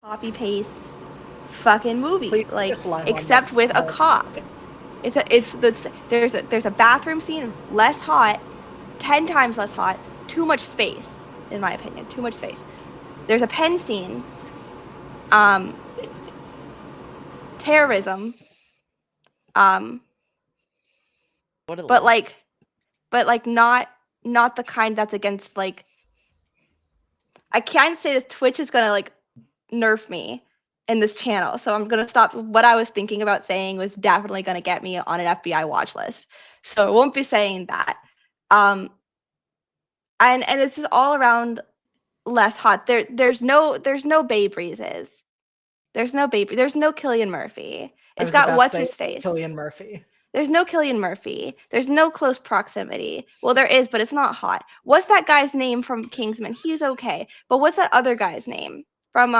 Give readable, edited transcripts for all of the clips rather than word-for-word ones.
copy paste fucking movie, Please like slime on except this. with a cop. There's a bathroom scene, less hot, 10 times less hot, too much space, in my opinion, too much space. There's a pen scene, um, terrorism, um, What a but list. like not the kind that's against like. I can't say this. Twitch is gonna like nerf me in this channel, so I'm gonna stop. What I was thinking about saying was definitely gonna get me on an FBI watch list, so I won't be saying that. Um, and it's just all around less hot. There's no Babe Breezes. There's no Killian Murphy. I It's was got about to what's say his face. Cillian Murphy. There's no Killian Murphy. There's no close proximity. Well, there is, but it's not hot. What's that guy's name from Kingsman? He's okay. But what's that other guy's name from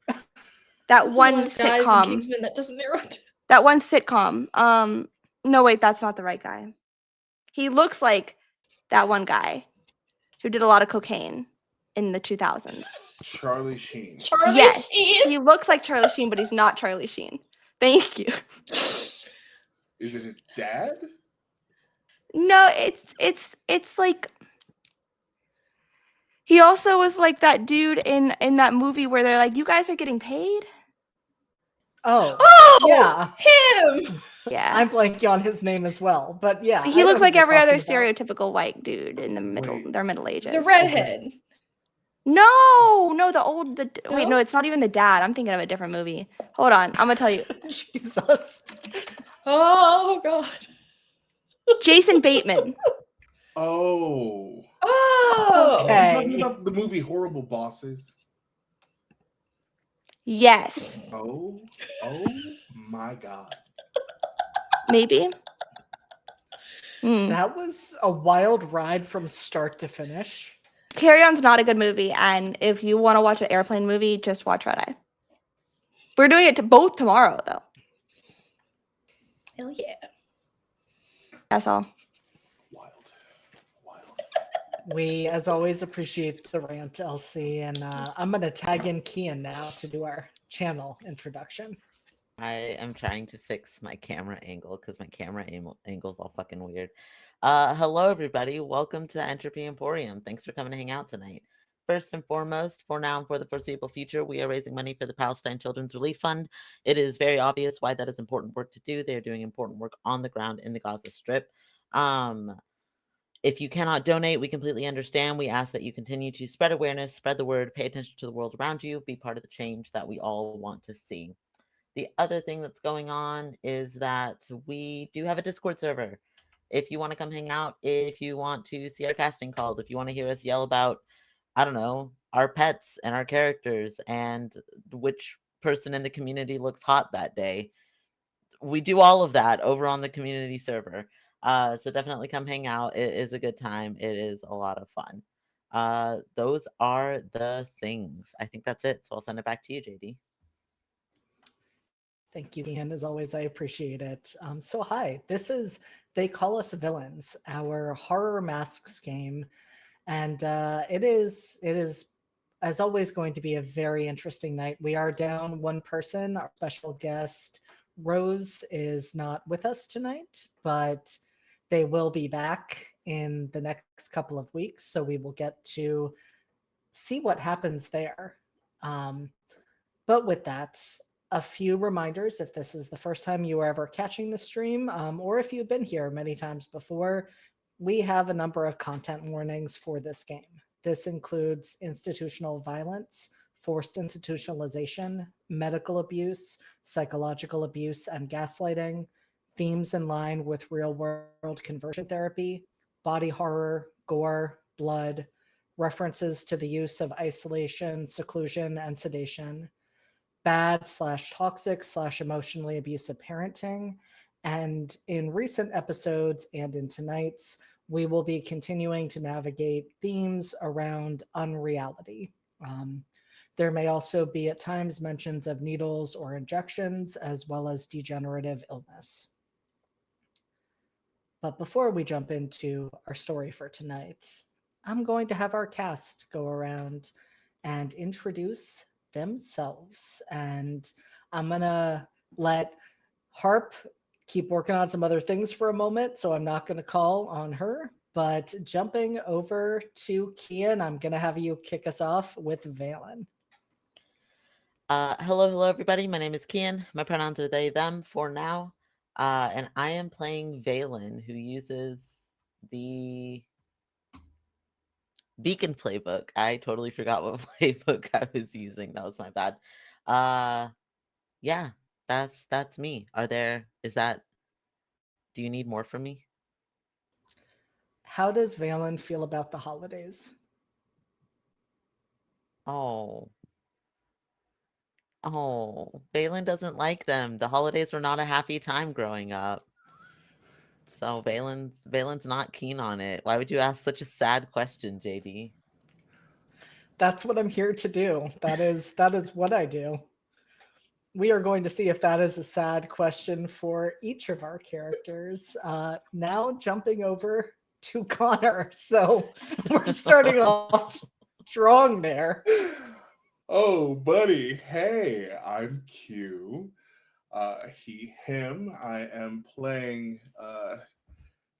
that There's one a lot of guys in sitcom? Kingsman that doesn't narrow it. That one sitcom. No wait, that's not the right guy. He looks like that one guy who did a lot of cocaine in the 2000s. Charlie Sheen. Charlie Yes, Sheen. he looks like Charlie Sheen, but he's not Charlie Sheen. Thank you. Is it his dad? No, it's like he also was like that dude in that movie where they're like, "You guys are getting paid." Oh, yeah, him. Yeah, I'm blanking on his name as well, but yeah, he I know looks who like you're every other talking about. stereotypical white dude in the middle. Wait. Their middle ages. The redhead. No, wait, no, No? it's not even the dad. I'm thinking of a different movie. Hold on, I'm gonna tell you. Jesus. Oh god. Jason Bateman. Oh. Oh. Are Okay. you talking about the movie Horrible Bosses? Yes, Oh my God. maybe. That was a wild ride from start to finish. Carry On's not a good movie, and if you want to watch an airplane movie, just watch Red Eye. We're doing it to both tomorrow, though. Hell yeah. That's all. Wild. We, as always, appreciate the rant, LC, and I'm going to tag in Kian now to do our channel introduction. I am trying to fix my camera angle because my camera angle's all fucking weird. Hello, everybody. Welcome to Entropy Emporium. Thanks for coming to hang out tonight. First and foremost, for now and for the foreseeable future, we are raising money for the Palestine Children's Relief Fund. It is very obvious why that is important work to do. They are doing important work on the ground in the Gaza Strip. If you cannot donate, we completely understand. We ask that you continue to spread awareness, spread the word, pay attention to the world around you, be part of the change that we all want to see. The other thing that's going on is that we do have a Discord server. If you want to come hang out, if you want to see our casting calls, if you want to hear us yell about, I don't know, our pets and our characters and which person in the community looks hot that day, we do all of that over on the community server. So definitely come hang out. It is a good time. It is a lot of fun. Those are the things. I think that's it. So I'll send it back to you, JD. Thank you, Ian. As always, I appreciate it. So hi, this is They Call Us Villains, our horror masks game. And it is, as always, going to be a very interesting night. We are down one person. Our special guest, Rose, is not with us tonight, but they will be back in the next couple of weeks. So we will get to see what happens there. But with that, a few reminders if this is the first time you are ever catching the stream, or if you've been here many times before, we have a number of content warnings for this game. This includes institutional violence, forced institutionalization, medical abuse, psychological abuse, and gaslighting, themes in line with real world conversion therapy, body horror, gore, blood, references to the use of isolation, seclusion, and sedation, bad/toxic/emotionally abusive parenting. And in recent episodes and in tonight's, we will be continuing to navigate themes around unreality. There may also be at times mentions of needles or injections, as well as degenerative illness. But before we jump into our story for tonight, I'm going to have our cast go around and introduce themselves. And I'm gonna let Harp keep working on some other things for a moment, so I'm not gonna call on her. But jumping over to Kian, I'm gonna have you kick us off with Valen. Hello, everybody. My name is Kian. My pronouns are they, them for now. And I am playing Valen, who uses the Beacon playbook. I totally forgot what playbook I was using. That was my bad. Yeah, that's me. Do you need more from me? How does Valen feel about the holidays? Oh. Oh, Valen doesn't like them. The holidays were not a happy time growing up. So Valen's not keen on it. Why would you ask such a sad question, JD? That's what I'm here to do. That is what I do. We are going to see if that is a sad question for each of our characters. Now jumping over to Connor. So we're starting off strong there. Oh, buddy. Hey, I'm Q. He, him. I am playing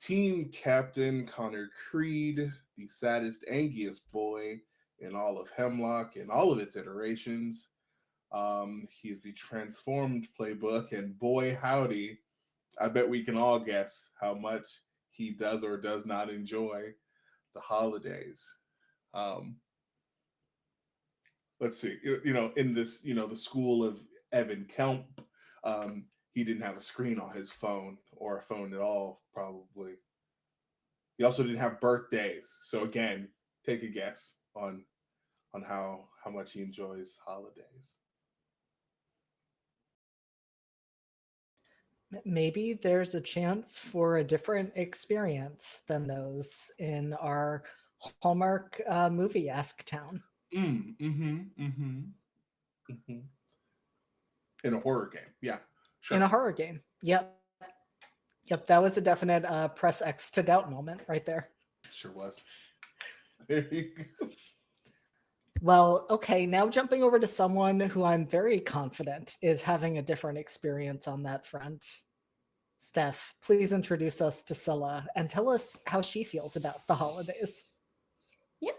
Team Captain Connor Creed, the saddest, angiest boy in all of Hemlock in all of its iterations. He's the transformed playbook, and boy, howdy, I bet we can all guess how much he does or does not enjoy the holidays. Um, let's see, in this, the school of Evan Kelp, he didn't have a screen on his phone or a phone at all, probably. He also didn't have birthdays. So again, take a guess on how much he enjoys holidays. Maybe there's a chance for a different experience than those in our Hallmark movie-esque town. Mm-hmm. In a horror game, yeah, sure. In a horror game. Yep, that was a definite press X to doubt moment right there. Sure was. There you go. Well, okay, now jumping over to someone who I'm very confident is having a different experience on that front. Steph, please introduce us to Scylla and tell us how she feels about the holidays. Yeah.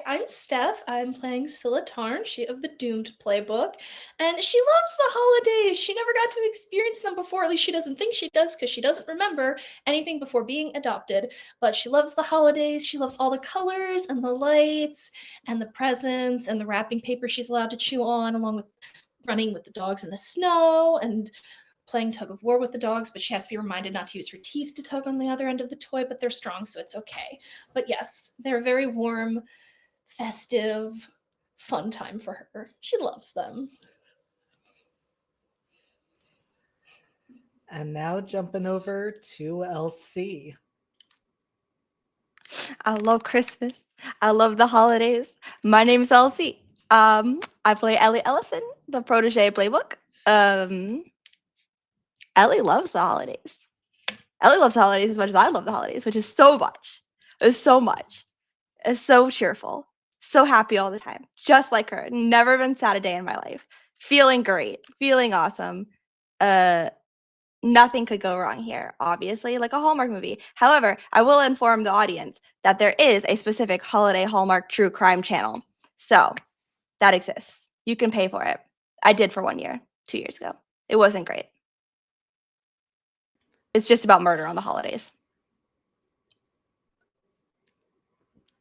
I'm Steph. I'm playing Scylla Tarn, she of the Doomed playbook, and she loves the holidays. She never got to experience them before. At least she doesn't think she does, because she doesn't remember anything before being adopted. But she loves the holidays. She loves all the colors and the lights and the presents and the wrapping paper she's allowed to chew on, along with running with the dogs in the snow and playing tug of war with the dogs, but she has to be reminded not to use her teeth to tug on the other end of the toy, but they're strong, so it's okay. But yes, they're a very warm, festive, fun time for her. She loves them. And now jumping over to LC. I love Christmas. I love the holidays. My name's Elsie. I play Ellie Ellison, the protege playbook. Ellie loves the holidays. Ellie loves the holidays as much as I love the holidays, which is so much. It's so much. It's so cheerful. So happy all the time. Just like her. Never been sad a day in my life. Feeling great. Feeling awesome. Nothing could go wrong here, obviously, like a Hallmark movie. However, I will inform the audience that there is a specific holiday Hallmark true crime channel. So that exists. You can pay for it. I did for 1 year, 2 years ago. It wasn't great. It's just about murder on the holidays.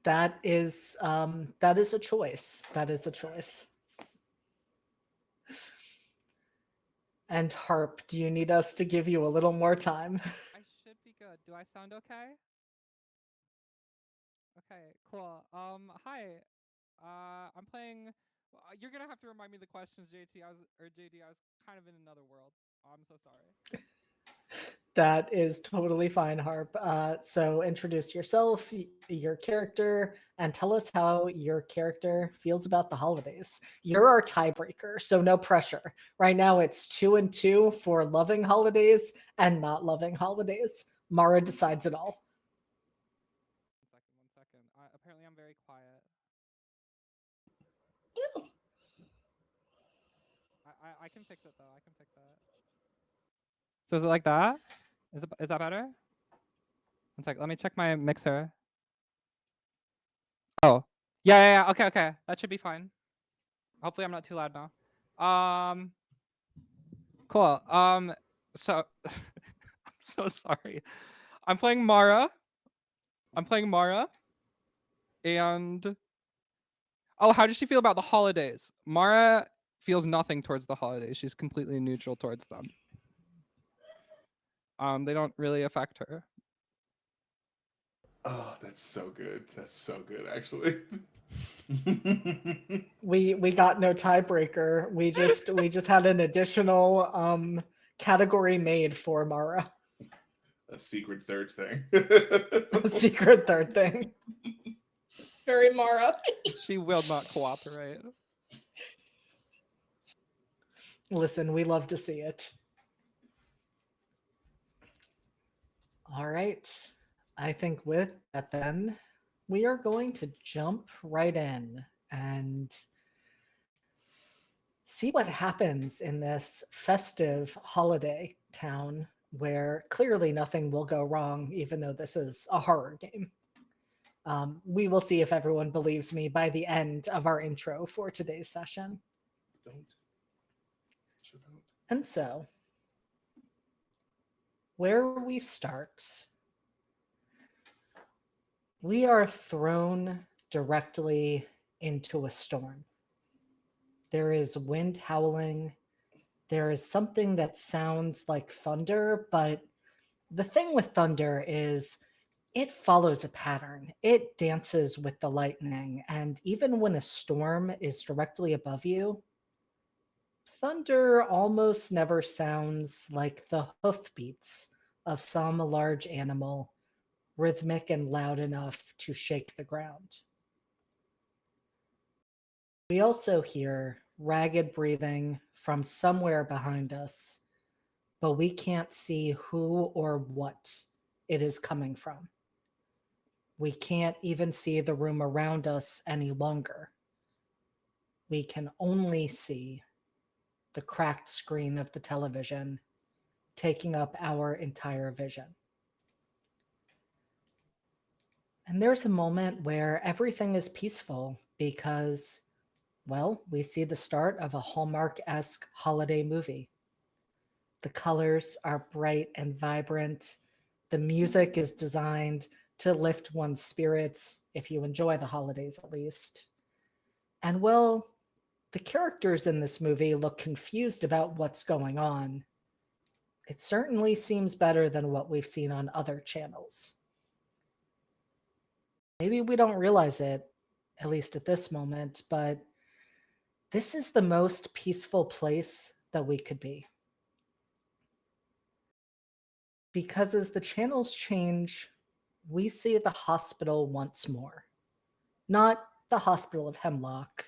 That is a choice. That is a choice. And Harp, do you need us to give you a little more time? I should be good. Do I sound okay? Okay, cool. Hi. I'm playing. You're gonna have to remind me the questions, JD. I was kind of in another world. I'm so sorry. That is totally fine, Harp. So introduce yourself, your character, and tell us how your character feels about the holidays. You're our tiebreaker, so no pressure. Right now it's 2-2 for loving holidays and not loving holidays. Mara decides it all. 1 second. Apparently, I'm very quiet. I can fix it though. I can fix it. So is it like that? Is that better? One sec. Let me check my mixer. Oh, yeah. Okay, okay. That should be fine. Hopefully, I'm not too loud now. Cool. So I'm so sorry. I'm playing Mara. And oh, how does she feel about the holidays? Mara feels nothing towards the holidays. She's completely neutral towards them. They don't really affect her. Oh, that's so good. That's so good, actually. We got no tiebreaker. We just had an additional category made for Mara. A secret third thing. A secret third thing. It's very Mara. She will not cooperate. Listen, we love to see it. All right. I think with that, then, we are going to jump right in and see what happens in this festive holiday town where clearly nothing will go wrong, even though this is a horror game. We will see if everyone believes me by the end of our intro for today's session. Don't. Sure don't. And so, where we start, we are thrown directly into a storm. There is wind howling. There is something that sounds like thunder, but the thing with thunder is it follows a pattern. It dances with the lightning, and even when a storm is directly above you, thunder almost never sounds like the hoofbeats of some large animal, rhythmic and loud enough to shake the ground. We also hear ragged breathing from somewhere behind us, but we can't see who or what it is coming from. We can't even see the room around us any longer. We can only see the cracked screen of the television taking up our entire vision. And there's a moment where everything is peaceful because, well, we see the start of a Hallmark-esque holiday movie. The colors are bright and vibrant. The music is designed to lift one's spirits, if you enjoy the holidays at least. And well, the characters in this movie look confused about what's going on. It certainly seems better than what we've seen on other channels. Maybe we don't realize it, at least at this moment, but this is the most peaceful place that we could be. Because as the channels change, we see the hospital once more. Not the Hospital of Hemlock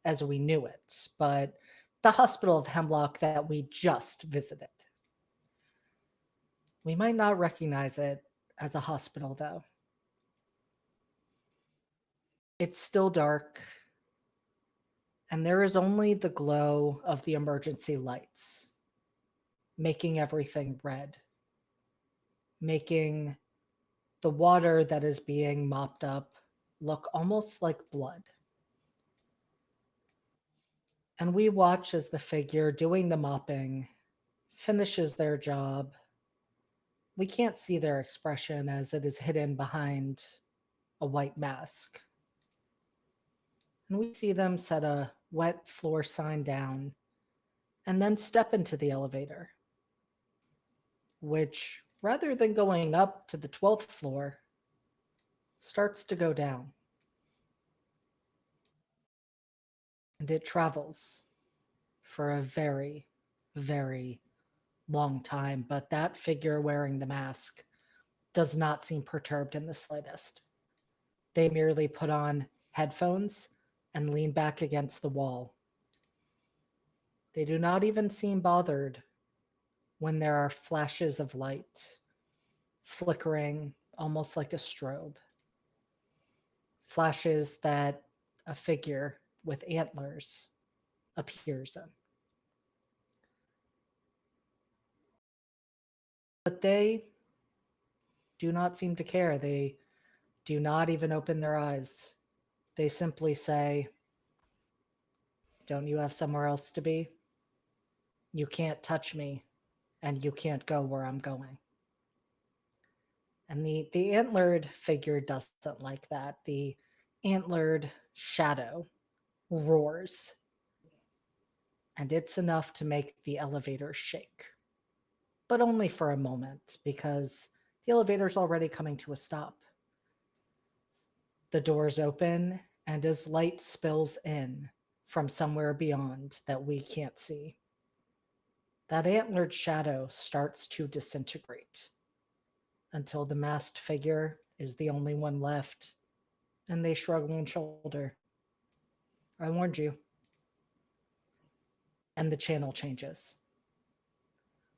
as we knew it, but the Hospital of Hemlock that we just visited. We might not recognize it as a hospital, though. It's still dark, and there is only the glow of the emergency lights, making everything red, making the water that is being mopped up look almost like blood. And we watch as the figure doing the mopping finishes their job. We can't see their expression as it is hidden behind a white mask. And we see them set a wet floor sign down and then step into the elevator, which, rather than going up to the 12th floor, starts to go down. And it travels for a very, very long time, but that figure wearing the mask does not seem perturbed in the slightest. They merely put on headphones and lean back against the wall. They do not even seem bothered when there are flashes of light, flickering almost like a strobe. Flashes that a figure with antlers appears in. But they do not seem to care. They do not even open their eyes. They simply say, "Don't you have somewhere else to be? You can't touch me, and you can't go where I'm going." And the antlered figure doesn't like that. The antlered shadow roars, and it's enough to make the elevator shake. But only for a moment, because the elevator's already coming to a stop. The doors open, and as light spills in from somewhere beyond that we can't see, that antlered shadow starts to disintegrate until the masked figure is the only one left, and they shrug one shoulder. "I warned you." And the channel changes.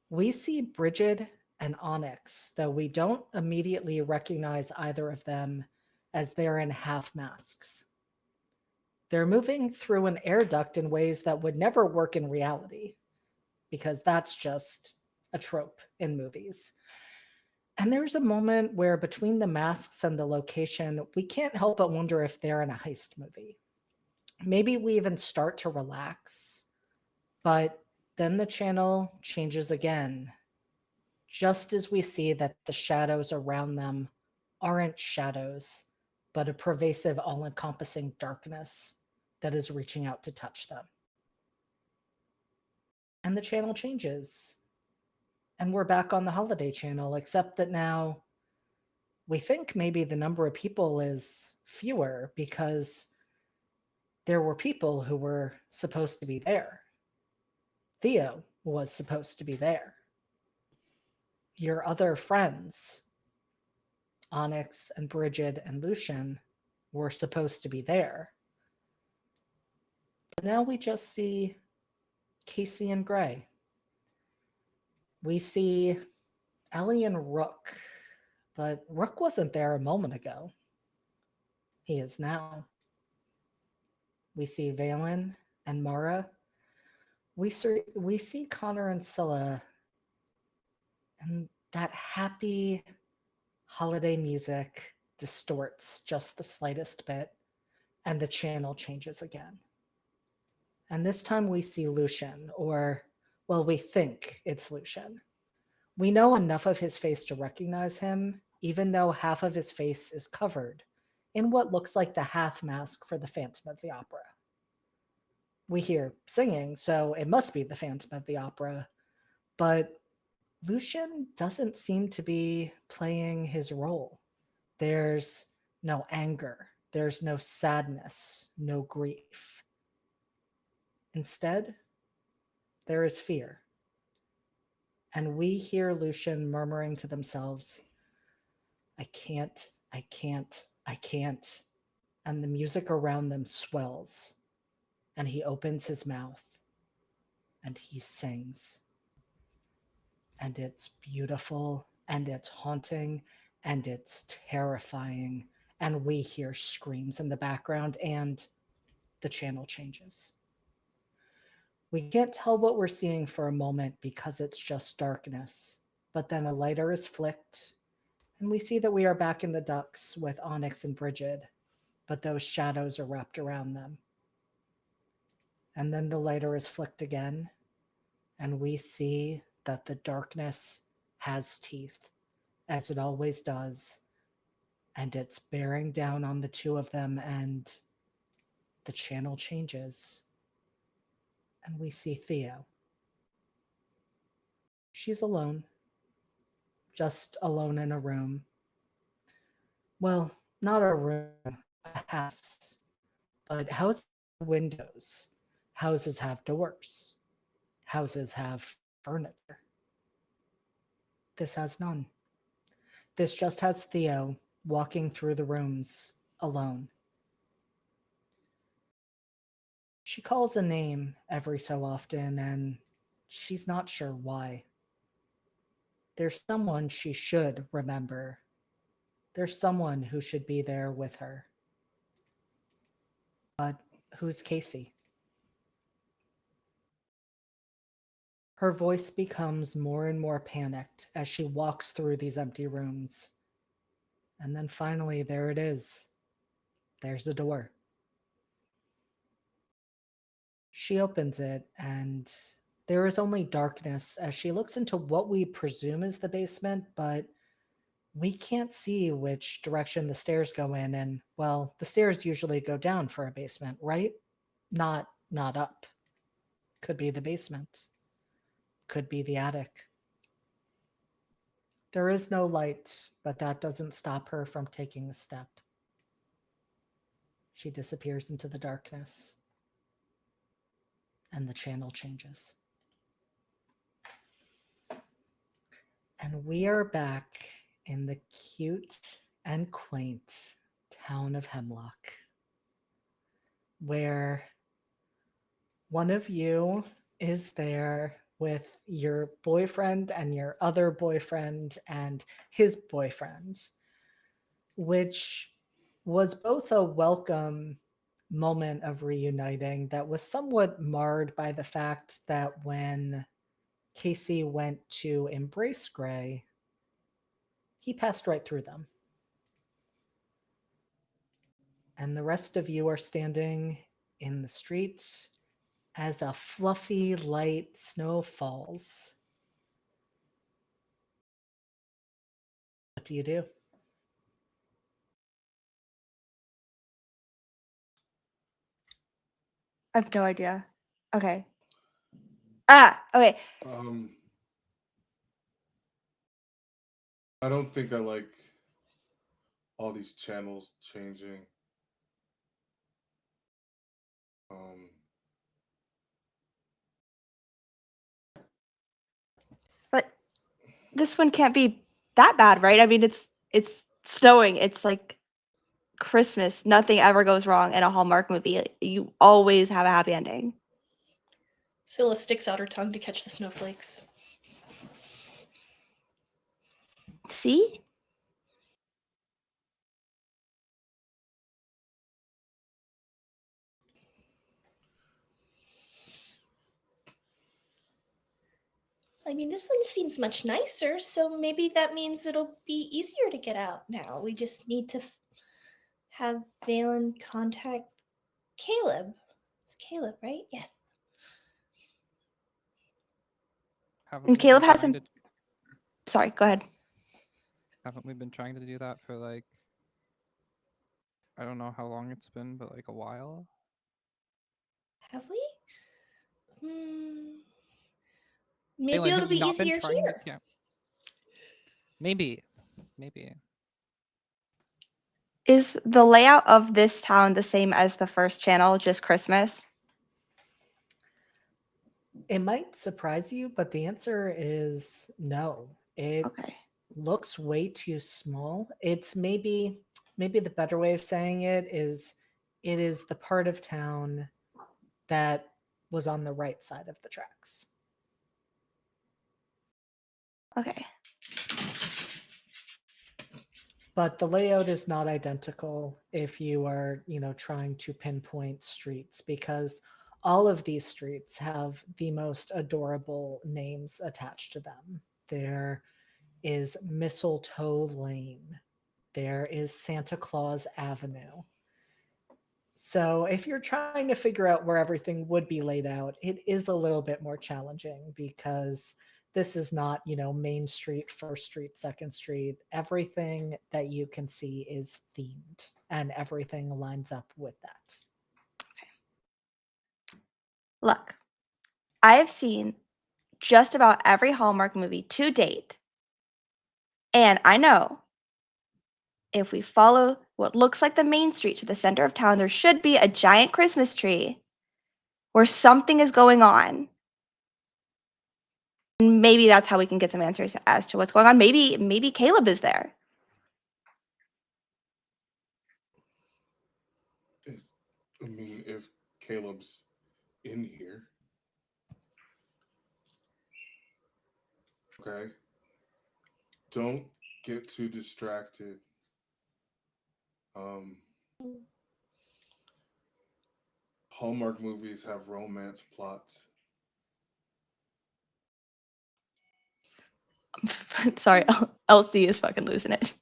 We see Bridget and Onyx, though we don't immediately recognize either of them as they're in half masks. They're moving through an air duct in ways that would never work in reality, because that's just a trope in movies. And there's a moment where between the masks and the location, we can't help but wonder if they're in a heist movie. Maybe we even start to relax, but then the channel changes again, just as we see that the shadows around them aren't shadows, but a pervasive, all-encompassing darkness that is reaching out to touch them. And the channel changes. And we're back on the holiday channel, except that now we think maybe the number of people is fewer because there were people who were supposed to be there. Theo was supposed to be there. Your other friends, Onyx and Bridget and Lucian, were supposed to be there. But now we just see Casey and Gray. We see Ellie and Rook, but Rook wasn't there a moment ago. He is now. We see Valen and Mara. We see Connor and Scylla, and that happy holiday music distorts just the slightest bit, and the channel changes again. And this time we see Lucian, or, well, we think it's Lucian. We know enough of his face to recognize him, even though half of his face is covered in what looks like the half mask for the Phantom of the Opera. We hear singing, so it must be the Phantom of the Opera, but Lucian doesn't seem to be playing his role. There's no anger, there's no sadness, no grief. Instead, there is fear. And we hear Lucian murmuring to themselves, "I can't, I can't, I can't." And the music around them swells. And he opens his mouth and he sings. And it's beautiful, and it's haunting, and it's terrifying. And we hear screams in the background, and the channel changes. We can't tell what we're seeing for a moment because it's just darkness. But then a lighter is flicked, and we see that we are back in the ducks with Onyx and Bridget, but those shadows are wrapped around them. And then the lighter is flicked again, and we see that the darkness has teeth, as it always does, and it's bearing down on the two of them, and the channel changes, and we see Theo. She's alone, just alone in a room. Well, not a room, a house. But houses have windows. Houses have doors. Houses have furniture. This has none. This just has Theo walking through the rooms alone. She calls a name every so often, and she's not sure why. There's someone she should remember. There's someone who should be there with her. But who's Casey? Her voice becomes more and more panicked as she walks through these empty rooms. And then finally, there it is. There's the door. She opens it, and there is only darkness as she looks into what we presume is the basement, but we can't see which direction the stairs go in. And, well, the stairs usually go down for a basement, right? Not up. Could be the basement. Could be the attic. There is no light, but that doesn't stop her from taking a step. She disappears into the darkness, and the channel changes. And we are back in the cute and quaint town of Hemlock, where one of you is there with your boyfriend and your other boyfriend and his boyfriend, which was both a welcome moment of reuniting that was somewhat marred by the fact that when Casey went to embrace Gray, he passed right through them. And the rest of you are standing in the street as a fluffy light snow falls. What do you do? I have no idea. Okay. Okay. I don't think I like all these channels changing. But this one can't be that bad, right? I mean, it's snowing. It's like Christmas. Nothing ever goes wrong in a Hallmark movie. You always have a happy ending. Scylla sticks out her tongue to catch the snowflakes. See? I mean, this one seems much nicer, so maybe that means it'll be easier to get out now. We just need to have Valen contact Caleb. It's Caleb, right? Yes. Haven't And we Caleb been has trying him. to Sorry, go ahead. haven't we been trying to do that for like I don't know how long it's been, but like a while? Have we? Maybe Valen, it'll have you be not been easier trying here. to? Yeah. Maybe. Is the layout of this town the same as the first channel, just Christmas? It might surprise you, but the answer is no. It Okay. looks way too small. It's maybe the better way of saying it is the part of town that was on the right side of the tracks. Okay. But the layout is not identical if you are, trying to pinpoint streets, because all of these streets have the most adorable names attached to them. There is Mistletoe Lane. There is Santa Claus Avenue. So if you're trying to figure out where everything would be laid out, it is a little bit more challenging because this is not, Main Street, First Street, Second Street. Everything that you can see is themed and everything lines up with that. Look, I have seen just about every Hallmark movie to date. And I know if we follow what looks like the main street to the center of town, there should be a giant Christmas tree where something is going on. And maybe that's how we can get some answers as to what's going on. Maybe Caleb is there. I mean, if Caleb's in here. Okay. Don't get too distracted. Hallmark movies have romance plots. Sorry, Elsie is fucking losing it.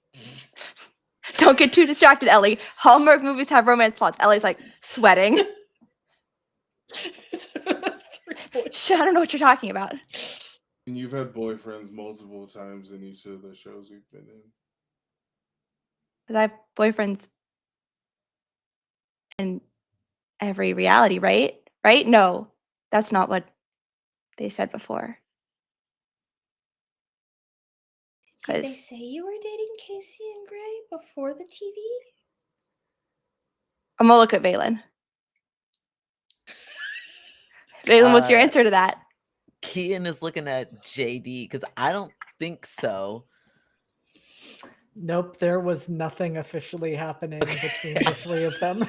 Don't get too distracted, Ellie. Hallmark movies have romance plots. Ellie's like sweating. I don't know what you're talking about. And you've had boyfriends multiple times in each of the shows we've been in. Because I have boyfriends in every reality, right? Right? No, that's not what they said before. Did they 'Cause- say you were dating Casey and Gray before the TV? I'm gonna look at Valen. Valen, what's your Uh, answer to that? Kian is looking at JD because I don't think so. Nope, there was nothing officially happening between the three of them.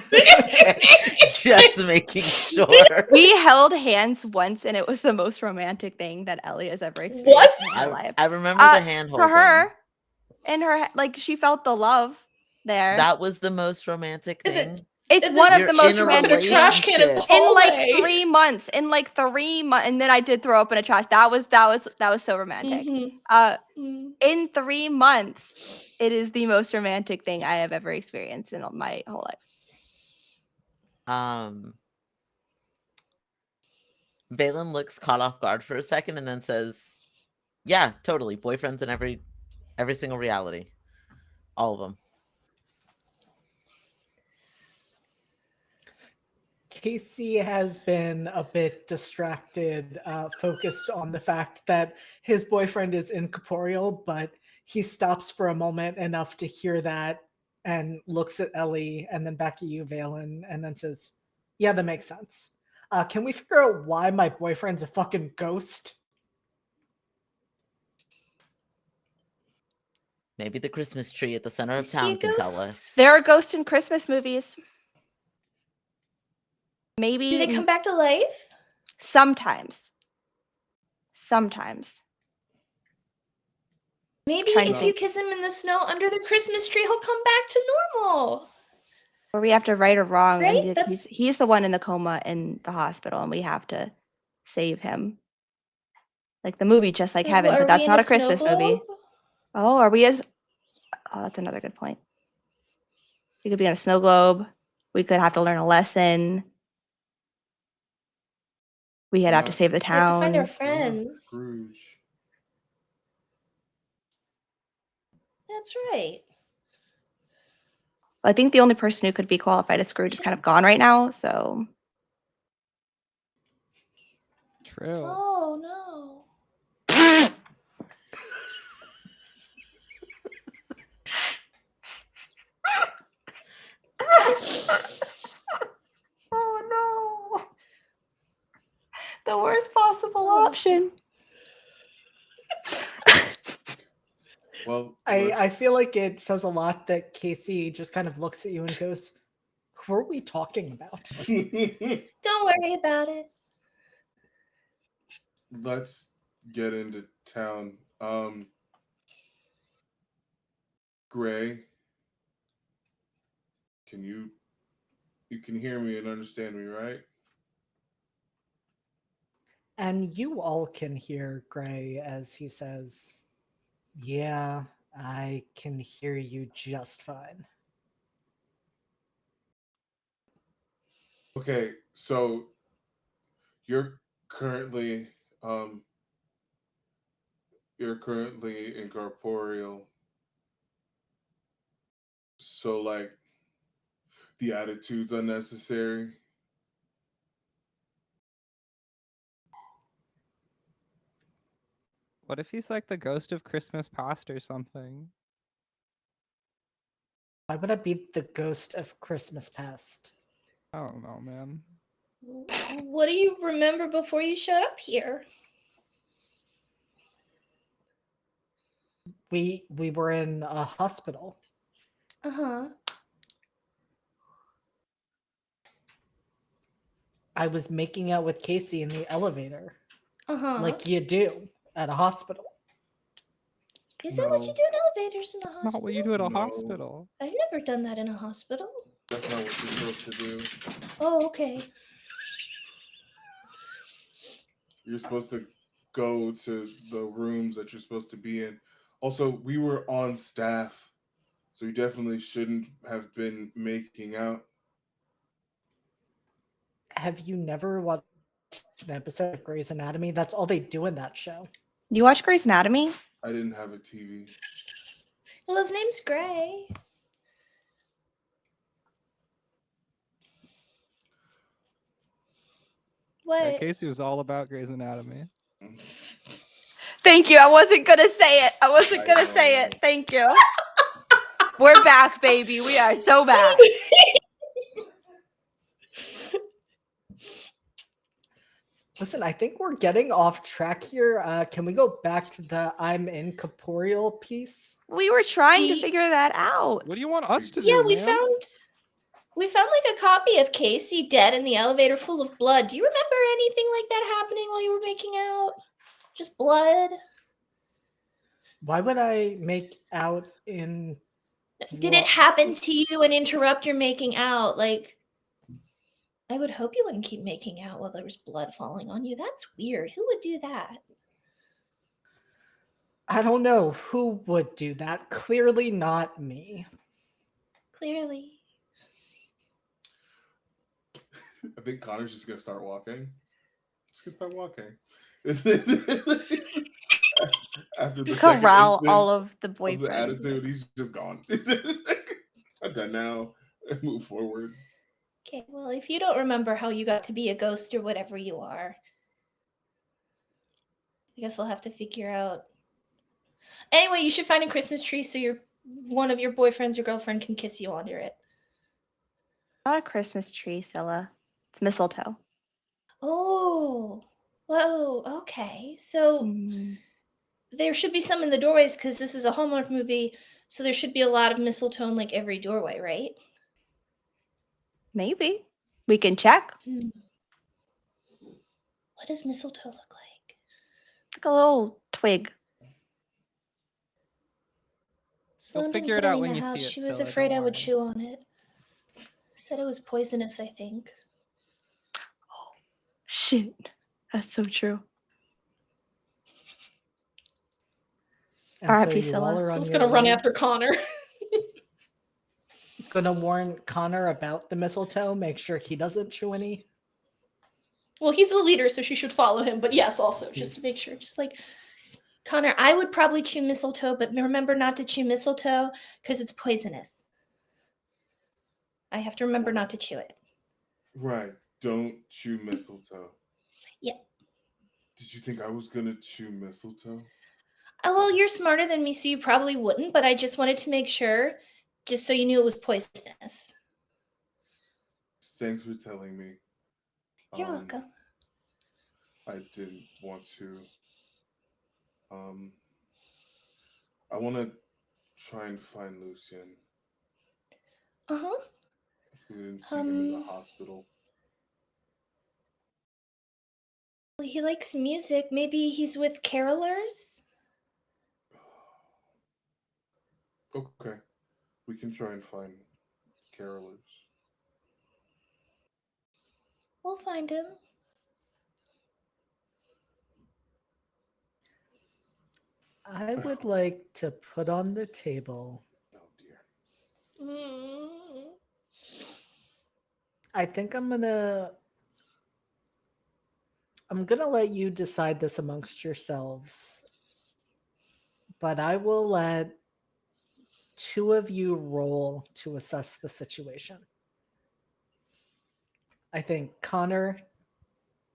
Just making sure. We held hands once, and it was the most romantic thing that Ellie has ever experienced in her life. I remember the hand For holding. her, in her, like she felt the love there. That was the most romantic thing. It's and one then of the You're most in a romantic the trash can in the relationship. in like hallway. 3 months. In like 3 months, and then I did throw up in a trash. That was so romantic. In 3 months, it is the most romantic thing I have ever experienced in my whole life. Valen looks caught off guard for a second and then says, "Yeah, totally. Boyfriends in every single reality, all of them." Casey has been a bit distracted, focused on the fact that his boyfriend is incorporeal, but he stops for a moment enough to hear that and looks at Ellie and then back at you, Valen, and then says, "Yeah, that makes sense. Can we figure out why my boyfriend's a fucking ghost?" Maybe the Christmas tree at the center of Is he a town can tell ghost? us. There are ghosts in Christmas movies. Maybe Do they come back to life? sometimes. Sometimes. Maybe Trying to if you think. kiss him in the snow under the Christmas tree, he'll come back to normal. Or we have to right or wrong, Right? and That's- he's the one in the coma in the hospital, and we have to save him. Like the movie Just Like Heaven, Are but we that's in not a a Christmas snow movie. globe? Oh, are we as? Oh, that's another good point. We could be on a snow globe. We could have to learn a lesson. We had to save the We have to find our town. friends. Scrooge. That's right. I think the only person who could be qualified as Scrooge is kind of gone right now. So True. Oh no. oh no, the worst possible Oh. option. Well, I feel like it says a lot that Casey just kind of looks at you and goes, "Who are we talking about?" Don't worry about it. let's get into town. Gray, can you can hear me and understand me, right? And you all can hear Gray as he says, "Yeah, I can hear you just fine." Okay, so you're currently um incorporeal. So like the attitude's unnecessary. What if he's like the ghost of Christmas past or something? Why would I be the ghost of Christmas past? I don't know, man. What do you remember before you showed up here? We were in a hospital. Uh-huh. I was making out with Casey in the elevator, Uh-huh. like you do at a hospital. Is that what you No. do in elevators in the That's hospital? not what you do at a No. hospital. I've never done that in a hospital. That's not what you're supposed to do. Oh, okay. You're supposed to go to the rooms that you're supposed to be in Also, we were on staff, so you definitely shouldn't have been making out. Have you never watched an episode of Grey's Anatomy? That's all they do in that show. You watch Grey's Anatomy? I didn't have a TV. Well, his name's Gray. Yeah, What? Casey was all about Grey's Anatomy. Mhm. Thank you. I wasn't gonna say it. I wasn't I gonna say know. it. Thank you. We're back, baby. We are so back. Listen, I think we're getting off track here. Can we go back to the I'm incorporeal piece? We were trying Do to you- figure that out. What do you want us to Yeah, do, we man? found like a copy of Casey dead in the elevator full of blood. Do you remember anything like that happening while you were making out? Just blood? Why would I make out in Did it happen to you and interrupt your making out? Like, I would hope you wouldn't keep making out while there was blood falling on you. That's weird. Who would do that? I don't know who would do that. Clearly not me. Clearly. I think Connor's just gonna start walking. Just gonna start walking. After the second Corral all instance of the of the boyfriends. attitude, he's just gone. I'm done now. Move forward. Okay, well, if you don't remember how you got to be a ghost or whatever you are, I guess we'll have to figure out. Anyway, you should find a Christmas tree so one of your boyfriends or girlfriend can kiss you under it. Not a Christmas tree, Scylla. It's mistletoe. Oh, whoa, okay. So Mm, there should be some in the doorways because this is a Hallmark movie, so there should be a lot of mistletoe in like every doorway, right? maybe. We can check. Hmm. What does mistletoe look like? It's like a little twig. Sloan didn't figure put it out any in when the you house. see it, She was Scylla, afraid don't I would worry. chew on it. Said it was poisonous, I think. Shit. That's so true. And R.I.P. you all Scylla. are on Someone's your gonna run way. after Connor. Gonna warn Connor about the mistletoe. Make sure he doesn't chew any. Well, he's the leader, so she should follow him. But yes, also just to make sure, just like Connor, I would probably chew mistletoe, but remember not to chew mistletoe because it's poisonous. I have to remember not to chew it. Right. Don't chew mistletoe. Yeah. Did you think I was gonna chew mistletoe? Oh, well, you're smarter than me, so you probably wouldn't, but I just wanted to make sure, just so you knew it was poisonous. Thanks for telling me. You're welcome. I didn't want to. I want to try and find Lucien. Uh-huh. We didn't see him in the hospital. He likes music. Maybe he's with carolers? Okay. We can try and find carolers. We'll find him. I would like to put on the table. Oh dear. Mm. I think I'm gonna let you decide this amongst yourselves. But I will let two of you roll to assess the situation. I think Connor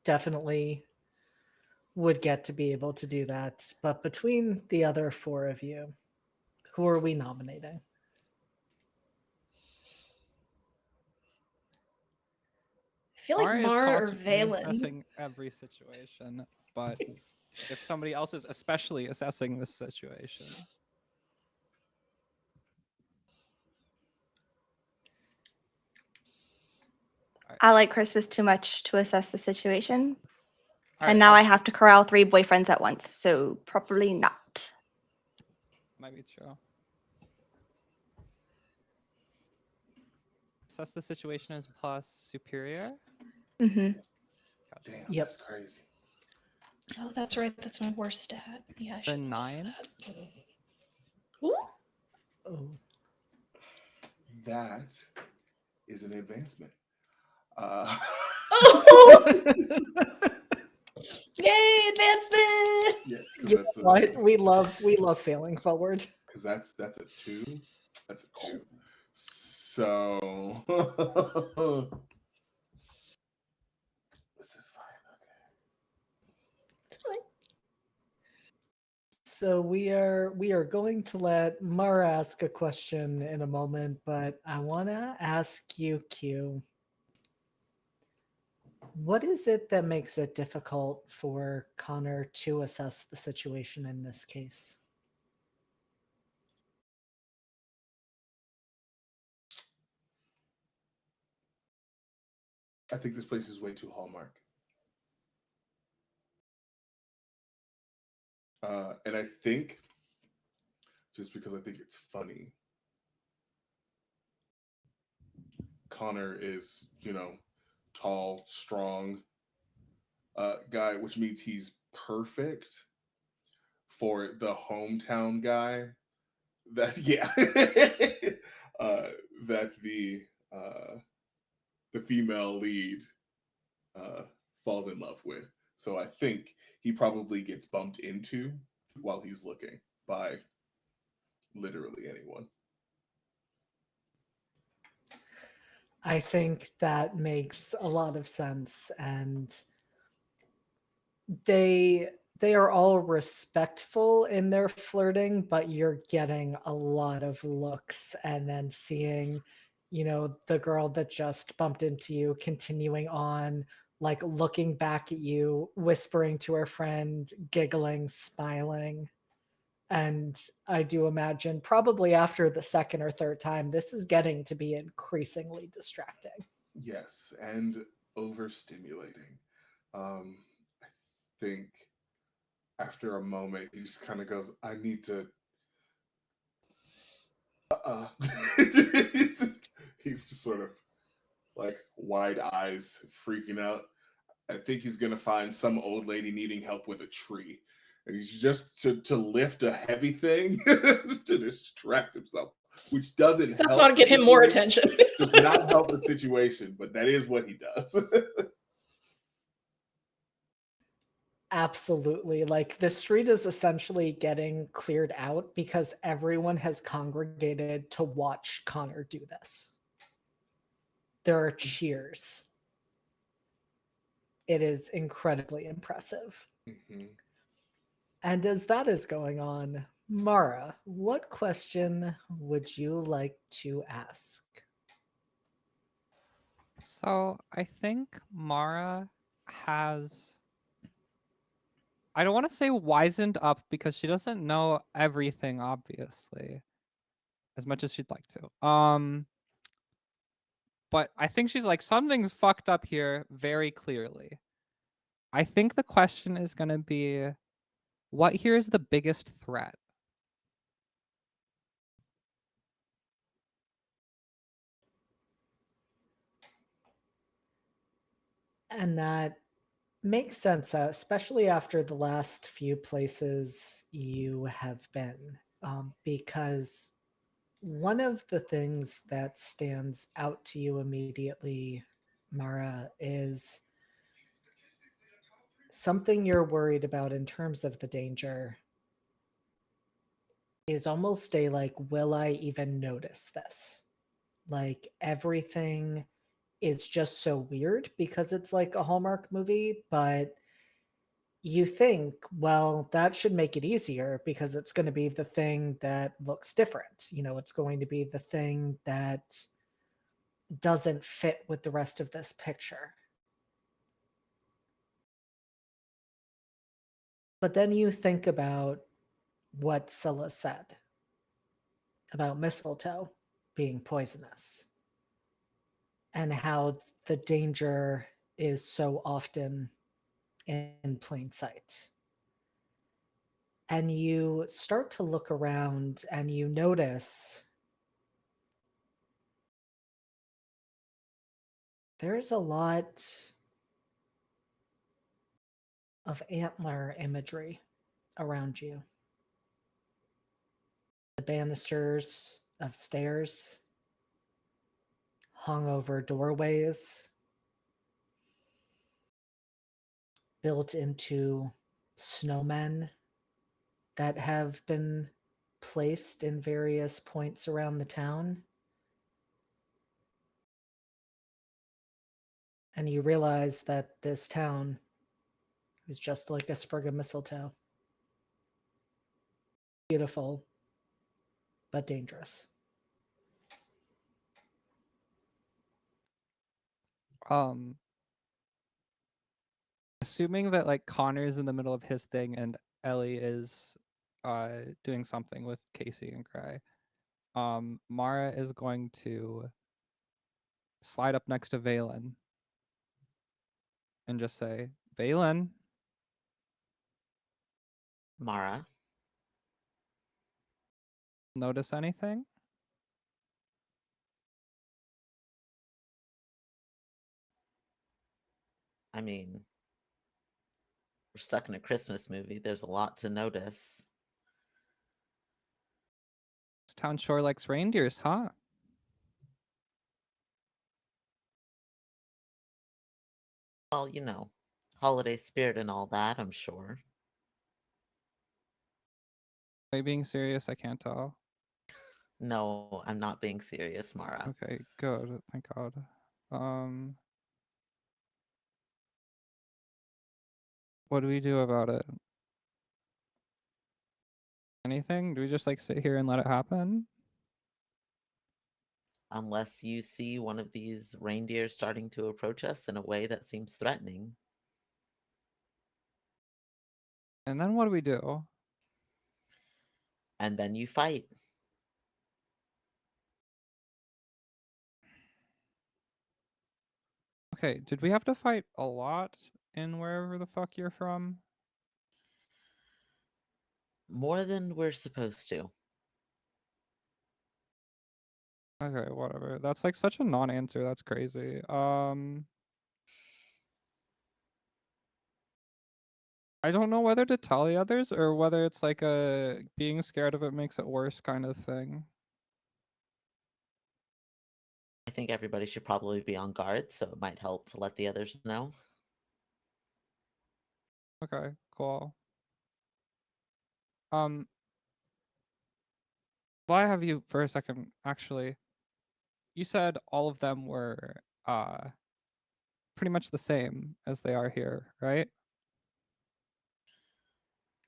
definitely would get to be able to do that. But between the other four of you, who are we nominating? I feel like Mara is Mara or constantly Valen. assessing every situation, but if somebody else is especially assessing this situation, I like Christmas too much to assess the situation. All And right, now I have to corral 3 boyfriends at once, so probably not. might be true. Assess the situation as plus superior. Mm-hmm. Gotcha. Damn, Yep. that's crazy. Oh, that's right. That's my worst stat. Yeah, I The should roll for 9. that. Oh. That is an advancement. Uh, Oh, yay, advancement! yeah, because You that's know what? We love failing forward. because that's a 2. That's a 2. So this is fine. It's fine. So we are going to let Mara ask a question in a moment, but I want to ask you, Q, what is it that makes it difficult for Connor to assess the situation in this case? I think this place is way too Hallmark. And I think just because I think it's funny, Connor is, tall, strong guy, which means he's perfect for the hometown guy that yeah uh that the female lead uh falls in love with. So I think he probably gets bumped into while he's looking by literally anyone. I think that makes a lot of sense, and they they are all respectful in their flirting, but you're getting a lot of looks and then seeing, the girl that just bumped into you continuing on, like looking back at you, whispering to her friend, giggling, smiling. And I do imagine probably after the second or third time, this is getting to be increasingly distracting. Yes, and overstimulating. I think after a moment he just kind of goes, I need to uh he's just sort of like wide eyes freaking out. I think he's gonna find some old lady needing help with a tree. And he's just to lift a heavy thing to distract himself, which doesn't That's help not the get him more situation. attention. Does not help the situation, but that is what he does. Absolutely. Like the street is essentially getting cleared out because everyone has congregated to watch Connor do this. There are cheers. It is incredibly impressive. Mhm. And as that is going on, Mara, what question would you like to ask? So I think Mara has, I don't want to say wizened up because she doesn't know everything, obviously, as much as she'd like to. But I think she's like, something's fucked up here very clearly. I think the question is going to be, what here is the biggest threat? And that makes sense, especially after the last few places you have been, because one of the things that stands out to you immediately, Mara, is something you're worried about in terms of the danger is almost a like, will I even notice this? Like everything is just so weird because it's like a Hallmark movie, but you think, well, that should make it easier because it's going to be the thing that looks different. It's going to be the thing that doesn't fit with the rest of this picture. But then you think about what Scylla said about mistletoe being poisonous and how the danger is so often in plain sight. And you start to look around and you notice there's a lot of antler imagery around you. The banisters of stairs, hung over doorways, built into snowmen that have been placed in various points around the town. And you realize that this town is just like a sprig of mistletoe. Beautiful, but dangerous. Assuming that like Connor's in the middle of his thing and Ellie is doing something with Casey and Gray, Mara is going to slide up next to Valen and just say, Valen, Mara, notice anything? I mean, we're stuck in a Christmas movie. There's a lot to notice. This town sure likes reindeers, huh? Well, you know, holiday spirit and all that, I'm sure. Are you being serious? I can't tell. No, I'm not being serious, Mara. Okay, good. Thank God. What do we do about it? Anything? Do we just like sit here and let it happen? Unless you see one of these reindeers starting to approach us in a way that seems threatening. And then what do we do? And then you fight. Okay, did we have to fight a lot in wherever the fuck you're from? More than we're supposed to. Okay, whatever. That's like such a non-answer. That's crazy. I don't know whether to tell the others or whether it's like a being scared of it makes it worse kind of thing. I think everybody should probably be on guard, so it might help to let the others know. Okay, cool. Well, I have you for a second, actually. You said all of them were pretty much the same as they are here, right?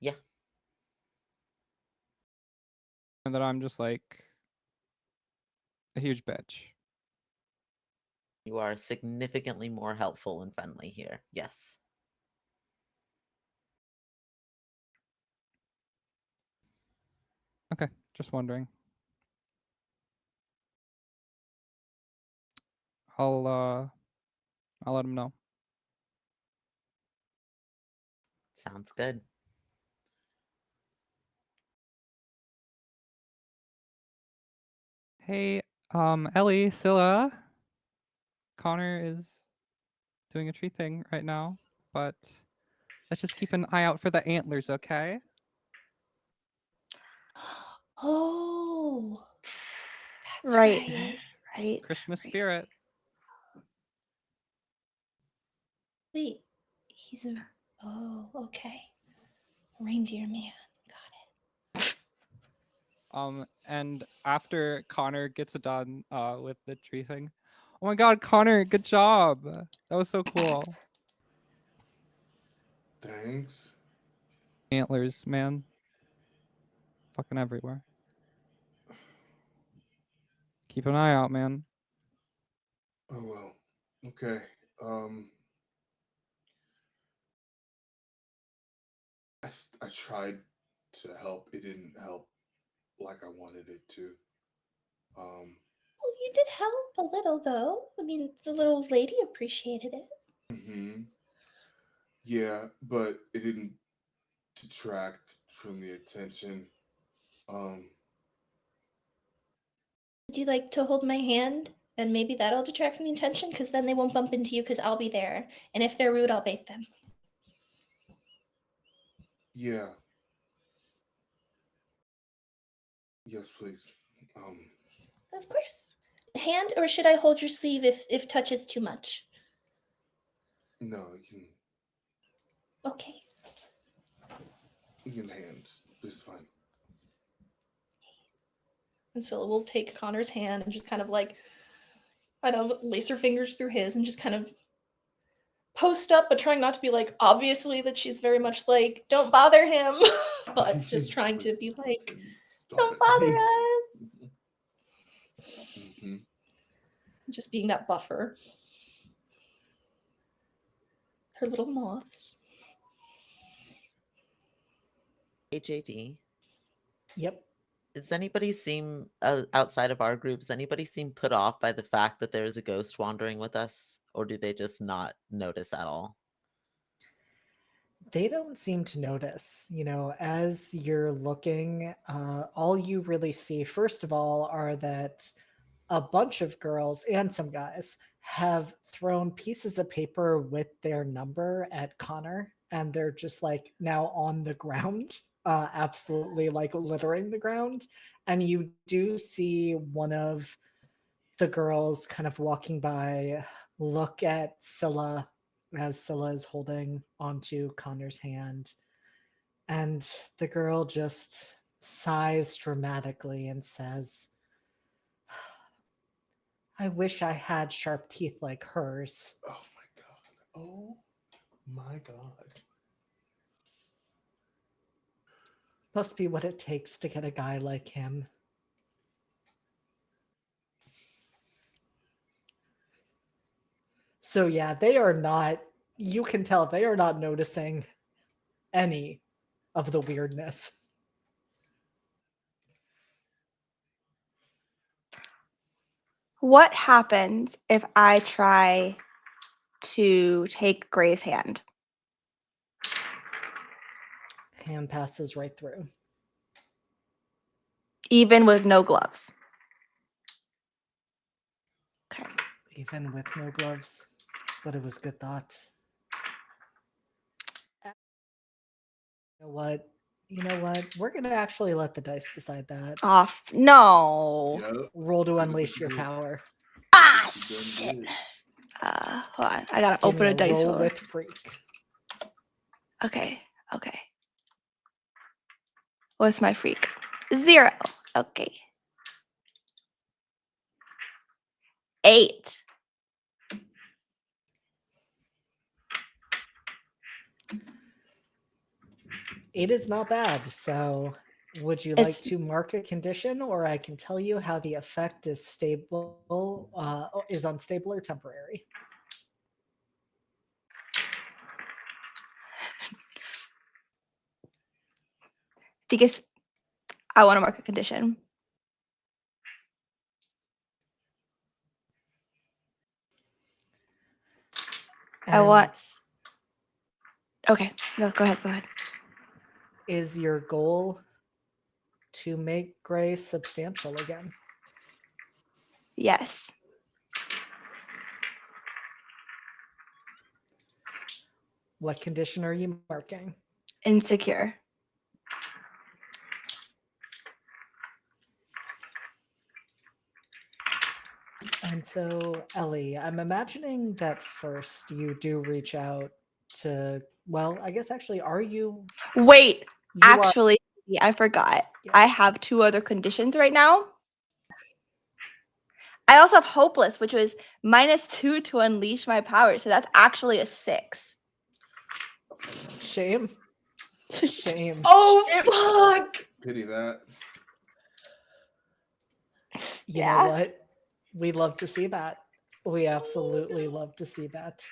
Yeah. And that I'm just like a huge bitch. You are significantly more helpful and friendly here. Yes. Okay, just wondering. I'll let him know. Sounds good. Hey, Ellie, Scylla, Connor is doing a tree thing right now, but let's just keep an eye out for the antlers, okay? Oh, that's Right. right. Right. Christmas right. spirit. Wait, he's a. Oh, okay. Reindeer man. Got it. And after Connor gets done with the tree thing, oh my God, Connor, good job! That was so cool. Thanks. Antlers, man, fucking everywhere. Keep an eye out, man. Oh well. Okay. I tried to help. It didn't help like I wanted it to. Um. Well, you did help a little, though. I mean, the little lady appreciated it. Hmm. Yeah, but it didn't detract from the attention. Um. Would you like to hold my hand? And maybe that'll detract from the attention, because then they won't bump into you, because I'll be there. And if they're rude, I'll bait them. Yeah. Yes, please. Um. Of course. Hand, or should I hold your sleeve if touch is too much? No, you Okay. can hands. This is fine. And Scylla will take Connor's hand and just kind of like, I don't know, lace her fingers through his and just kind of post up, but trying not to be like, obviously that she's very much like, don't bother him, but just trying to be like, Stop don't it. bother us. Mhm. Just being that buffer. Her little moths. HAD. Yep. Does anybody seem outside of our group? Does anybody seem put off by the fact that there is a ghost wandering with us, or do they just not notice at all? They don't seem to notice. As you're looking, all you really see, first of all, are that a bunch of girls and some guys have thrown pieces of paper with their number at Connor, and they're just like now on the ground, absolutely like littering the ground. And you do see one of the girls kind of walking by, look at Scylla as Scylla is holding onto Connor's hand, and the girl just sighs dramatically and says, I wish I had sharp teeth like hers. Oh my god. Oh my god. Must be what it takes to get a guy like him. So yeah, they are not, you can tell they are not noticing any of the weirdness. What happens if I try to take Gray's hand? Hand passes right through. Even with no gloves. Okay. Even with no gloves. But it was good thought. You know what? We're going to actually let the dice decide that. Off. No. Yep. Roll to See what unleash they your did. power. Ah, Done shit. good. Hold on. I gotta Give open me a dice roll roller. with freak. Okay. What's my freak? 0. Okay. 8. It is not bad. So, would you like It's to mark a condition, or I can tell you how the effect is stable, is unstable or temporary? because I want to mark a condition. I want. And Okay. No, go ahead. is your goal to make Gray substantial again? Yes. What condition are you marking? Insecure. And so, Ellie, I'm imagining that first you do reach out to, well, I guess actually, are you? Wait. You Actually, I forgot. Yeah. I have 2 other conditions right now. I also have hopeless, which was -2 to unleash my power. So that's actually a 6. Shame. Shame. Oh, fuck! Pity that. You know what? We love to see that. We absolutely love to see that.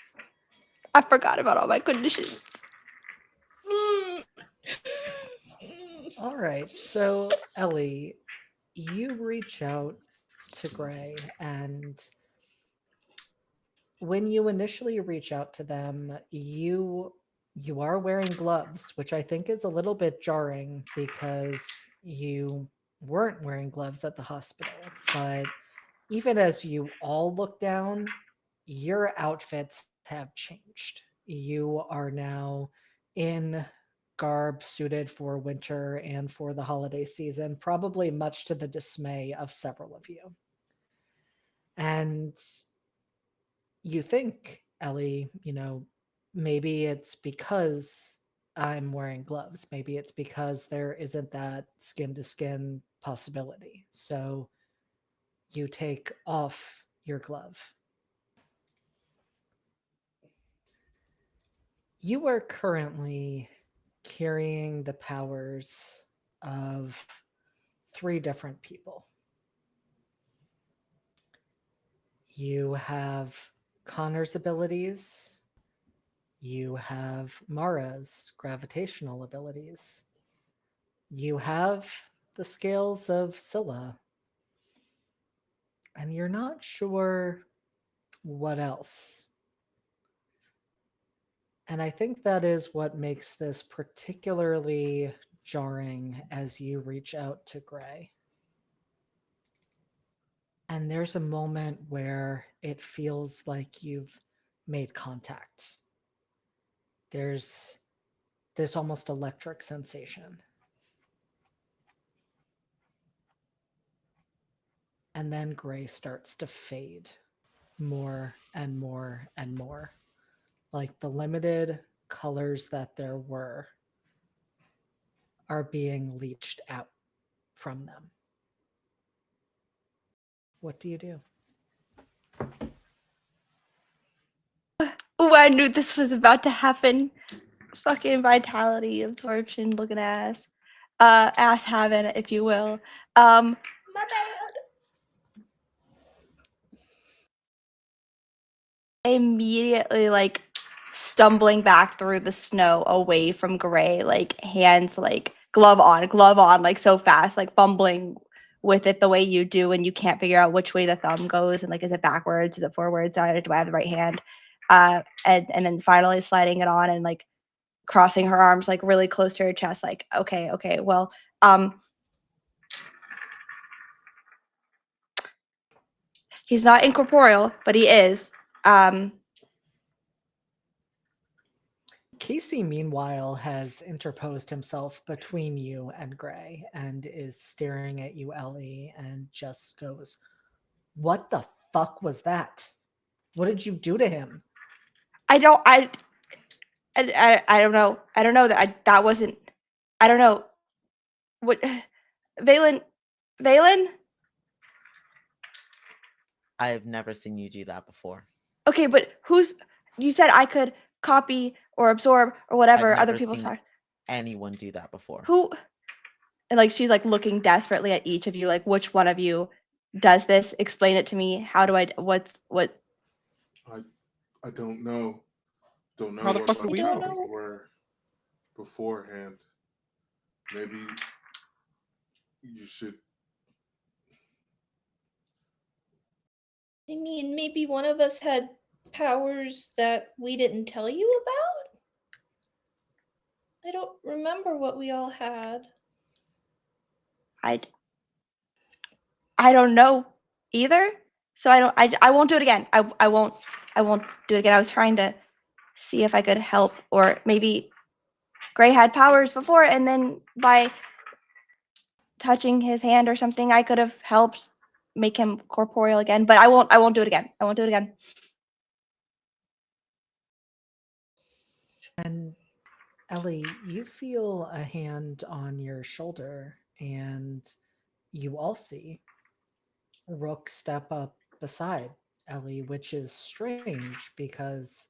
I forgot about all my conditions. Mm. All right. So, Ellie, you reach out to Gray, and when you initially reach out to them, you are wearing gloves, which I think is a little bit jarring because you weren't wearing gloves at the hospital. But even as you all look down, your outfits have changed. You are now in garb suited for winter and for the holiday season, probably much to the dismay of several of you. And you think, Ellie, maybe it's because I'm wearing gloves. Maybe it's because there isn't that skin to skin possibility. So you take off your glove. You are currently carrying the powers of 3 different people. You have Connor's abilities, you have Mara's gravitational abilities, you have the scales of Scylla, and you're not sure what else. And I think that is what makes this particularly jarring as you reach out to Gray. And there's a moment where it feels like you've made contact. There's this almost electric sensation. And then Gray starts to fade more and more and more. Like the limited colors that there were are being leached out from them. What do you do? Oh, I knew this was about to happen. Fucking vitality, absorption, looking ass. Ass having, if you will. My bad. Immediately like stumbling back through the snow away from Gray, like hands like glove on, like so fast, like fumbling with it the way you do, and you can't figure out which way the thumb goes, and like is it backwards, is it forwards, do I have the right hand? And then finally sliding it on and like crossing her arms like really close to her chest, like okay, well, he's not incorporeal, but he is. Casey, meanwhile, has interposed himself between you and Gray and is staring at you, Ellie, and just goes, "What the fuck was that? What did you do to him?" I don't know. I don't know that wasn't. I don't know. What, Valen? I've never seen you do that before. Okay, but you said I could copy or absorb or I've whatever other never people's seen heart. anyone do that before. Who? And like she's like looking desperately at each of you, like which one of you does this? Explain it to me. How do I? What? I don't know. Don't know How the what fuck my do we don't powers know? were beforehand. Maybe you should. I mean, maybe one of us had powers that we didn't tell you about? I don't remember what we all had. I don't know either. So I won't do it again. I won't do it again. I was trying to see if I could help, or maybe Gray had powers before, and then by touching his hand or something, I could have helped make him corporeal again. But I won't do it again. I won't do it again. And Ellie, you feel a hand on your shoulder, and you all see Rook step up beside Ellie, which is strange because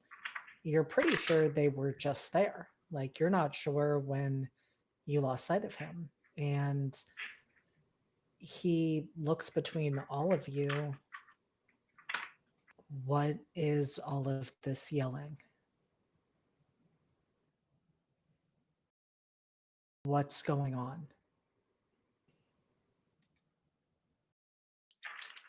you're pretty sure they were just there. Like, you're not sure when you lost sight of him. And he looks between all of you. What is all of this yelling? What's going on?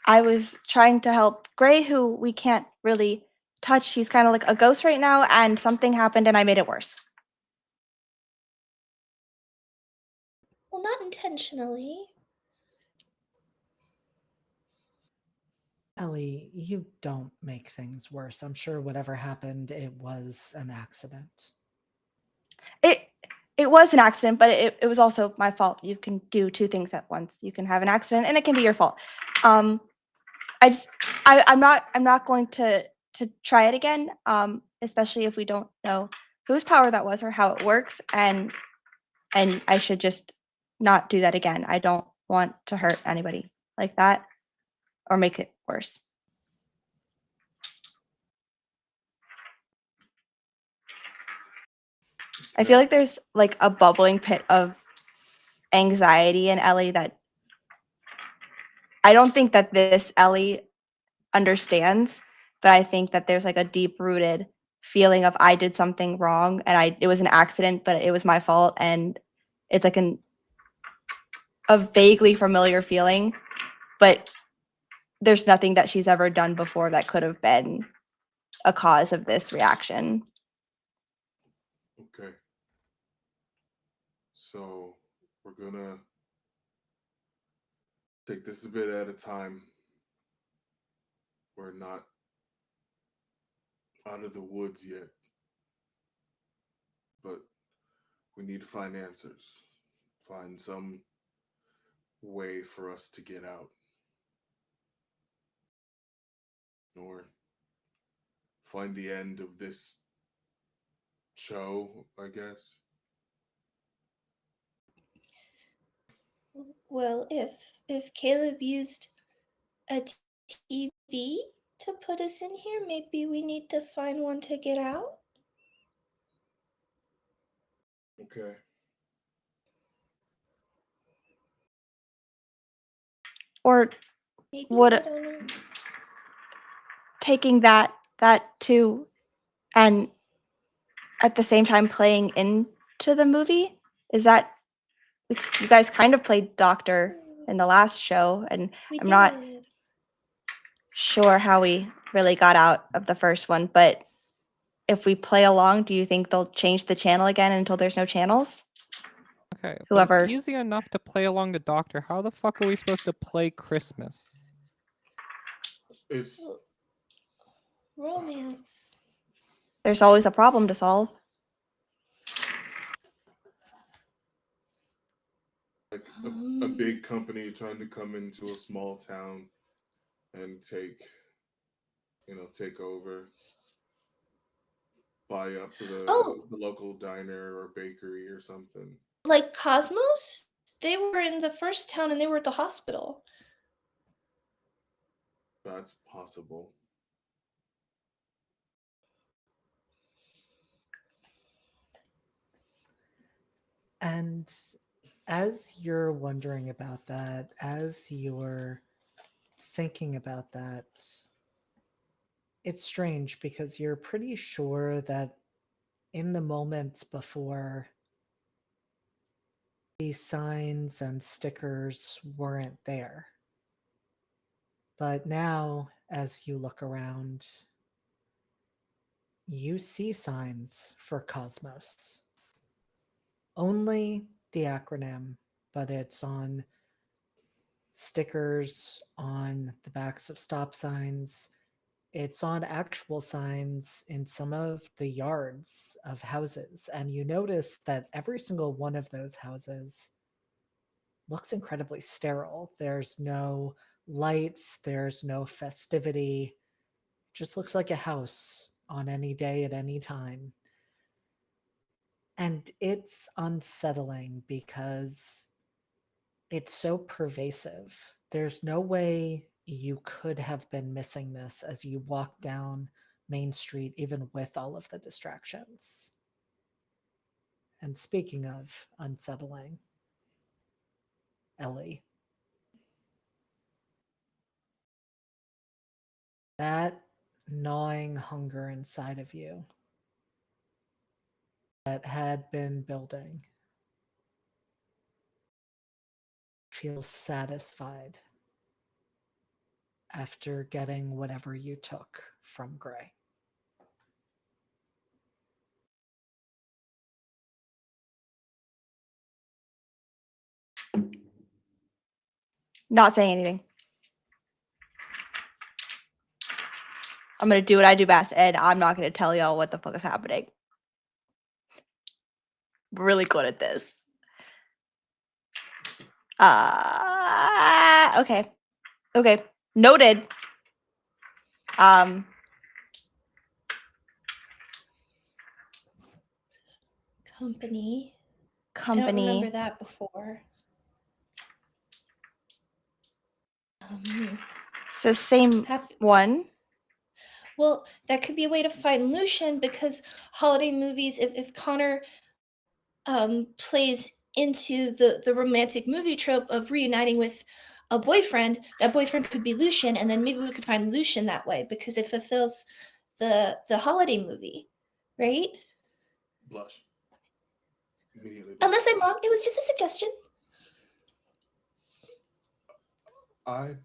I was trying to help Gray, who we can't really touch. He's kind of like a ghost right now, and something happened, and I made it worse. Well, not intentionally. Ellie, you don't make things worse. I'm sure whatever happened, it was an accident. It was an accident, but it was also my fault. You can do two things at once. You can have an accident, and it can be your fault. I'm not going to try it again, especially if we don't know whose power that was or how it works, and I should just not do that again. I don't want to hurt anybody like that or make it worse. I feel like there's like a bubbling pit of anxiety in Ellie that I don't think that this Ellie understands, but I think that there's like a deep rooted feeling of I did something wrong and it was an accident, but it was my fault, and it's like a vaguely familiar feeling, but there's nothing that she's ever done before that could have been a cause of this reaction. Okay. So we're gonna take this a bit at a time. We're not out of the woods yet, but we need to find answers. Find some way for us to get out. Or find the end of this show, I guess. Well, if Caleb used a TV to put us in here, maybe we need to find one to get out. Okay. Or Maybe, would I don't know. taking that too and at the same time playing into the movie, is that you guys kind of played doctor in the last show, and We I'm not did. sure how we really got out of the first one, but if we play along, do you think they'll change the channel again until there's no channels? Okay, Whoever- but it's easy enough to play along the doctor. How the fuck are we supposed to play Christmas? It's Romance. There's always a problem to solve. like a big company trying to come into a small town and take over, buy up Oh. the local diner or bakery or something. Like Cosmos? They were in the first town and they were at the hospital. That's possible. And as you're wondering about that, as you're thinking about that, it's strange because you're pretty sure that in the moments before, these signs and stickers weren't there. But now, as you look around, you see signs for Cosmos. Only the acronym, but it's on stickers, on the backs of stop signs. It's on actual signs in some of the yards of houses. And you notice that every single one of those houses looks incredibly sterile. There's no lights, there's no festivity. It just looks like a house on any day at any time. And it's unsettling because it's so pervasive. There's no way you could have been missing this as you walk down Main Street, even with all of the distractions. And speaking of unsettling, Ellie, that gnawing hunger inside of you that had been building feels satisfied after getting whatever you took from Gray. Not saying anything. I'm gonna do what I do best, and I'm not gonna tell y'all what the fuck is happening. Really good at this. Okay. Okay. Noted. Um, Company. I don't remember company. that before. It's the same Have one. Well, that could be a way to find Lucian, because holiday movies, if Connor plays into the romantic movie trope of reuniting with a boyfriend, that boyfriend could be Lucian, and then maybe we could find Lucian that way because it fulfills the holiday movie, right? Blush. Immediately blush. Unless I'm wrong, it was just a suggestion. I'm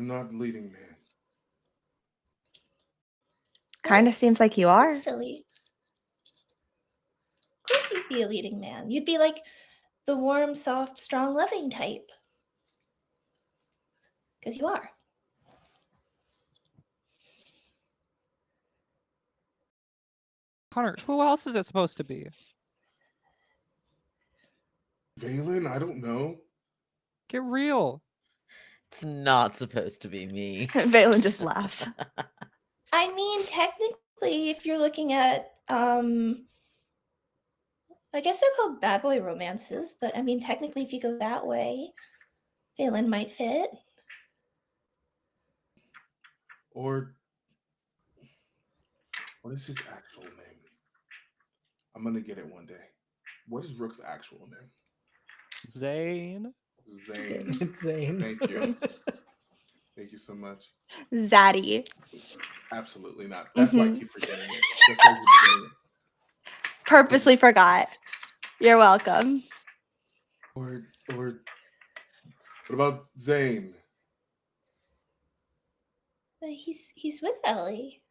not leading man. Kind of seems like you are. That's silly. Of course you'd be a leading man. You'd be like the warm, soft, strong, loving type. Because you are. Connor, who else is it supposed to be? Valen, I don't know. Get real. It's not supposed to be me. Valen just laughs. I mean, technically, if you're looking at, I guess they're called bad boy romances, but I mean, technically, if you go that way, Valen might fit. Or what is his actual name? I'm gonna get it one day. What is Rook's actual name? Zane. Zane. It's Zane. Thank you. Thank you so much. Zaddy. Absolutely not. That's why I Mhm. keep forgetting it. That's why I keep forgetting it. Purposely forgot. You're welcome. Or what about Zane? He's with Ellie.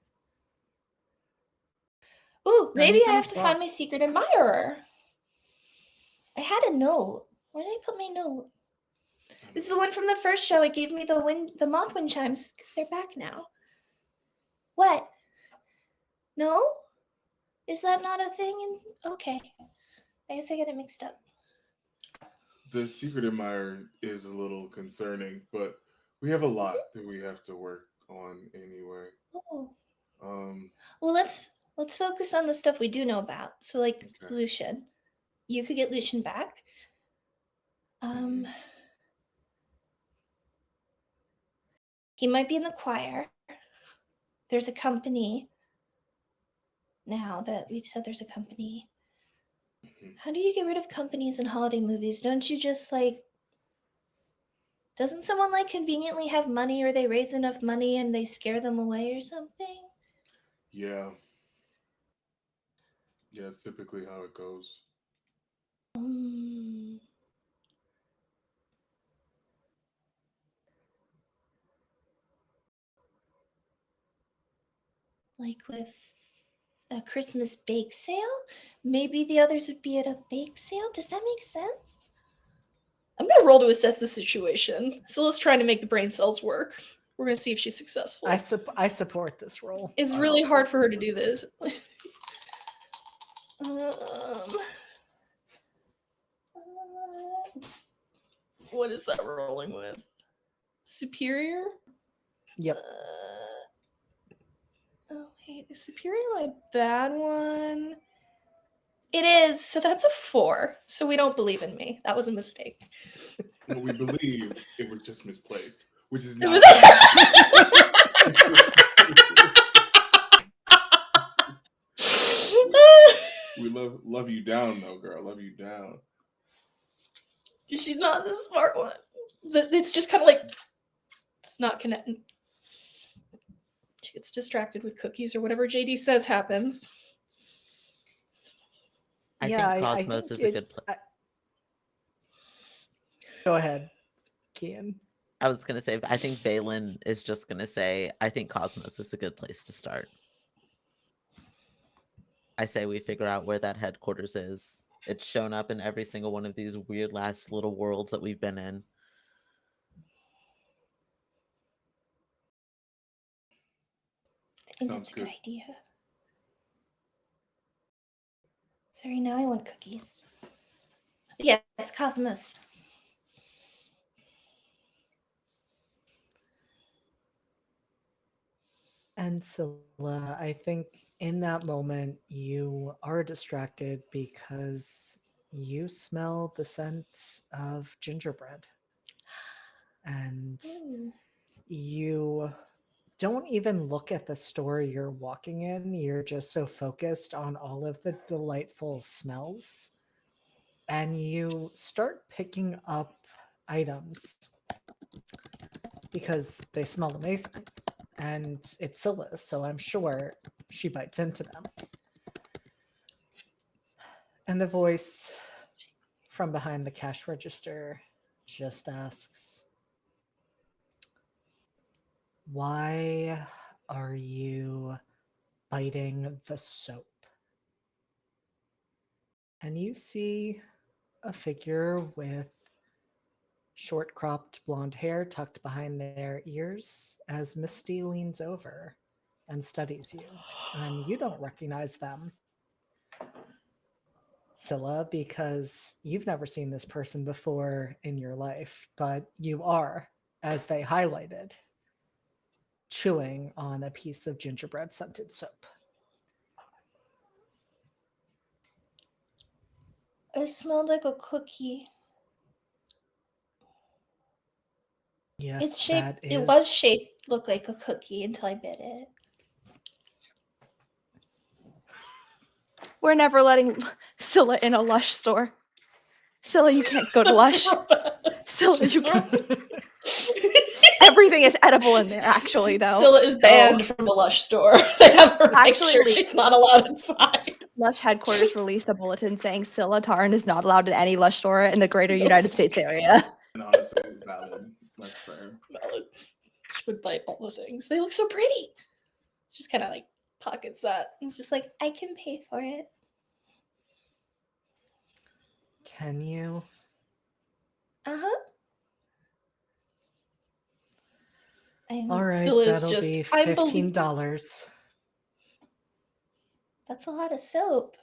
Ooh, Yeah, maybe he's I on have the to spot. find my secret admirer. I had a note. Where did I put my note? It's the one from the first show. It gave me the moth wind chimes because they're back now. What? No? Is that not a thing? Okay. I guess I get it mixed up. The secret admirer is a little concerning, but we have a lot that we have to work on anyway. Oh. Um, Well, let's focus on the stuff we do know about. So, like Okay. Lucian, you could get Lucian back. Mhm. He might be in the choir. There's a company now that we've said there's a company. Mhm. How do you get rid of companies in holiday movies? Don't you just like? Doesn't someone like conveniently have money, or they raise enough money and they scare them away or something? Yeah. Yeah, it's typically how it goes. Mm. Like with a Christmas bake sale? Maybe the others would be at a bake sale? Does that make sense? I'm gonna roll to assess the situation. Scylla's trying to make the brain cells work. We're gonna see if she's successful. I support this role. It's I really also hard for her to support do this. this. What is that rolling with? Superior? Yep. Oh, hey, is Superior my bad one? It is, so that's a 4. So we don't believe in me. That was a mistake. Well, we believe it was just misplaced, which is It not. We love you down though, girl. Love you down. She's not the smart one. It's just kind of like it's not connecting. She gets distracted with cookies or whatever JD says happens. I Yeah, think I Cosmos think is a good place. Go ahead, Kian. I was gonna say, I think Balin is just gonna say, I think Cosmos is a good place to start. I say we figure out where that headquarters is. It's shown up in every single one of these weird last little worlds that we've been in. I think Sounds that's a good. good idea. Sorry, now I want cookies. Yes, Cosmos. And Scylla, I think in that moment you are distracted because you smell the scent of gingerbread. And Ooh. you don't even look at the store you're walking in. You're just so focused on all of the delightful smells. And you start picking up items because they smell amazing. And it's Scylla's, so I'm sure she bites into them. And the voice from behind the cash register just asks, "Why are you biting the soap?" And you see a figure with short cropped blonde hair tucked behind their ears as Misty leans over and studies you. And you don't recognize them, Scylla, because you've never seen this person before in your life, but you are, as they highlighted, chewing on a piece of gingerbread scented soap. It smelled like a cookie. Yes, It's shaped. that is. It was shaped look like a cookie until I bit it. We're never letting Scylla in a Lush store. Scylla, you can't go to Lush. Scylla, you can't. Everything is edible in there, actually, though. Scylla is banned from the Lush store. They have her make Actually, sure she's not allowed inside. Lush headquarters released a bulletin saying Scylla Tarn is not allowed in any Lush store in the greater United States area. And honestly, valid. That's fair. Valid. She would bite all the things. They look so pretty. Just kind of like pockets that. It's just like, I can pay for it. Can you? Uh-huh. All right, Scylla's that'll just, be I'm $15. That's a lot of soap.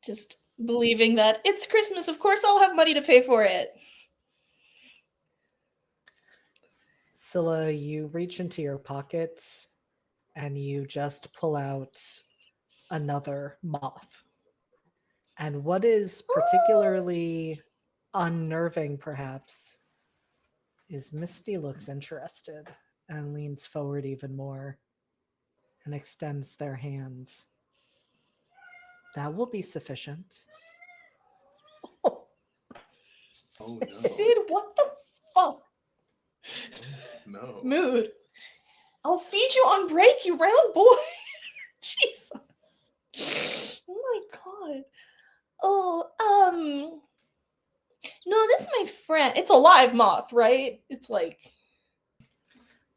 Just believing that it's Christmas, of course I'll have money to pay for it. Scylla, you reach into your pocket and you just pull out another moth. And what is particularly unnerving, perhaps, is Misty looks interested and leans forward even more and extends their hand. That will be sufficient. Oh no. Sid, what the fuck? No. Mood. I'll feed you on break, you round boy. Jesus. Oh my god. Oh, no, this is my friend. It's a live moth, right? It's like,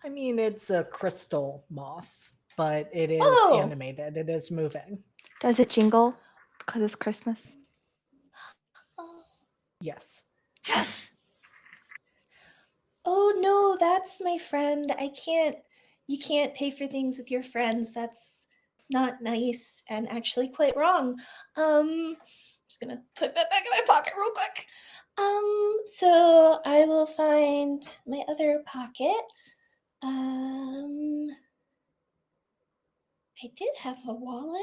I mean, it's a crystal moth, but it is Oh. animated. It is moving. Does it jingle because it's Christmas? oh, Yes. Yes. oh no, that's my friend. You can't pay for things with your friends. That's not nice and actually quite wrong. I'm just gonna tuck that back in my pocket real quick. So I will find my other pocket. I did have a wallet.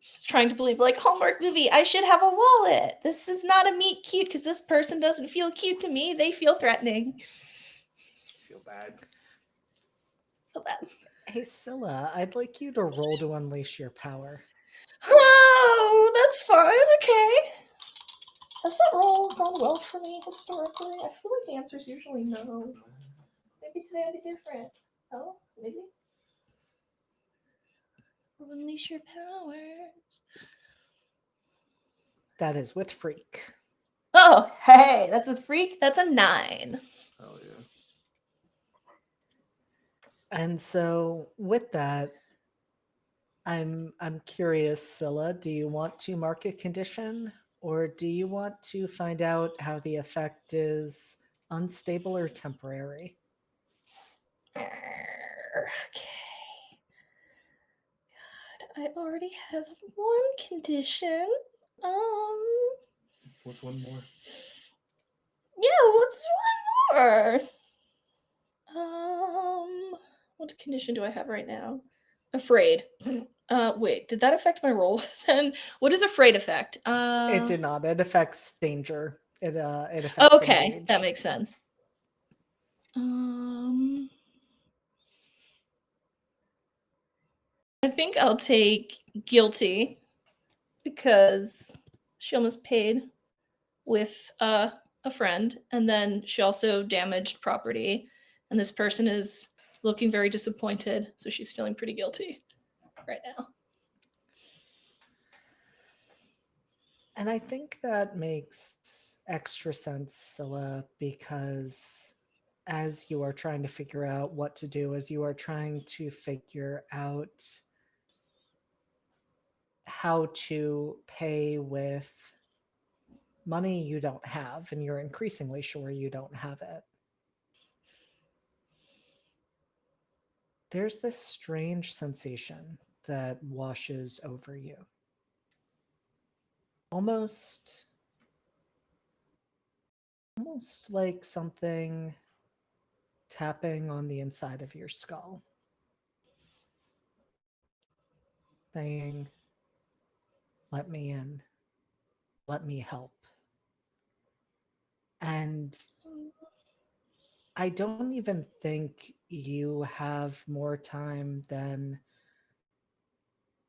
Just trying to believe, like, Hallmark movie, I should have a wallet. This is not a meet cute because this person doesn't feel cute to me. They feel threatening. Feel bad. Feel bad. Hey, Scylla, I'd like you to roll to unleash your power. Oh, that's fine. Okay. Has that roll gone well for me historically? I feel like the answer is usually no. Maybe today will be different. Oh, maybe. Unleash your powers. That is with Freak. Oh, hey, that's a freak. That's a 9. Hell yeah. And so with that, I'm curious, Scylla, do you want to mark a condition or do you want to find out how the effect is unstable or temporary? Okay. God, I already have one condition. What's one more? Yeah, what's one more? What What condition do I have right now? Afraid. Wait, did that affect my roll? Then what does afraid affect? It did not. It affects danger. It Oh, affects okay, engage. that makes sense. I think I'll take guilty because she almost paid with a friend, and then she also damaged property, and this person is looking very disappointed, so she's feeling pretty guilty right now. And I think that makes extra sense, Scylla, because as you are trying to figure out what to do, as you are trying to figure out how to pay with money you don't have, and you're increasingly sure you don't have it, there's this strange sensation that washes over you. Almost like something tapping on the inside of your skull, saying, "Let me in, let me help." And I don't even think you have more time than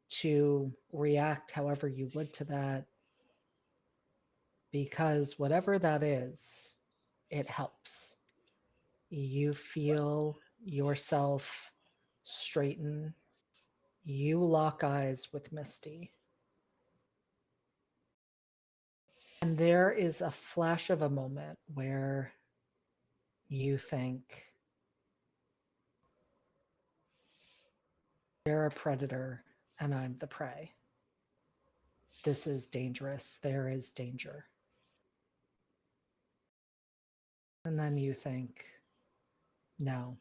to react however you would to that, because whatever that is, it helps. You feel yourself straighten. You lock eyes with Misty. And there is a flash of a moment where you think, "You're a predator and I'm the prey. This is dangerous. There is danger." And then you think, "No,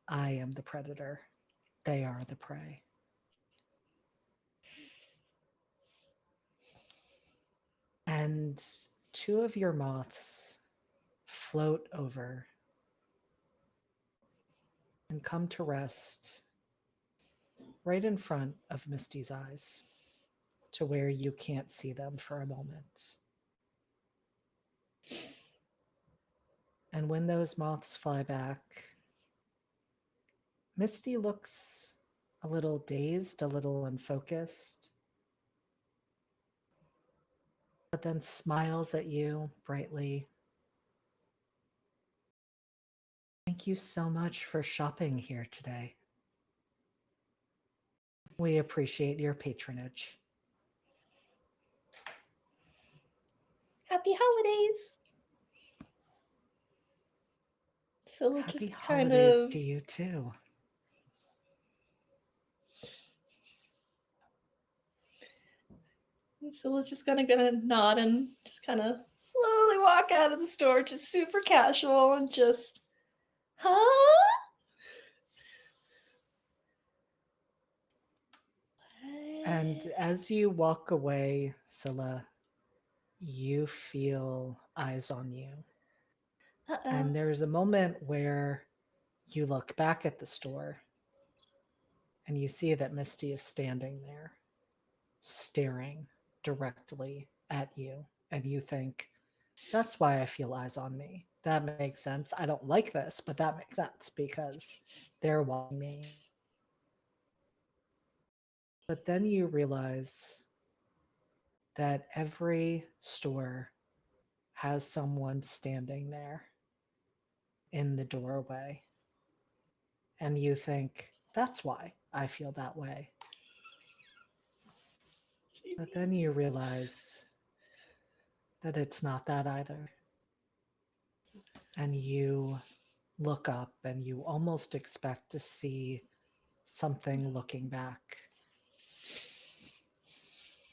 I am the predator. They are the prey." And two of your moths float over and come to rest right in front of Misty's eyes, to where you can't see them for a moment. And when those moths fly back, Misty looks a little dazed, a little unfocused, but then smiles at you brightly. "Thank you so much for shopping here today. We appreciate your patronage." Happy holidays. So we're Happy just kind holidays of to you too. Scylla's just gonna nod and just kind of slowly walk out of the store, just super casual and just, huh? And as you walk away, Scylla, you feel eyes on you. Uh-oh. And there's a moment where you look back at the store and you see that Misty is standing there, staring directly at you. And you think, "That's why I feel eyes on me. That makes sense. I don't like this, but that makes sense because they're watching me." But then you realize that every store has someone standing there in the doorway. And you think, "That's why I feel that way." But then you realize that it's not that either. And you look up and you almost expect to see something looking back.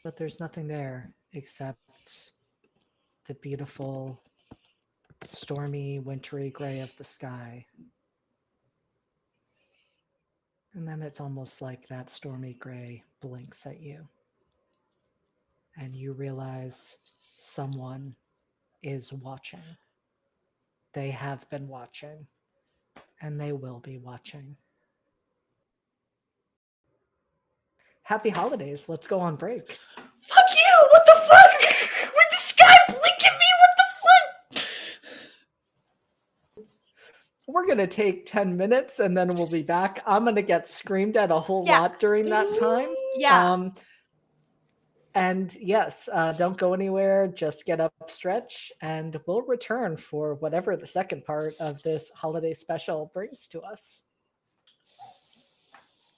But there's nothing there except the beautiful, stormy, wintry gray of the sky. And then it's almost like that stormy gray blinks at you. And you realize someone is watching. They have been watching. and they will be watching. Happy holidays. Let's go on break. Fuck you! What the fuck? With the sky blinking me? What the fuck? We're going to take 10 minutes and then we'll be back. I'm going to get screamed at a whole Yeah. lot during that time. Yeah. And yes, don't go anywhere. Just get up, stretch, and we'll return for whatever the second part of this holiday special brings to us.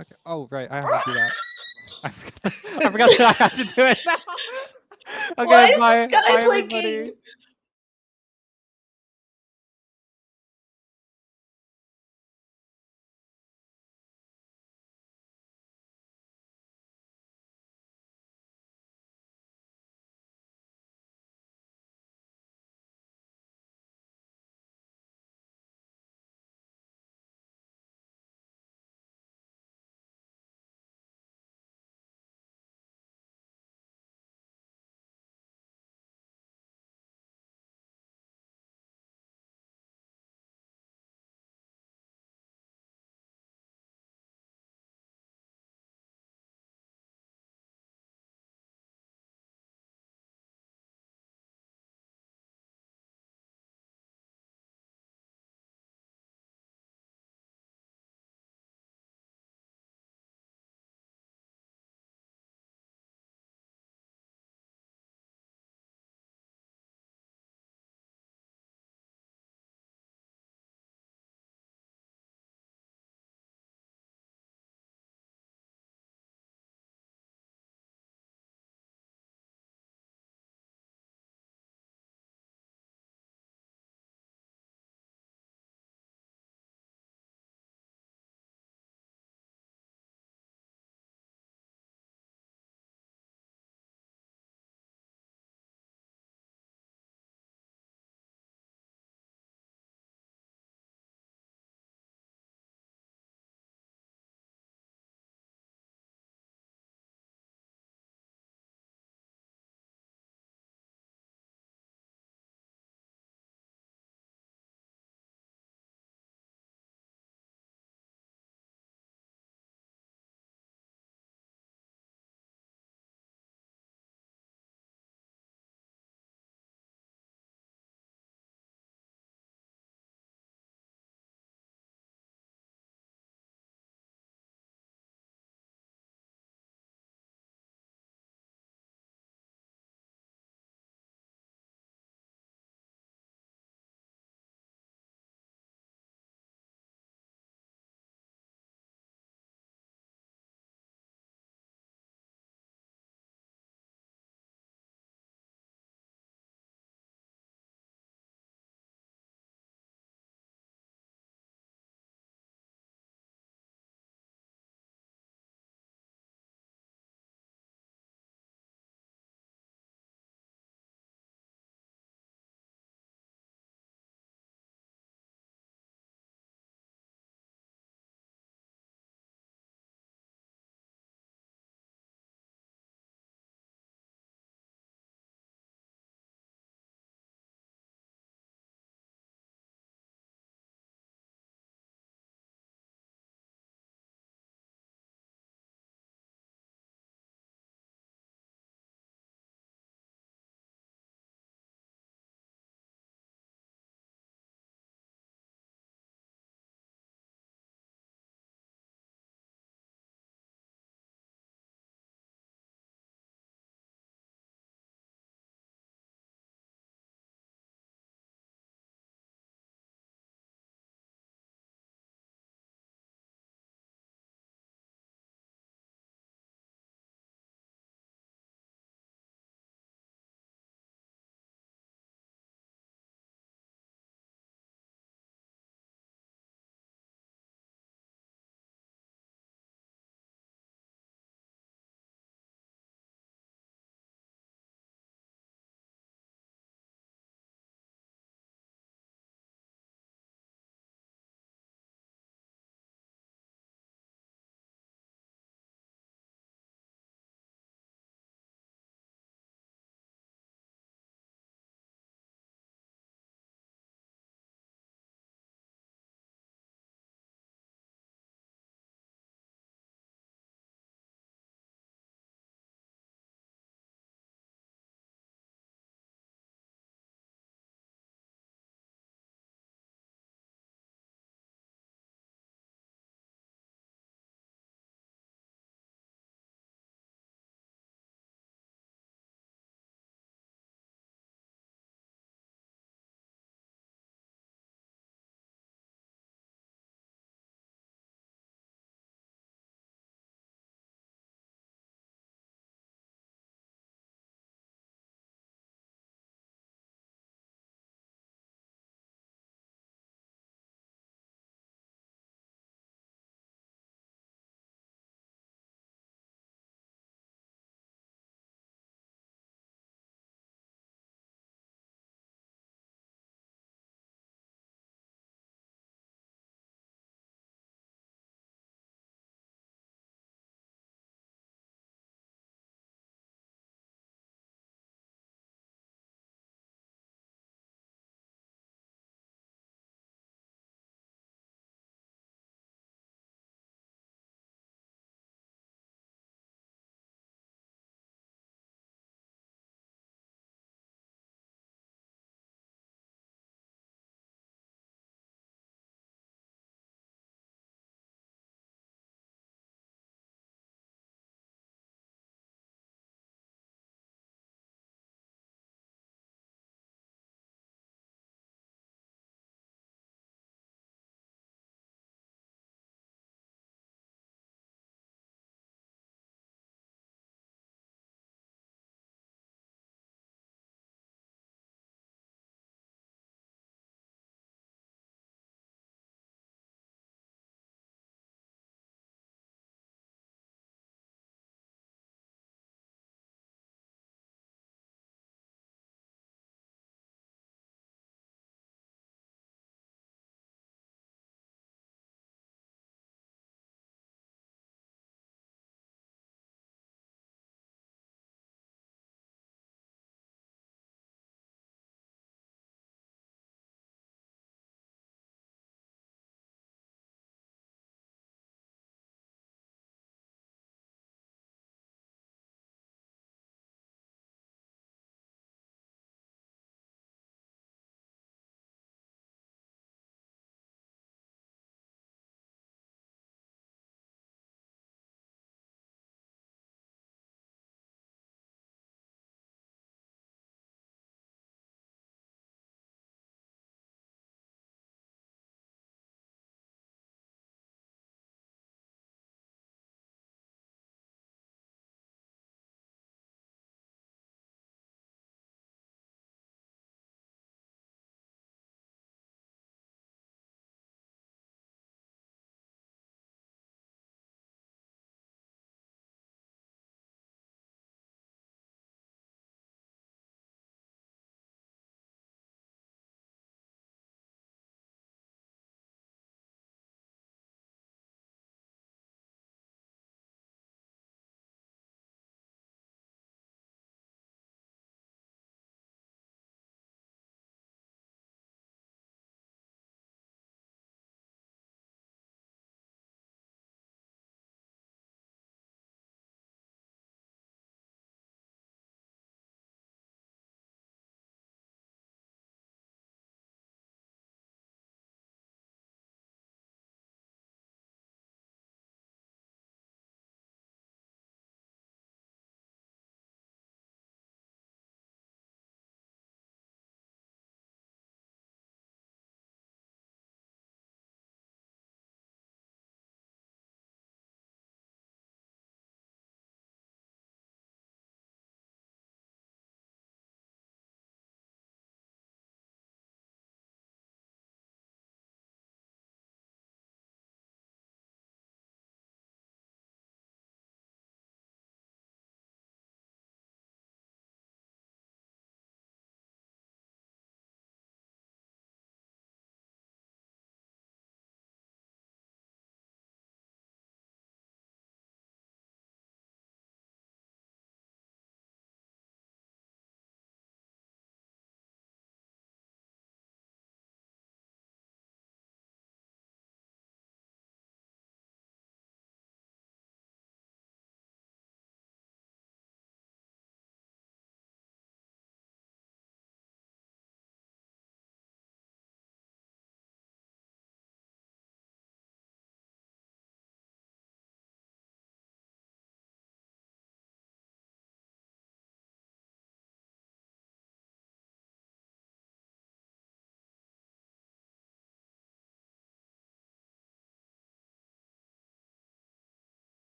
Okay. Oh, right. I have to do that. I forgot that I have to do it now. Okay, Why is the bye. sky Bye, blinking? everybody.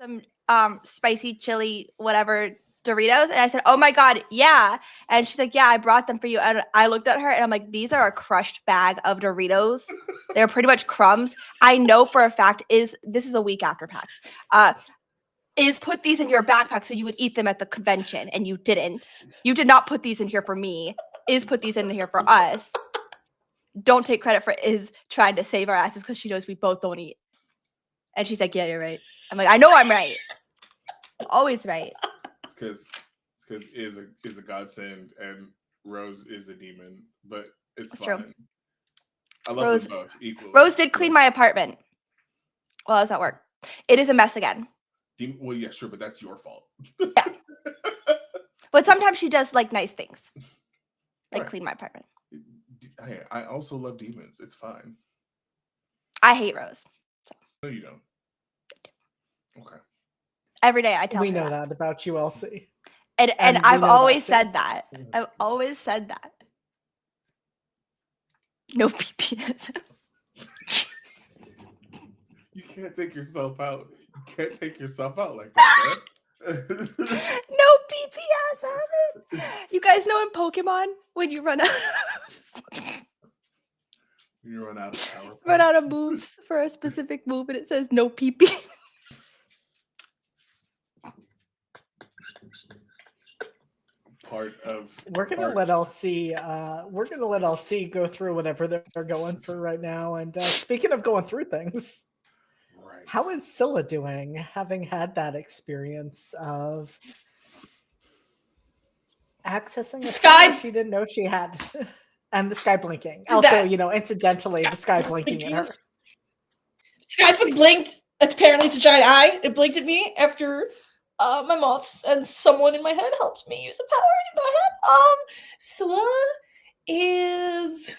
some spicy chili whatever Doritos, and I said, "Oh my god, yeah!" And she's like, "Yeah, I brought them for you." And I looked at her and I'm like, "These are a crushed bag of Doritos. They're pretty much crumbs. I know for a fact this is a week after PAX. Is put these in your backpack so you would eat them at the convention, and you didn't. You did not put these in here for me. Is put these in here for us. Don't take credit for Is trying to save our asses because she knows we both don't eat." And she's like, "Yeah, you're right." I'm like, "I know I'm right. I'm always right." It's because is a godsend and Rose is a demon, but it's That's fine. true. I love Rose- them both equally. Rose did clean my apartment while I was at work. It is a mess again. Well, yeah, sure, but that's your fault. Yeah. But sometimes she does like nice things, like Right. clean my apartment. Hey, I also love demons. It's fine. I hate Rose. No, you don't. Okay. Every day I tell We her know that about you, Elsie. And And we I've know that always too. said that. I've always said that. No PPS. You can't take yourself out. You can't take yourself out like that, man. No PPS, Evan. You guys know in Pokemon when you run out You run out of power. run out of moves for a specific move and it says no PP. Part of We're gonna let LC. We're gonna let LC go through whatever they're going through right now. And speaking of going through things, right. how is Scylla doing? Having had that experience of accessing a Sky- power she didn't know she had, and the sky blinking. That- Also, incidentally, the sky blinking at her. Skyfoot blinked. Apparently, it's a giant eye. It blinked at me after my moths and someone in my head helped me use a power I didn't know I had. Scylla is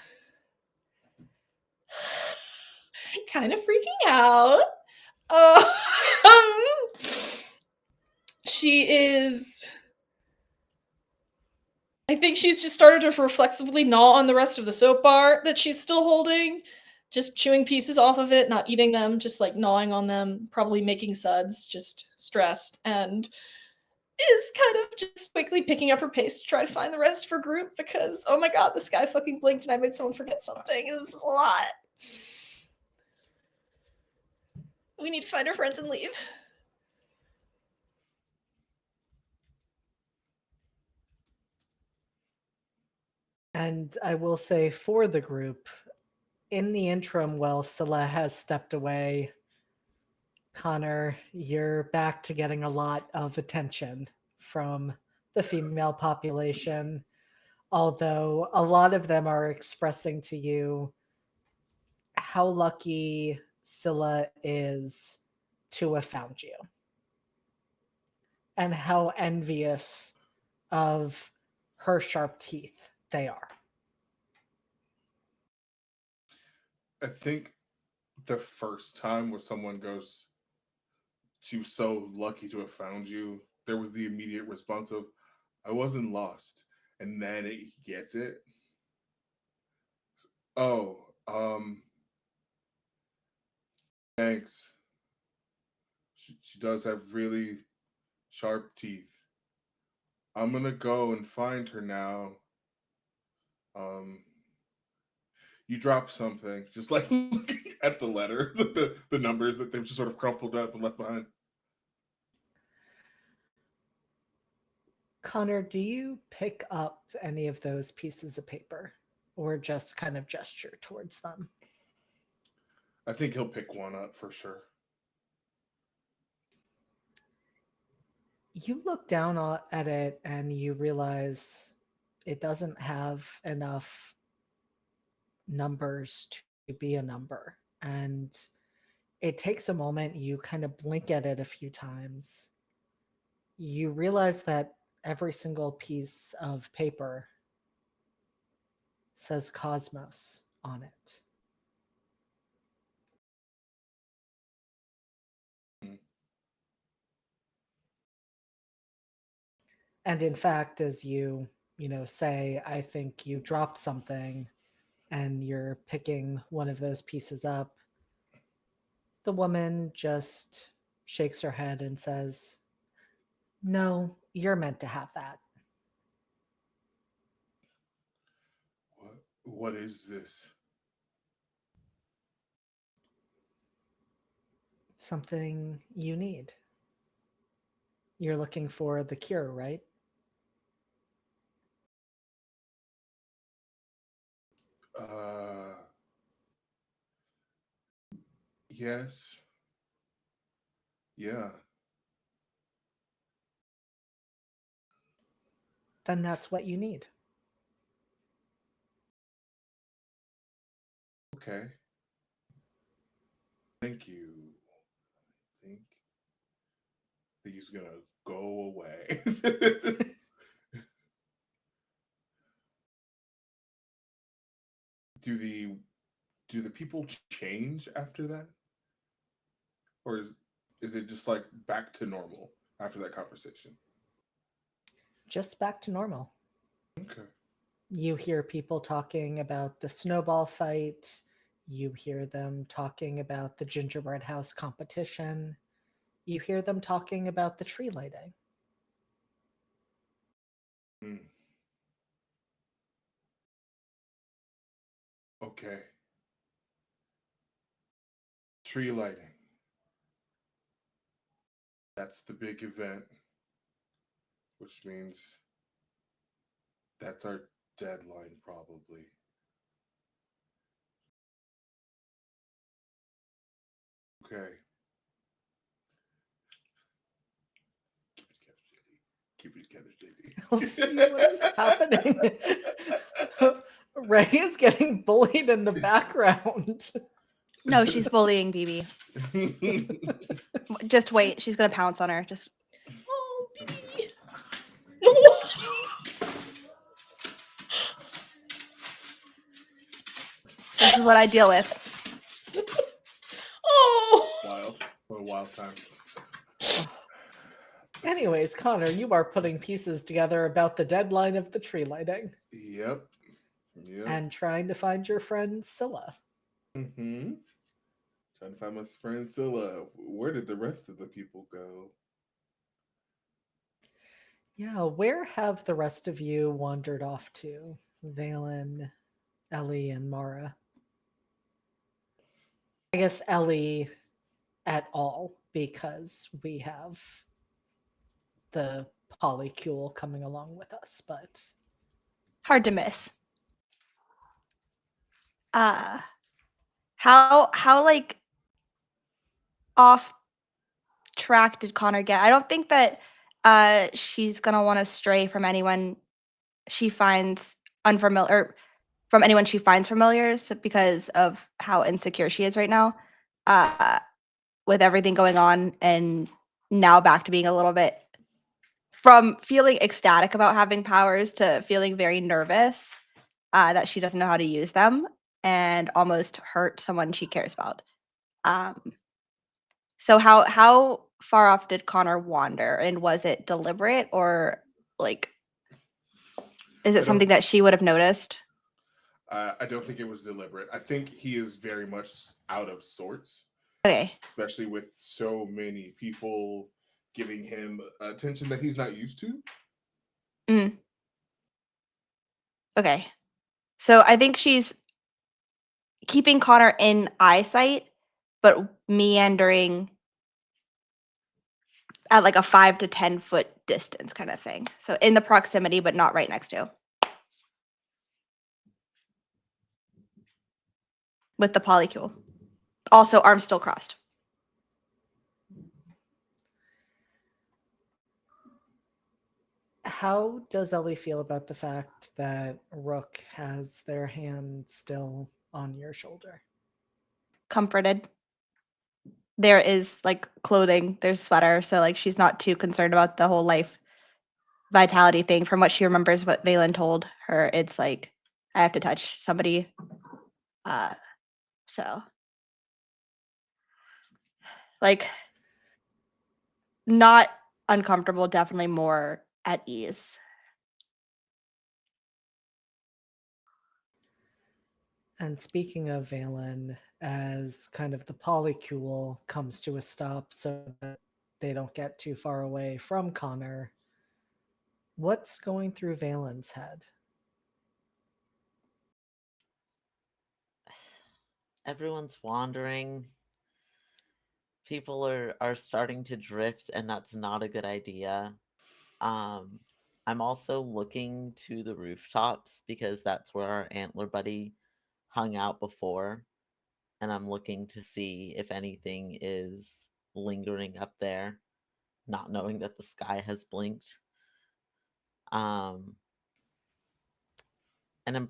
kind of freaking out. She is. I think she's just started to reflexively gnaw on the rest of the soap bar that she's still holding. Just chewing pieces off of it, not eating them, just like gnawing on them, probably making suds, just stressed, and is kind of just quickly picking up her pace to try to find the rest of her group because, oh my god, this guy fucking blinked and I made someone forget something. This is a lot. We need to find our friends and leave. And I will say for the group, in the interim, while Scylla has stepped away, Connor, you're back to getting a lot of attention from the female population, although a lot of them are expressing to you how lucky Scylla is to have found you and how envious of her sharp teeth they are. I think the first time where someone goes, "She was so lucky to have found you," there was the immediate response of, "I wasn't lost," and then he gets it. Oh, thanks. She does have really sharp teeth. I'm gonna go and find her now. You dropped something, just like looking at the letters, the numbers that they've just sort of crumpled up and left behind. Connor, do you pick up any of those pieces of paper or just kind of gesture towards them? I think he'll pick one up for sure. You look down at it and you realize it doesn't have enough numbers to be a number. And it takes a moment. You kind of blink at it a few times. You realize that every single piece of paper says Cosmos on it. And in fact, as you say, I think you dropped something and you're picking one of those pieces up, the woman just shakes her head and says, "No, you're meant to have that." What is this? Something you need. You're looking for the cure, right? Yes. Yeah. Then that's what you need. Okay. Thank you. I think he's gonna go away. do the people change after that, or is it just like back to normal after that conversation? Just back to normal. Okay. You hear people talking about the snowball fight. You hear them talking about the gingerbread house competition. You hear them talking about the tree lighting. Hmm. Okay. Tree lighting. That's the big event, which means that's our deadline, probably. Okay. Keep it together, JD. I'll see what is happening. Ray is getting bullied in the background. No, she's bullying BB. Just wait. She's gonna pounce on her. Just Oh, baby. this is what I deal with. Oh. Wild. What a wild time. Anyways, Connor, you are putting pieces together about the deadline of the tree lighting Yep. Yep. and trying to find your friend Scylla. Mm-hmm. Trying to find my friend Scylla. Where did the rest of the people go? Yeah, where have the rest of you wandered off to? Valen, Ellie, and Mara. I guess Ellie at all, because we have the polycule coming along with us, but Hard to miss. How like off track did Connor get? I don't think that she's gonna want to stray from anyone she finds unfamiliar, or from anyone she finds familiar, because of how insecure she is right now, with everything going on, and now back to being a little bit, from feeling ecstatic about having powers to feeling very nervous that she doesn't know how to use them and almost hurt someone she cares about. So how far off did Connor wander, and was it deliberate, or like is I it don't- something that she would have noticed? I don't think it was deliberate. I think he is very much out of sorts, Okay. especially with so many people giving him attention that he's not used to. Mm. Okay. So I think she's keeping Connor in eyesight, but meandering at like a 5 to 10 foot distance kind of thing. So in the proximity, but not right next to. With the polycule. Also, arms still crossed. how does Ellie feel about the fact that Rook has their hand still on your shoulder? Comforted. There is like clothing, there's sweater, so like she's not too concerned about the whole life vitality thing. From what she remembers, what Valen told her, it's like I have to touch somebody. So like not uncomfortable, definitely more at ease. And speaking of Valen, as kind of the polycule comes to a stop so that they don't get too far away from Connor. What's going through Valen's head? Everyone's wandering. People are starting to drift, and that's not a good idea. Um, I'm also looking to the rooftops because that's where our antler buddy hung out before, and I'm looking to see if anything is lingering up there, not knowing that the sky has blinked. Um, and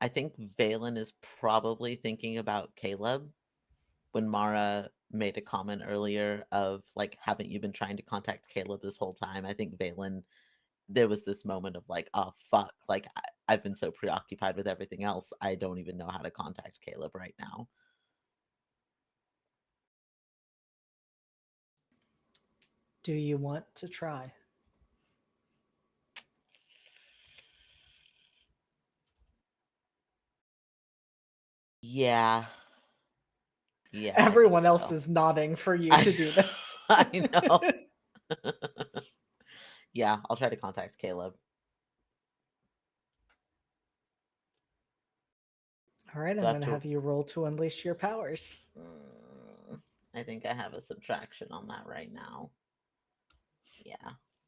I think Valen is probably thinking about Caleb when Mara made a comment earlier of like, haven't you been trying to contact Caleb this whole time? I think Valen, there was this moment of like, oh fuck, like I've been so preoccupied with everything else, I don't even know how to contact Caleb right now. Do you want to try? Yeah. Yeah, I think Everyone else so. is nodding for you to do this. I know. Yeah, I'll try to contact Caleb. All right, Do I'm I going have to to? have you roll to unleash your powers. I think I have a subtraction on that right now. Yeah,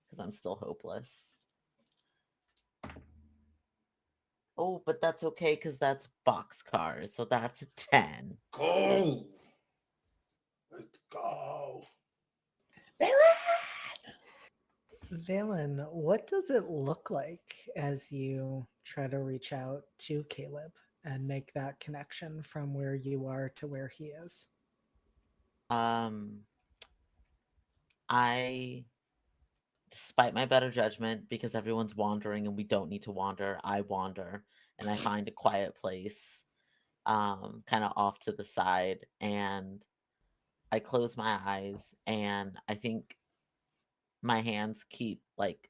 because I'm still hopeless. Oh, but that's okay because that's boxcars, so that's a 10. Go. Let's go. Valen, what does it look like as you try to reach out to Caleb and make that connection from where you are to where he is? Um, I, despite my better judgment, because everyone's wandering and we don't need to wander, I wander and I find a quiet place, kind of off to the side, and I close my eyes, and I think my hands keep like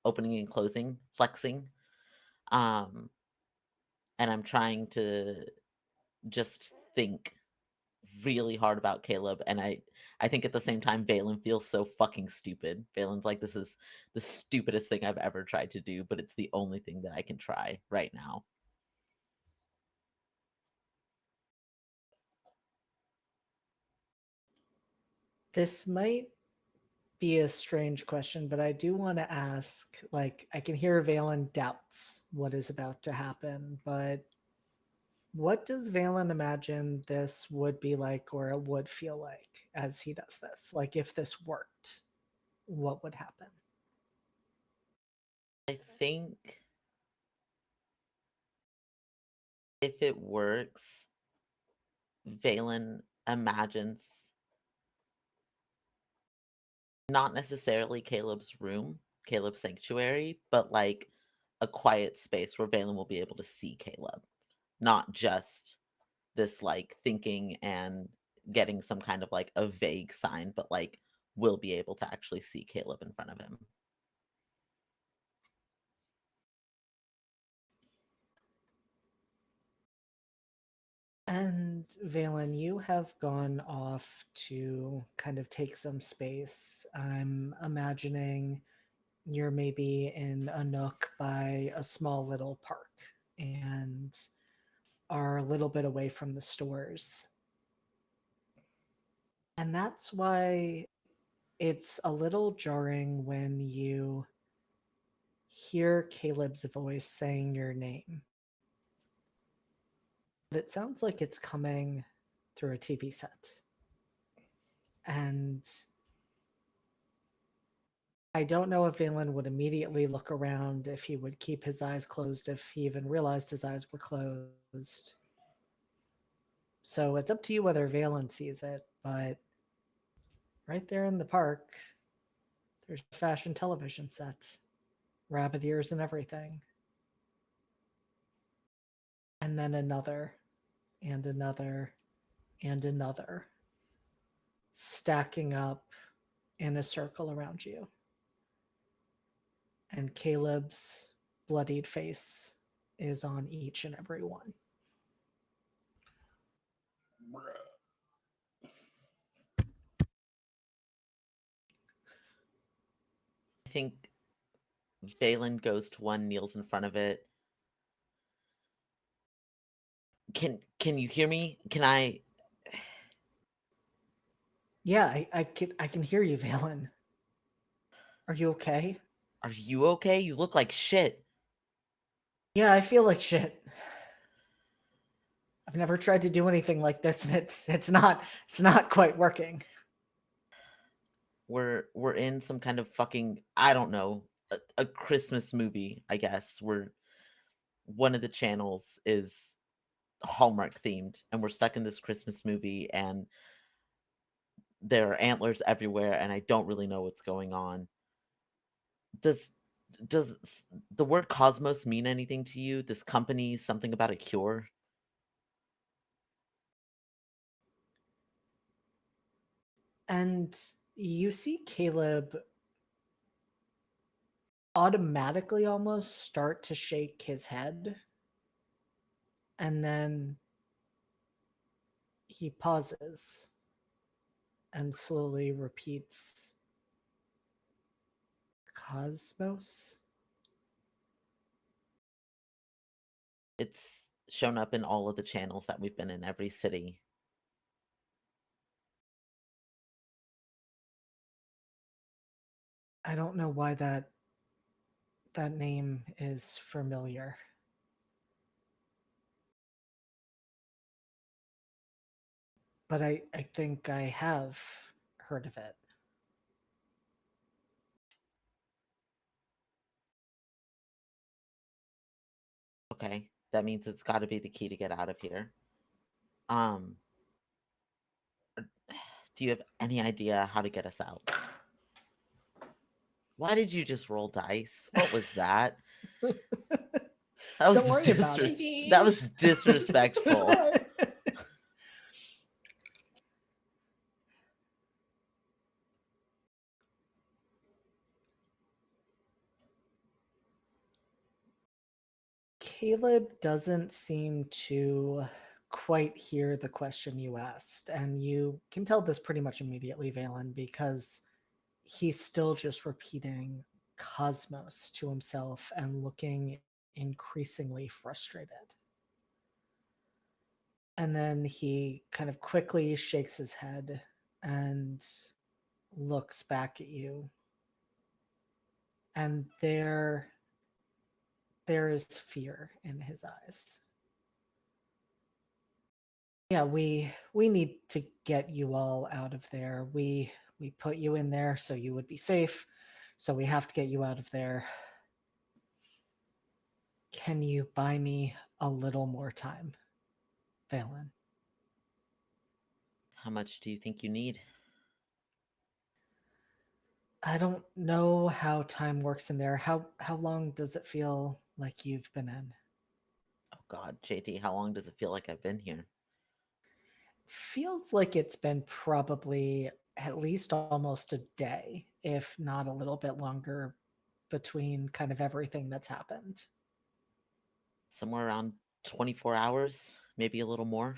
opening and closing, flexing. Um, and I'm trying to just think really hard about Caleb, and I think at the same time Valen feels so fucking stupid. Valen's like, this is the stupidest thing I've ever tried to do, but it's the only thing that I can try right now. This might be a strange question, but I do want to ask, like, I can hear Valen doubts what is about to happen, but what does Valen imagine this would be like or it would feel like as he does this? Like, if this worked, what would happen? I think if it works, Valen imagines not necessarily Caleb's room, Caleb's sanctuary, but like a quiet space where Valen will be able to see Caleb, not just this like thinking and getting some kind of like a vague sign, but like will be able to actually see Caleb in front of him. And Valen, you have gone off to kind of take some space. I'm imagining you're maybe in a nook by a small little park and are a little bit away from the stores. And that's why it's a little jarring when you hear Caleb's voice saying your name. But it sounds like it's coming through a TV set. And I don't know if Valen would immediately look around, if he would keep his eyes closed, if he even realized his eyes were closed. So it's up to you whether Valen sees it, but right there in the park, there's a fashion television set, rabbit ears and everything. And then another, and another, and another, stacking up in a circle around you. And Caleb's bloodied face is on each and every one. I think Valen goes to one, kneels in front of it. Can you hear me? Can I? Yeah, I can hear you, Valen. Are you okay? Are you okay? You look like shit. Yeah, I feel like shit. I've never tried to do anything like this, and it's not quite working. We're in some kind of fucking, I don't know, a Christmas movie, I guess. We're one of the channels is Hallmark themed, and we're stuck in this Christmas movie, and there are antlers everywhere, and I don't really know what's going on. Does the word cosmos mean anything to you? This company, something about a cure? And you see Caleb automatically almost start to shake his head. And then he pauses and slowly repeats Cosmos? It's shown up in all of the channels that we've been in, every city. I don't know why that name is familiar. But I think I have heard of it. Okay, that means it's got to be the key to get out of here. Um, do you have any idea how to get us out? Why did you just roll dice? What was that? That was Don't worry about it. that was disrespectful. Caleb doesn't seem to quite hear the question you asked, and you can tell this pretty much immediately, Valen, because he's still just repeating cosmos to himself and looking increasingly frustrated. And then he kind of quickly shakes his head and looks back at you. And there is fear in his eyes. Yeah, we need to get you all out of there. We put you in there so you would be safe. So we have to get you out of there. Can you buy me a little more time, Valen? How much do you think you need? I don't know how time works in there. How long does it feel like you've been in? Oh God, JT, how long does it feel like I've been here? Feels like it's been probably at least almost a day, if not a little bit longer, between kind of everything that's happened. Somewhere around 24 hours, maybe a little more.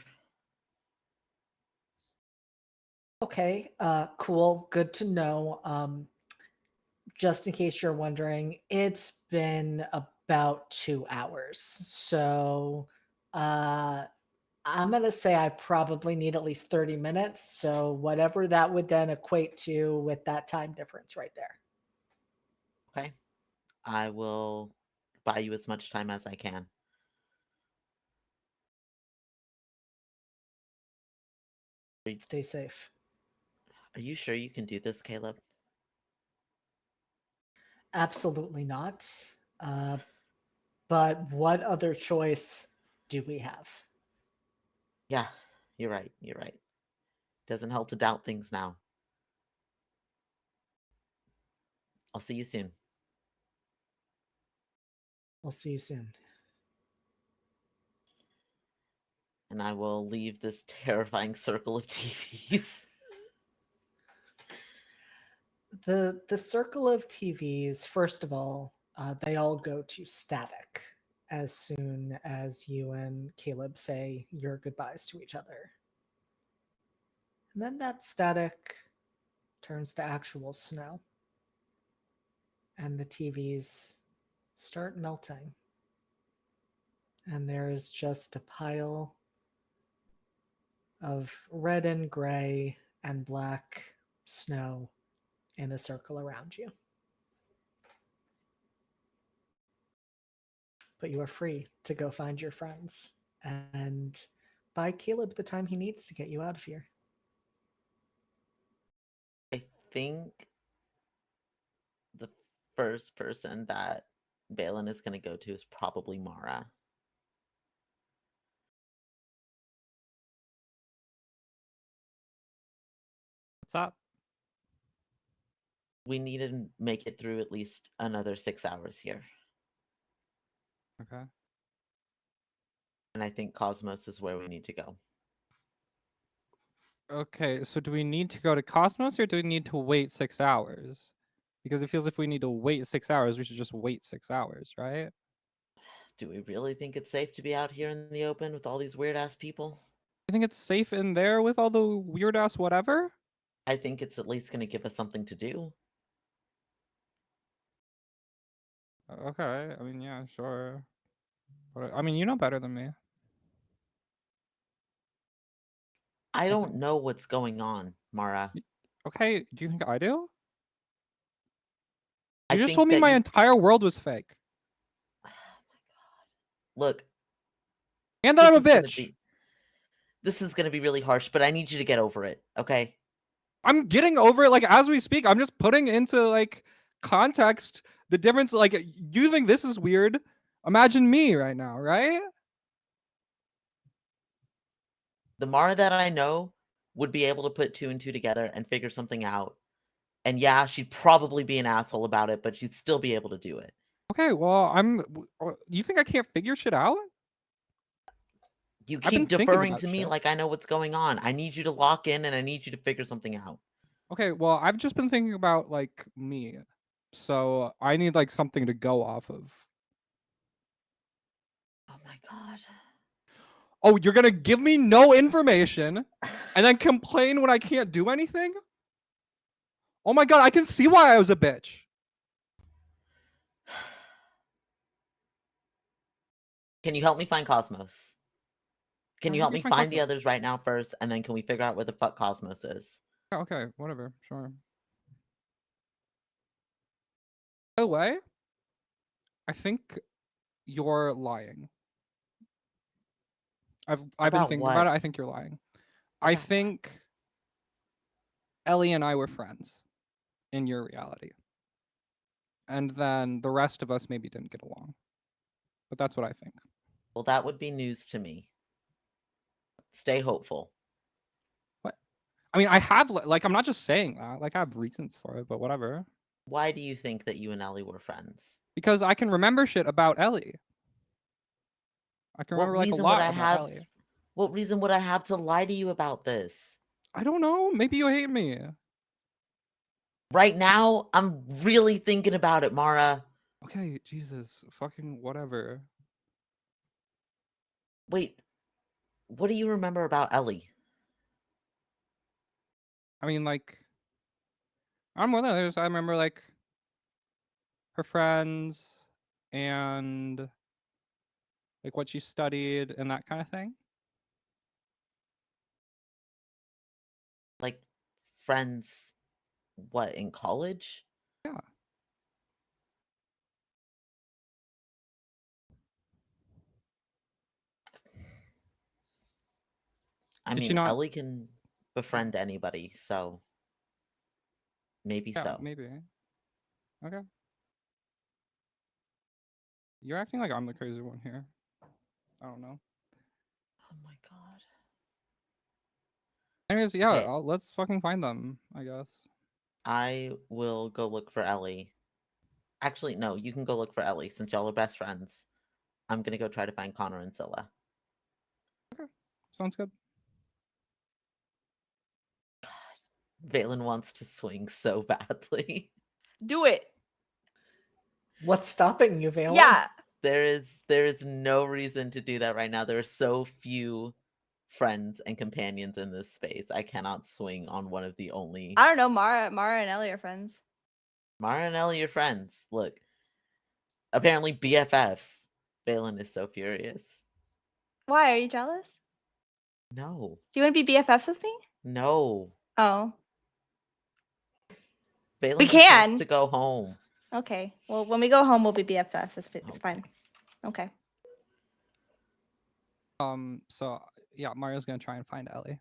Okay, cool. Good to know. Just in case you're wondering, it's been about 2 hours. So I'm going to say I probably need at least 30 minutes. So whatever that would then equate to with that time difference right there. Okay. I will buy you as much time as I can. Stay safe. Are you sure you can do this, Caleb? Absolutely not. But what other choice do we have? Yeah, you're right. You're right. Doesn't help to doubt things now. I'll see you soon. I'll see you soon. And I will leave this terrifying circle of TVs. The circle of TVs, first of all, they all go to static as soon as you and Caleb say your goodbyes to each other. And then that static turns to actual snow. And the TVs start melting. And there's just a pile of red and gray and black snow in a circle around you. But you are free to go find your friends and buy Caleb the time he needs to get you out of here. I think the first person that Balin is going to go to is probably Mara. What's up? We need to make it through at least another 6 hours here. Okay. And I think Cosmos is where we need to go. Okay, so do we need to go to Cosmos or do we need to wait 6 hours? Because it feels if we need to wait 6 hours, we should just wait 6 hours, right? Do we really think it's safe to be out here in the open with all these weird ass people? You think it's safe in there with all the weird ass whatever? I think it's at least going to give us something to do. Okay, I mean, yeah, sure. But I mean, you know better than me. I don't know what's going on, Mara. Okay, do you think I do? I You just think told me that my you- entire world was fake. Oh my god. Look. And that I'm a this is gonna bitch. This is going to be really harsh, but I need you to get over it, okay? I'm getting over it like as we speak. I'm just putting into like context the difference. Like you think this is weird. Imagine me right now, right? The Mara that I know would be able to put 2 and 2 together and figure something out. And yeah, she'd probably be an asshole about it, but she'd still be able to do it. Okay, well, you think I can't figure shit out? You I've been keep thinking deferring about to me shit. like I know what's going on. I need you to lock in and I need you to figure something out. Okay, well, I've just been thinking about like me. So I need like something to go off of. Oh my god. Oh, you're gonna give me no information and then complain when I can't do anything? Oh my god, I can see why I was a bitch. Can you help me find Cosmos? Can you help me find the Cosmos? others right now first, and then can we figure out where the fuck Cosmos is? Okay, whatever, sure. By the way, I think you're lying. I've been About thinking about it. I what? think you're lying. I About what? think Ellie and I were friends in your reality. And then the rest of us maybe didn't get along. But that's what I think. Well, that would be news to me. Stay hopeful. What? I mean, I have like I'm not just saying that. Like I have reasons for it, but whatever. Why do you think that you and Ellie were friends? Because I can remember shit about Ellie. I can remember like a lot about Ellie. What reason would I have to lie to you about this? I don't know. Maybe you hate me. Right now, I'm really thinking about it, Mara. Okay, Jesus, fucking whatever. Wait, what do you remember about Ellie? I mean, like, I'm more than others. I remember like her friends and like what she studied and that kind of thing. Like, friends, what, in college? Yeah. I Did she mean, not? Ellie can befriend anybody, so maybe Yeah, so. maybe. Okay. You're acting like I'm the crazy one here. I don't know. Oh my god. Anyways, yeah, Okay. let's fucking find them, I guess. I will go look for Ellie. Actually, no, you can go look for Ellie since y'all are best friends. I'm gonna go try to find Connor and Scylla. Okay. Sounds good. Valen wants to swing so badly. Do it. What's stopping you, Valen? Yeah. There is no reason to do that right now. There are so few friends and companions in this space. I cannot swing on one of the only. I don't know. Mara and Ellie are friends. Mara and Ellie are friends. Look, apparently BFFs. Balin is so furious. Why? Are you jealous? No, Do you want to be BFFs with me? no. Oh, Balin We just wants can. to go home. okay. Well, when we go home, we'll be BFFs. It's Okay. fine. Okay. So yeah, Mario's gonna try and find Ellie.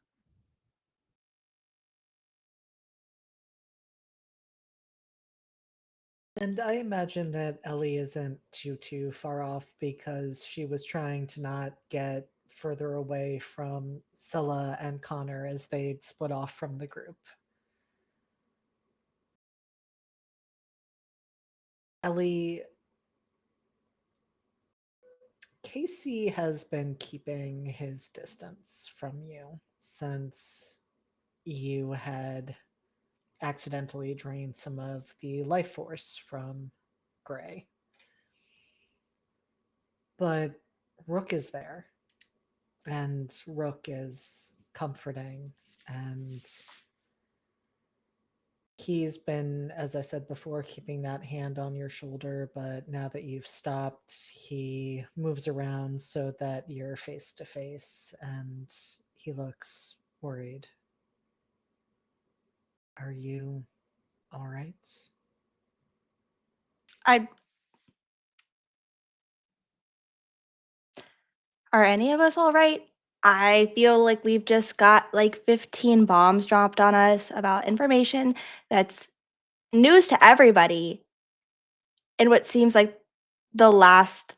And I imagine that Ellie isn't too far off because she was trying to not get further away from Scylla and Connor as they'd split off from the group. Ellie, Casey has been keeping his distance from you since you had accidentally drained some of the life force from Gray. But Rook is there, and Rook is comforting, and he's been, as I said before, keeping that hand on your shoulder, but now that you've stopped, he moves around so that you're face to face, and he looks worried. Are you all right? Are any of us all right? I feel like we've just got like 15 bombs dropped on us about information that's news to everybody in what seems like the last,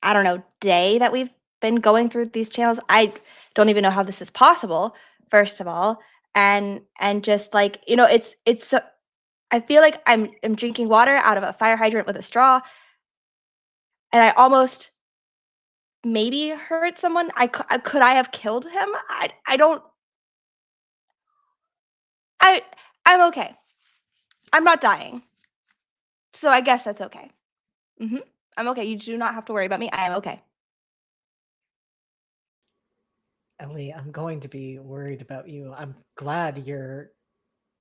I don't know, day that we've been going through these channels. I don't even know how this is possible, first of all. And just like, it's so, I feel like I'm drinking water out of a fire hydrant with a straw, and I almost maybe hurt someone. Could I have killed him? I don't. I I'm okay. I'm not dying, so I guess that's okay. I'm okay. You do not have to worry about me. I am okay. Ellie, I'm going to be worried about you. I'm glad you're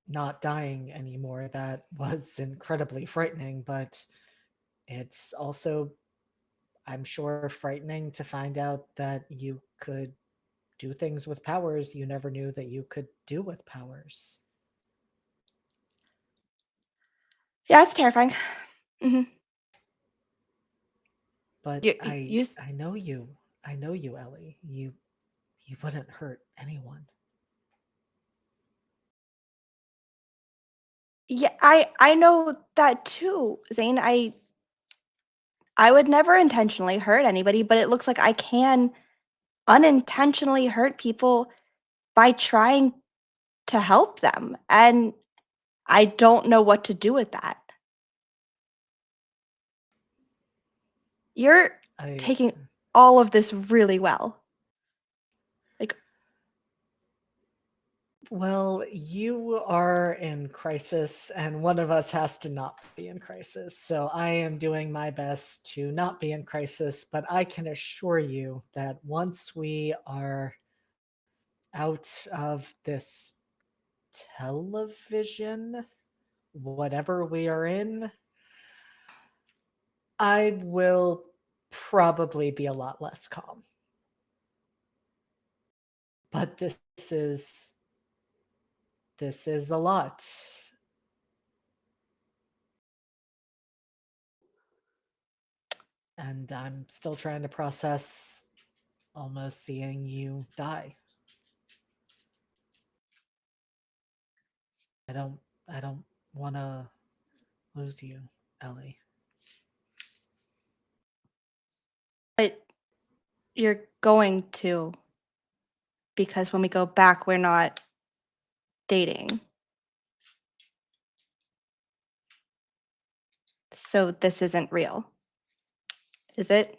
not dying anymore. That was incredibly frightening, but it's also, I'm sure, frightening to find out that you could do things with powers you never knew that you could do with powers. Yeah, it's terrifying. hmm But You, I you, I know you. I know you, Ellie. You wouldn't hurt anyone. yeah, I know that too, Zane. I would never intentionally hurt anybody, but it looks like I can unintentionally hurt people by trying to help them, and I don't know what to do with that. You're I taking all of this really well. Like, Well, you are in crisis, and one of us has to not be in crisis. So I am doing my best to not be in crisis, but I can assure you that once we are out of this television, whatever we are in, I will probably be a lot less calm. But this is a lot. And I'm still trying to process almost seeing you die. I don't want to lose you, Ellie. but you're going to, because when we go back, we're not dating. So this isn't real, is it?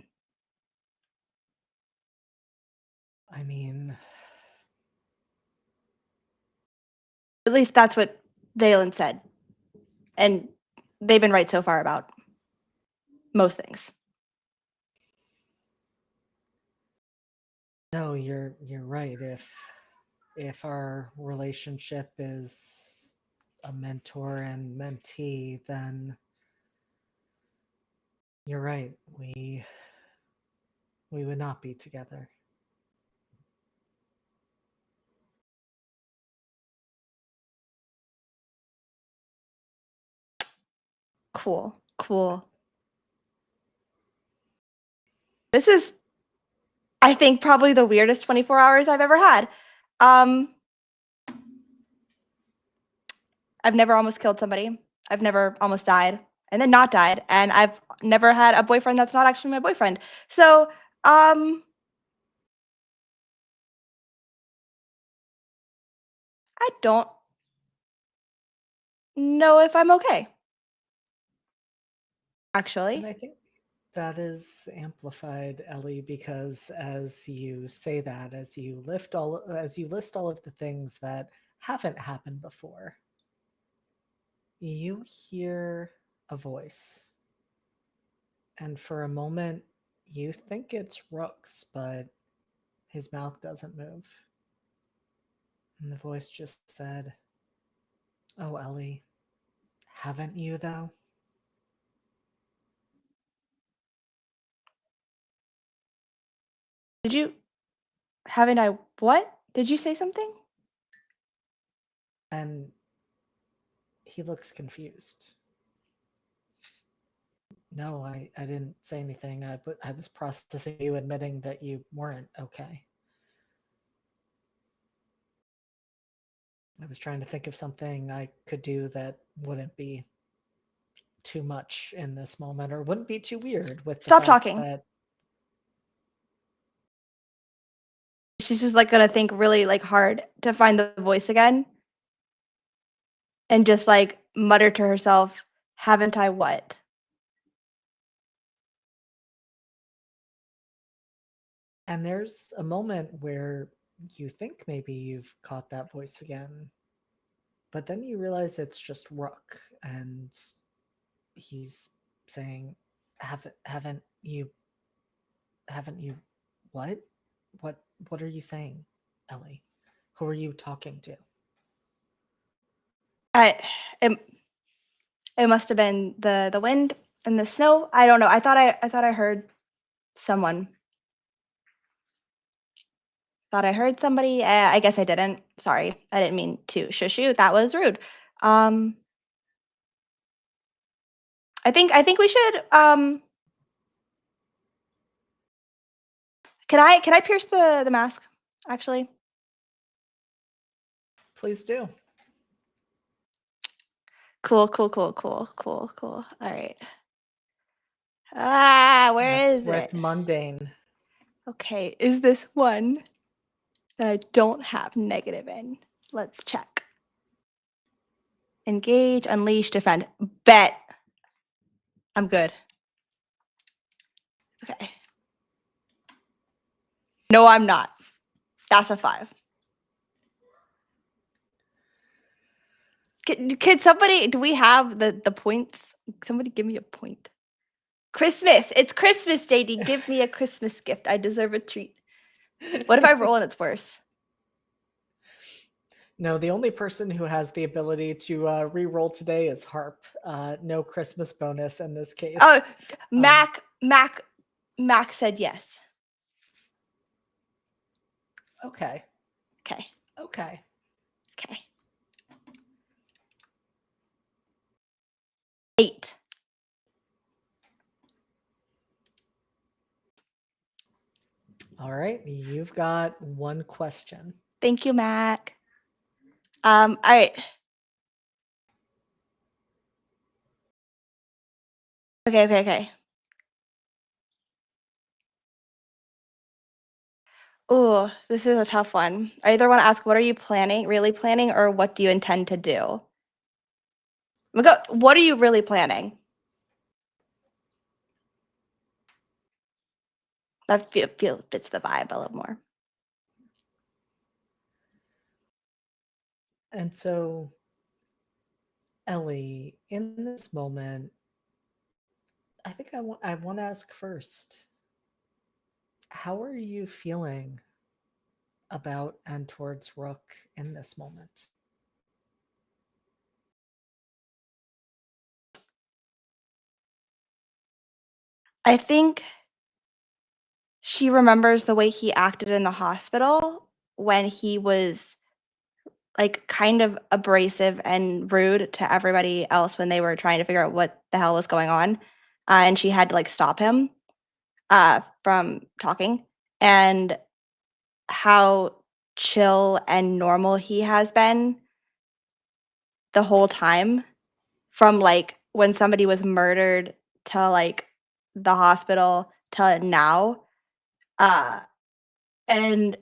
I mean, At least that's what Valen said. And they've been right so far about most things. No, you're right. If our relationship is a mentor and mentee, then you're right. We would not be together. Cool. Cool. This is, I think, probably the weirdest 24 hours I've ever had. I've never almost killed somebody. I've never almost died and then not died. And I've never had a boyfriend that's not actually my boyfriend. So, I don't know if I'm okay. And Actually. I think that is amplified, Ellie, because as you say that, as you list all of the things that haven't happened before, you hear a voice. And for a moment, you think it's Rook's, but his mouth doesn't move. And the voice just said, "Oh, Ellie, haven't you, though?" Haven't I, what? Did you say something? And he looks confused. No, I didn't say anything. I was processing you admitting that you weren't okay. I was trying to think of something I could do that wouldn't be too much in this moment or wouldn't be too weird with Stop the fact talking. that She's just like gonna think really like hard to find the voice again and just like mutter to herself, haven't I what? and there's a moment where you think maybe you've caught that voice again, but then you realize it's just Rook and he's saying, haven't you what? What are you saying, Ellie? Who are you talking to?" It, it must have been the wind and the snow. I don't know. I thought I heard someone. Thought I heard somebody. I guess I didn't. Sorry. I didn't mean to shush you. That was rude. I think we should can I pierce the mask actually? Please do. Cool. All right. Ah, where That's is with it? mundane. Okay, is this one that I don't have negative in? Let's check. Engage, unleash, defend. Bet. I'm good. Okay. No, I'm not. That's a 5. Could somebody, do we have the points? Somebody give me a point. Christmas. It's Christmas, JD. Give me a Christmas gift. I deserve a treat. What if I roll and it's worse? No, the only person who has the ability to re-roll today is Harp. No Christmas bonus in this case. Oh, Mac said yes. Okay. Okay. Okay. Okay. 8. All right. You've got one question. Thank you, Mac. All right. Okay. Oh, this is a tough one. I either want to ask, what are you planning, really planning, or what do you intend to do? What are you really planning? That feel fits the vibe a little more. And so, Ellie, in this moment, I think I want to ask first. How are you feeling about and towards Rook in this moment? I think she remembers the way he acted in the hospital when he was like kind of abrasive and rude to everybody else when they were trying to figure out what the hell was going on. And she had to like stop him from talking, and how chill and normal he has been the whole time, from like when somebody was murdered to like the hospital to now. Uh, and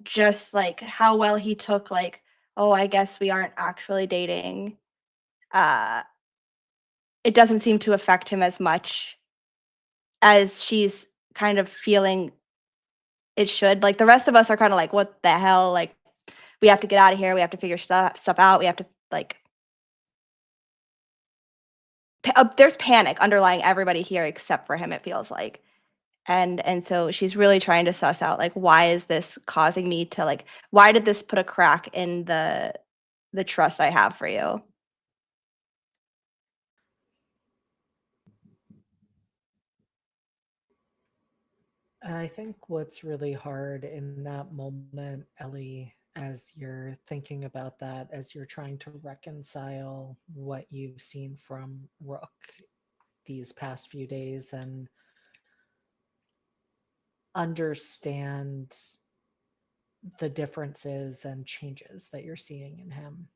just like how well he took like, oh, I guess we aren't actually dating. Uh, it doesn't seem to affect him as much as she's kind of feeling it should. Like the rest of us are kind of like, what the hell? Like we have to get out of here. We have to figure stuff out. We have to like. There's panic underlying everybody here except for him. It feels like, and so she's really trying to suss out like, why is this causing me to like? Why did this put a crack in the trust I have for you? And I think what's really hard in that moment, Ellie, as you're thinking about that, as you're trying to reconcile what you've seen from Rook these past few days and understand the differences and changes that you're seeing in him.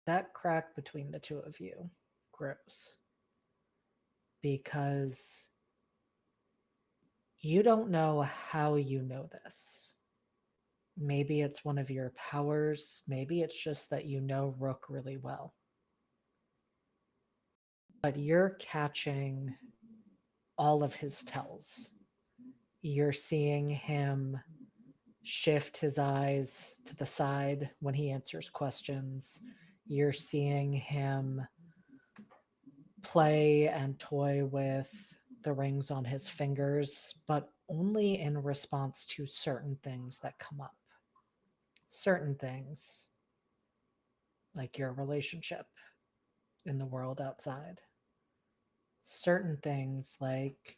That crack between the two of you grows because you don't know how you know this. Maybe it's one of your powers. Maybe it's just that you know Rook really well. But you're catching all of his tells. You're seeing him shift his eyes to the side when he answers questions. You're seeing him play and toy with the rings on his fingers, but only in response to certain things that come up. Certain things, like your relationship in the world outside. Certain things, like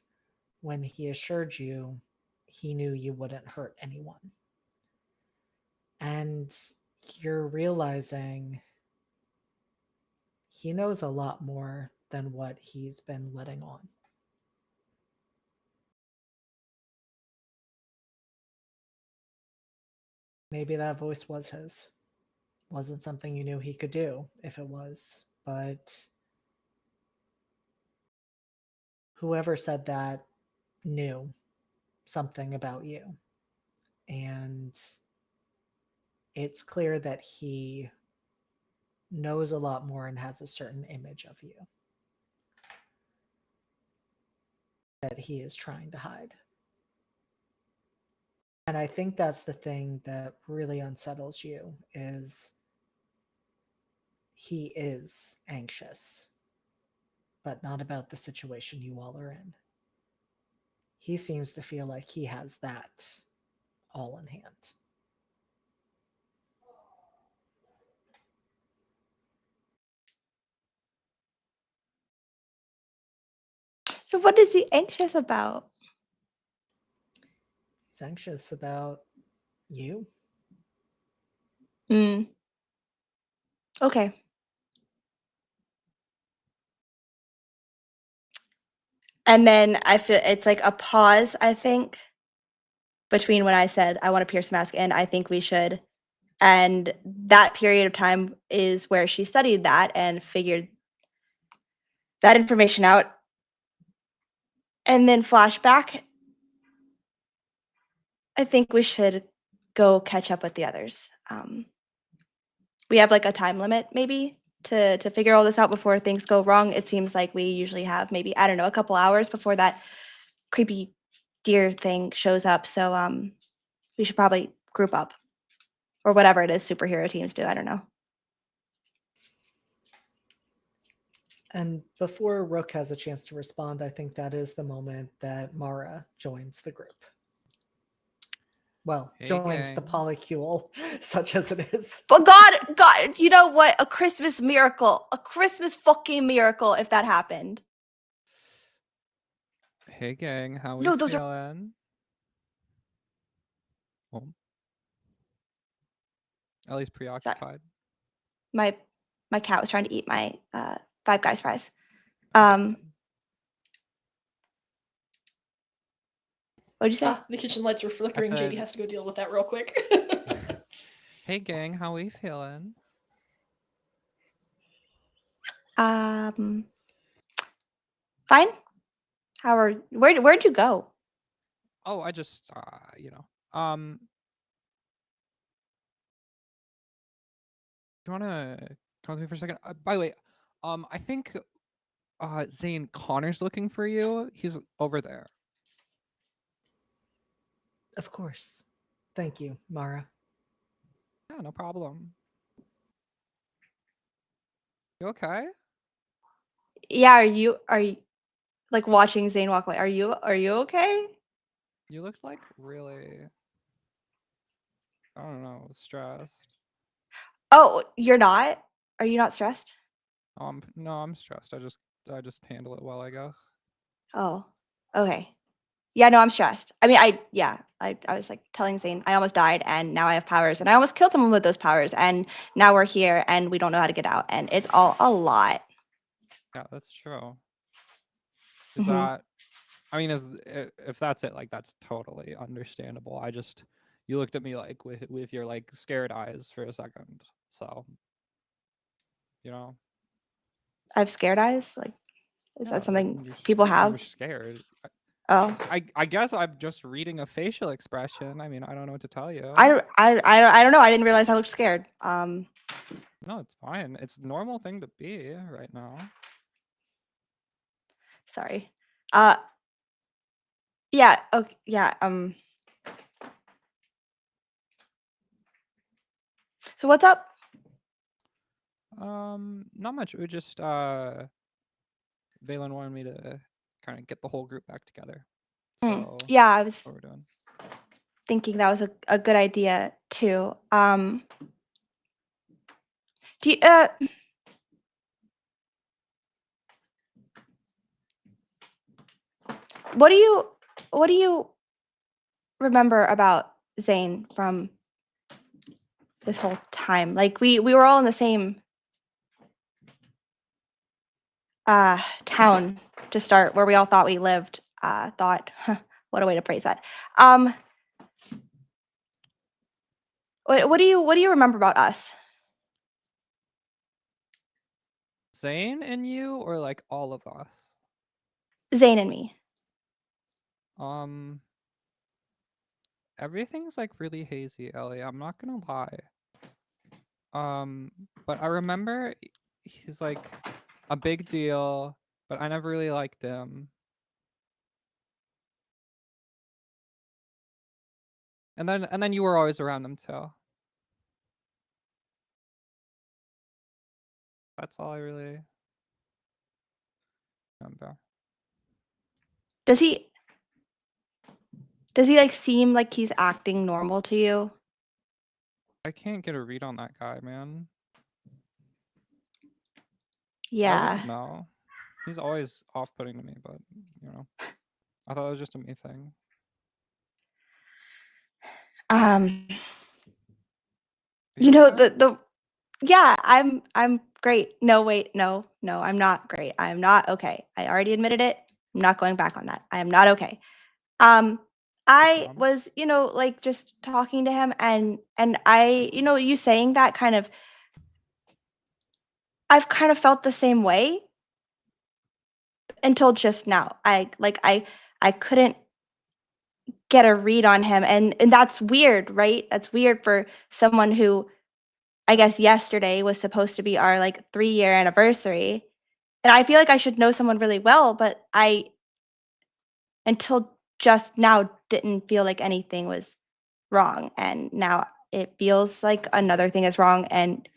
when he assured you he knew you wouldn't hurt anyone. And you're realizing he knows a lot more than what he's been letting on. Maybe that voice was his. Wasn't something you knew he could do if it was, but whoever said that knew something about you. And it's clear that he knows a lot more and has a certain image of you that he is trying to hide. And I think that's the thing that really unsettles you is he is anxious, but not about the situation you all are in. He seems to feel like he has that all in hand. So what is he anxious about? He's anxious about you. Mm. Okay. And then I feel it's like a pause, I think, between when I said I want to pierce mask and I think we should. And that period of time is where she studied that and figured that information out. And then flashback, I think we should go catch up with the others. We have like a time limit maybe to figure all this out before things go wrong. It seems like we usually have maybe, I don't know, a couple hours before that creepy deer thing shows up. So we should probably group up or whatever it is superhero teams do. I don't know. And before Rook has a chance to respond, I think that is the moment that Mara joins the group. Well, Hey, joins the gang. polycule, such as it is. But God, you know what? A Christmas miracle. A Christmas fucking miracle if that happened. Hey, gang. How we No, those are feeling? Oh. Ellie's preoccupied. my cat was trying to eat my Five Guys fries. What'd you say? The kitchen lights were flickering. said- JD has to go deal with that real quick. Hey, gang. How we feeling? Fine. Where'd you go? Oh, I just, you know. Do you want to come with me for a second? By the way, I think Zane Connor's looking for you. He's over there. Of course. Thank you, Mara. Yeah, no problem. You okay? Yeah, are you like watching Zane walk away? Are you okay? You looked like really, I don't know, stressed. Oh, you're not? Are you not stressed? No, I'm stressed. I just handle it well, I guess. Oh, okay. Yeah, no, I'm stressed. I mean, I was like telling Zane I almost died and now I have powers and I almost killed someone with those powers and now we're here and we don't know how to get out and it's all a lot. Yeah, that's true. Is Mhm. that? I mean, if that's it, like that's totally understandable. You looked at me like with your like scared eyes for a second, so you know. I have scared eyes. Like, is Yeah, that like something when you're people when you're have? scared. Oh, I guess I'm just reading a facial expression. I mean, I don't know what to tell you. I don't know. I didn't realize I looked scared. No, it's fine. It's a normal thing to be right now. Sorry. Uh, yeah. Okay. Yeah. So what's up? Not much. We just Valen wanted me to kind of get the whole group back together. So Yeah, I was that's what we're doing. thinking that was a good idea too. Do you, what do you remember about Zane from this whole time? Like we were all in the same town to start where we all thought we lived. What a way to phrase that. What do you remember about us? Zane and you, or like all of us? Zane and me. Everything's like really hazy, Ellie. I'm not gonna lie. But I remember he's like a big deal, but I never really liked him. And then you were always around him too. That's all I really remember. Does he like seem like he's acting normal to you? I can't get a read on that guy, man. I Yeah. wouldn't know. He's always off-putting to me, but you know, I thought it was just a me thing. Are You know okay? the yeah, I'm great. No, wait, no, I'm not great. I am not okay. I already admitted it. I'm not going back on that. I am not okay. I Mom? was, like just talking to him and I, you saying that kind of I've kind of felt the same way until just now. I couldn't get a read on him and that's weird, right? That's weird for someone who I guess yesterday was supposed to be our like 3-year anniversary. And I feel like I should know someone really well, but I until just now didn't feel like anything was wrong. And now it feels like another thing is wrong and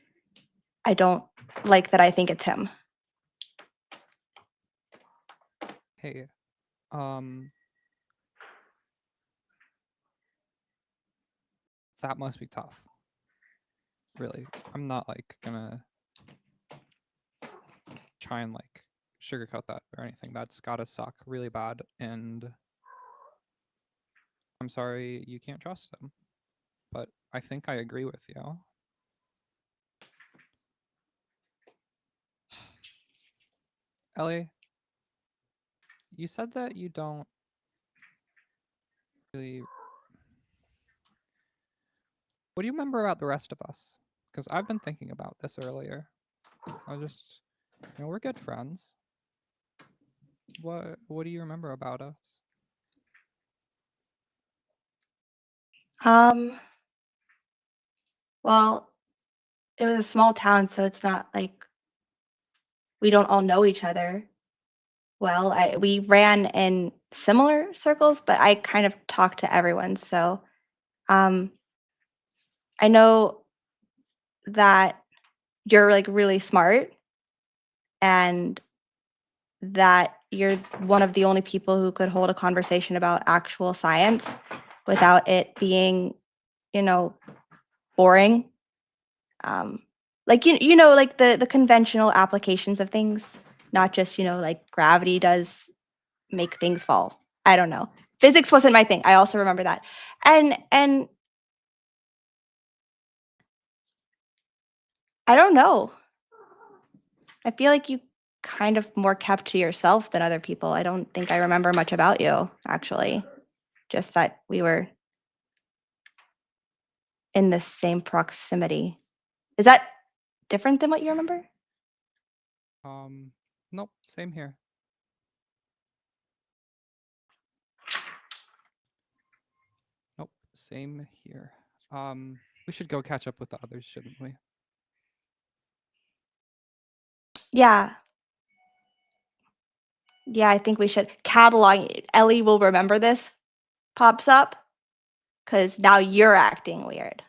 I don't like that I think it's him. Hey, that must be tough. Really, I'm not like gonna try and like sugarcoat that or anything. That's gotta suck really bad, and I'm sorry you can't trust him. But I think I agree with you. Ellie, you said that you don't really. What do you remember about the rest of us? Because I've been thinking about this earlier. I was just, we're good friends. What do you remember about us? Well, it was a small town, so it's not like we don't all know each other well. We ran in similar circles, but I kind of talked to everyone. So I know that you're like really smart and that you're one of the only people who could hold a conversation about actual science without it being, boring. Like like the conventional applications of things, not just, like gravity does make things fall. I don't know. Physics wasn't my thing. I also remember that. And I don't know. I feel like you kind of more kept to yourself than other people. I don't think I remember much about you, actually. Just that we were in the same proximity. Is that different than what you remember? Nope, same here. Nope, same here. We should go catch up with the others, shouldn't we? Yeah. Yeah, I think we should catalog. Ellie will remember this pops up because now you're acting weird.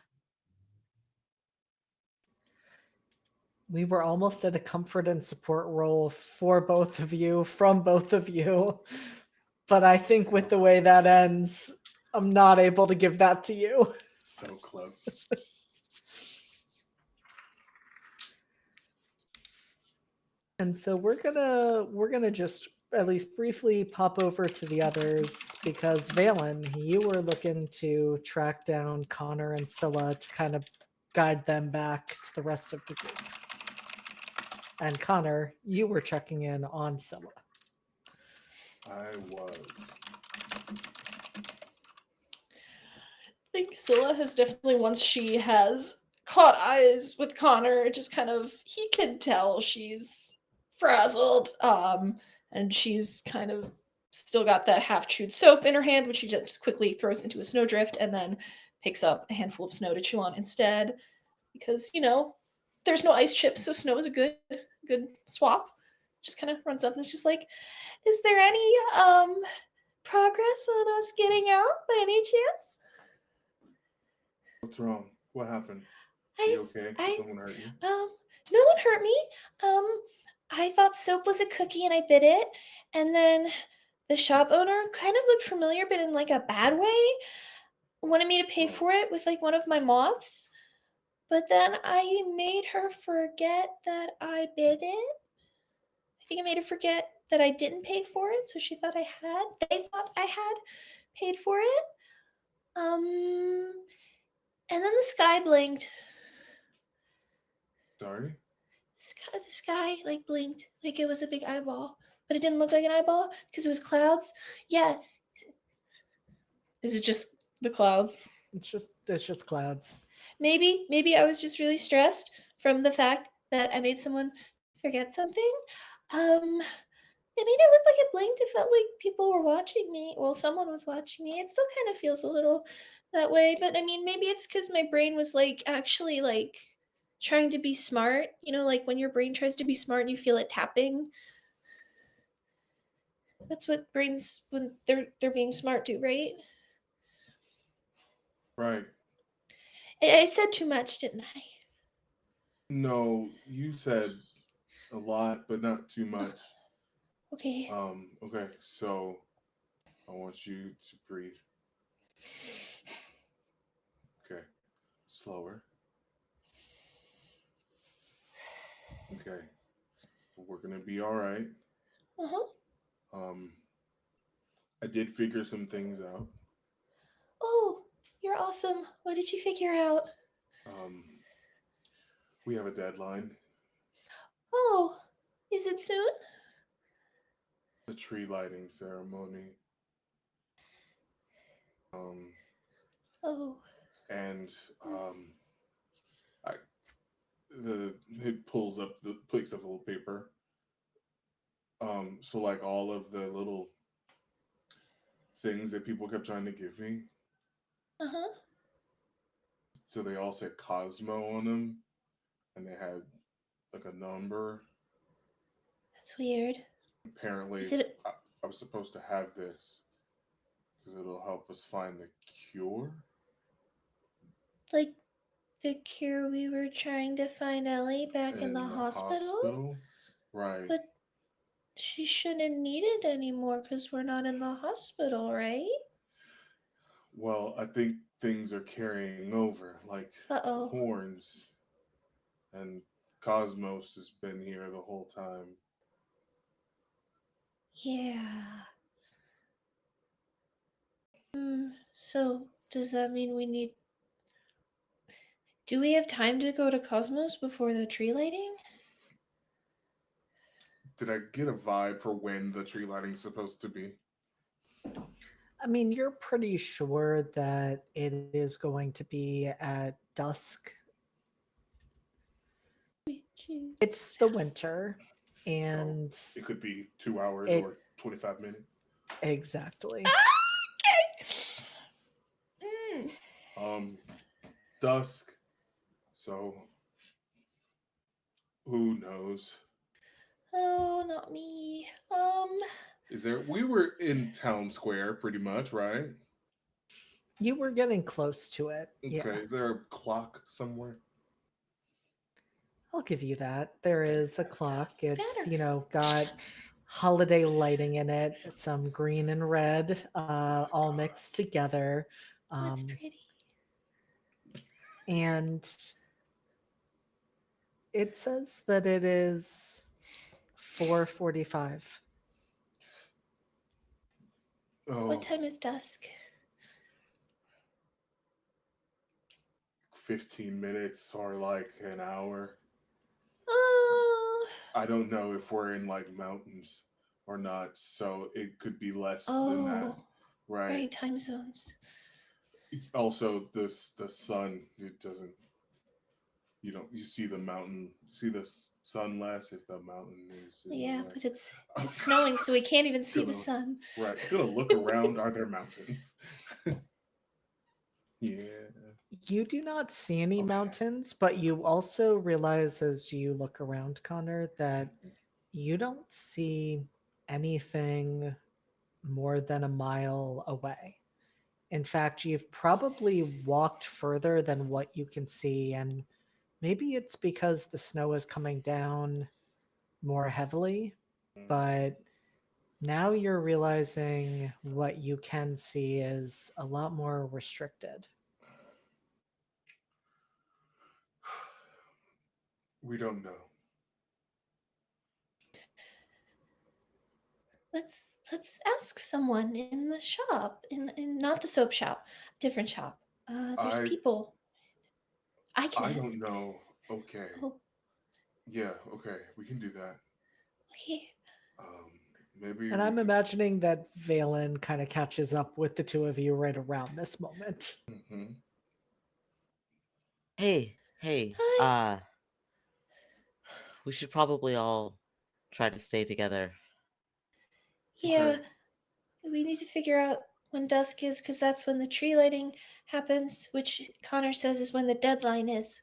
We were almost at a comfort and support role for both of you, from both of you. But I think with the way that ends, I'm not able to give that to you. So close. And so we're gonna just at least briefly pop over to the others because Valen, you were looking to track down Connor and Scylla to kind of guide them back to the rest of the group. And Connor, you were checking in on Scylla. I was. I think Scylla has definitely, once she has caught eyes with Connor, just kind of, he can tell she's frazzled. And she's kind of still got that half chewed soap in her hand, which she just quickly throws into a snowdrift and then picks up a handful of snow to chew on instead. Because, there's no ice chips, so snow is a good swap. Just kind of runs up and is just like, is there any progress on us getting out by any chance? What's wrong? What happened? I, You okay? Did I, someone hurt you? No one hurt me. I thought soap was a cookie and I bit it, and then the shop owner kind of looked familiar, but in like a bad way. Wanted me to pay for it with like one of my moths, but then I made her forget that I bit it. I think I made her forget that I didn't pay for it, so she thought I had. They thought I had paid for it. And then the sky blinked. Sorry? The sky like blinked like it was a big eyeball, but it didn't look like an eyeball because it was clouds. Yeah. Is it just the clouds? It's just clouds. Maybe I was just really stressed from the fact that I made someone forget something. It made it look like it blinked. It felt like people were watching me. Well, someone was watching me. It still kind of feels a little that way, but I mean, maybe it's because my brain was like actually like trying to be smart. Like when your brain tries to be smart and you feel it tapping. That's what brains when they're being smart do, right? Right. I said too much, didn't I? No, you said a lot, but not too much. Okay. Okay, so I want you to breathe. Okay, slower. Okay, we're gonna be all right. Uh-huh. Um, I did figure some things out. Oh, you're awesome. What did you figure out? Um, we have a deadline. Oh, is it soon? The tree lighting ceremony. Um, Oh. and I the it pulls up the picks up a little paper. So like all of the little things that people kept trying to give me, Uh-huh. so they all said Cosmo on them, and they had like a number. That's weird. Apparently, Is it I, I was supposed to have this because it'll help us find the cure. like the cure we were trying to find Ellie back in the In the hospital? hospital, right? But she shouldn't need it anymore because we're not in the hospital, right? Well, I think things are carrying over, like the Uh-oh. horns, and Cosmos has been here the whole time. Yeah. So does that mean we need... Do we have time to go to Cosmos before the tree lighting? Did I get a vibe for when the tree lighting's supposed to be? I mean, you're pretty sure that it is going to be at dusk. It's the winter, So and it could be 2 hours it or 25 minutes. exactly. Mm. Um, dusk. So who knows? Oh, not me. Is there? We were in town square pretty much, right? You were getting close to it. Okay. Yeah, Is there a clock somewhere? I'll give you that. There is a That's clock. It's, better. got holiday lighting in it, some green and red, all mixed together. That's Um, pretty. and it says that it is 4:45. What Oh, time is dusk? 15 minutes or like an hour. Oh, I don't know if we're in like mountains or not, so it could be less than that, oh, right? right, time zones. Also, this the sun. It doesn't. You don't. You see the mountain. You see the sun less if the mountain is in the Yeah, way. but it's snowing, so we can't even see the Gonna sun. right. Gonna look around. Are there mountains? Yeah. You do not see any Okay. mountains, but you also realize as you look around, Connor, that Mhm. you don't see anything more than a mile away. In fact, you've probably walked further than what you can see, and maybe it's because the snow is coming down more heavily, but now you're realizing what you can see is a lot more restricted. We don't know. Let's ask someone in the shop, in not the soap shop, different shop. There's I people. I can I ask. don't know. Okay. Oh, Yeah. Okay. We can do that. okay. Um. Maybe And we I'm could. imagining that Valen kind of catches up with the two of you right around this moment. Mhm. Hey, Hi. we should probably all try to stay together. Yeah, Okay. we need to figure out when dusk is, because that's when the tree lighting happens, which Connor says is when the deadline is.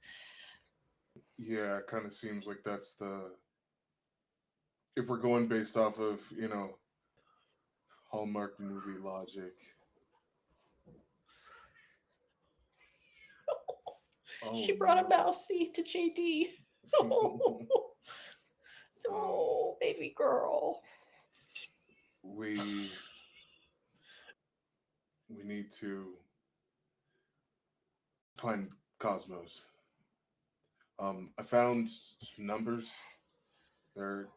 Yeah. It kind of seems like that's the. If we're going based off of Hallmark movie logic. She Oh brought a no. mousey to JD. Oh, baby girl. we we need to find Cosmos. I found some numbers. They're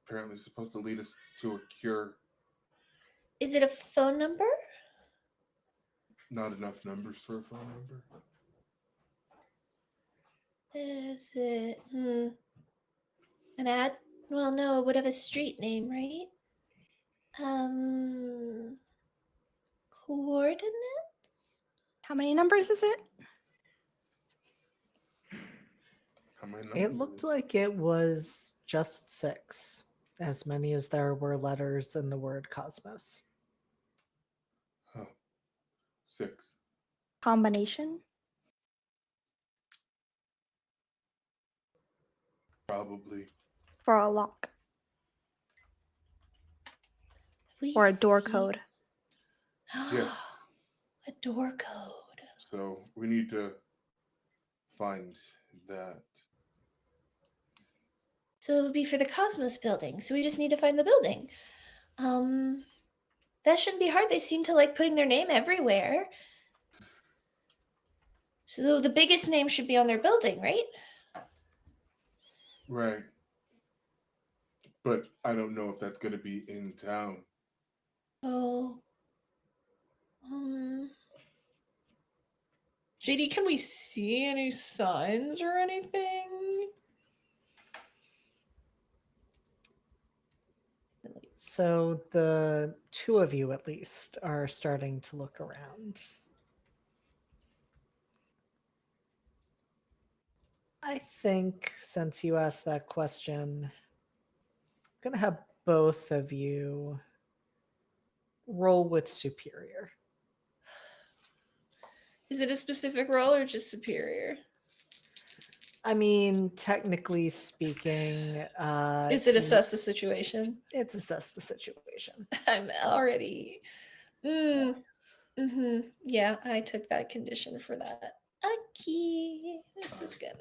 apparently supposed to lead us to a cure. Is it a phone number? Not enough numbers for a phone number. Is it an ad? Well, no, it would have a street name, right? Um, coordinates? How many numbers is it? How many numbers? It looked like it was just 6, as many as there were letters in the word cosmos. Huh. 6. Combination? Probably. For a lock. We Or a door see- code. Yeah. A door code. So we need to find that. So it would be for the Cosmos building. So we just need to find the building. That shouldn't be hard. They seem to like putting their name everywhere. So the biggest name should be on their building, right? Right. But I don't know if that's going to be in town. Oh. JD, can we see any signs or anything? So the 2 of you, at least, are starting to look around. I think since you asked that question, I'm going to have both of you roll with superior. Is it a specific role or just superior? I mean, technically speaking, Is it assess the situation? it's assess the situation. I'm already. Yeah, I took that condition for that. Okay, this is gonna.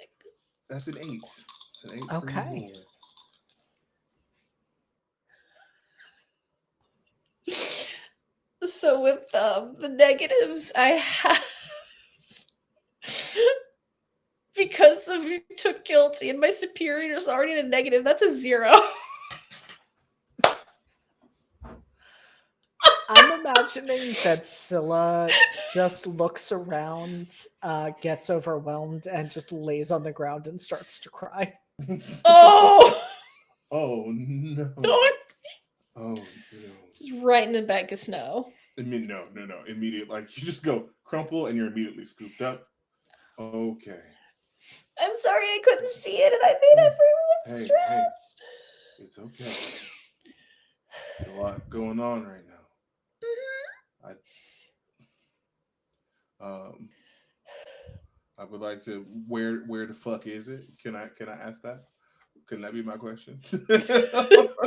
That's an 8. An 8 Okay. So with the negatives, I have because of you took guilty and my superior is already in a negative. That's a 0. I'm imagining that Scylla just looks around, gets overwhelmed, and just lays on the ground and starts to cry. Oh, Oh no. Lord. Oh no. Just right in a bag of snow. I mean, no. Immediate, like you just go crumple and you're immediately scooped up. Okay. I'm sorry I couldn't see it and I made everyone Hey, stressed. It's okay. There's a lot going on right now. I would like to. Where the fuck is it? Can I ask that? Can that be my question?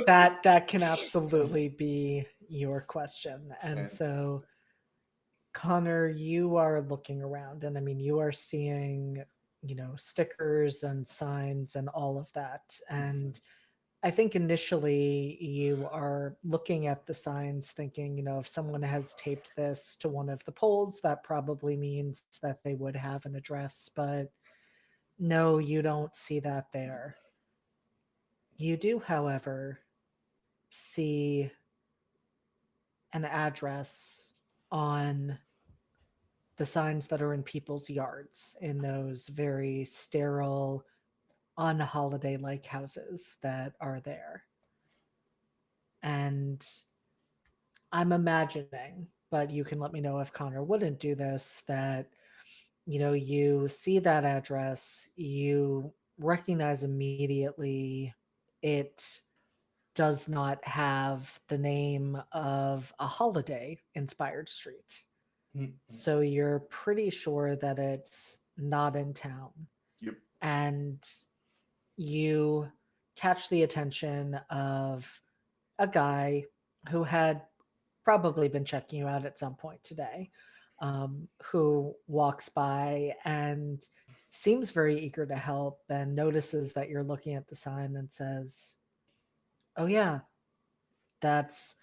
That can absolutely be your question. And so, Connor, you are looking around, and I mean, you are seeing, stickers and signs and all of that. And I think initially you are looking at the signs thinking, if someone has taped this to one of the poles, that probably means that they would have an address. But no, you don't see that there. You do, however, see an address on the signs that are in people's yards, in those very sterile, unholiday like houses that are there. And I'm imagining, but you can let me know if Connor wouldn't do this, that you see that address, you recognize immediately it does not have the name of a holiday inspired street. So you're pretty sure that it's not in town. Yep. And you catch the attention of a guy who had probably been checking you out at some point today, who walks by and seems very eager to help and notices that you're looking at the sign and says, "Oh, yeah, that's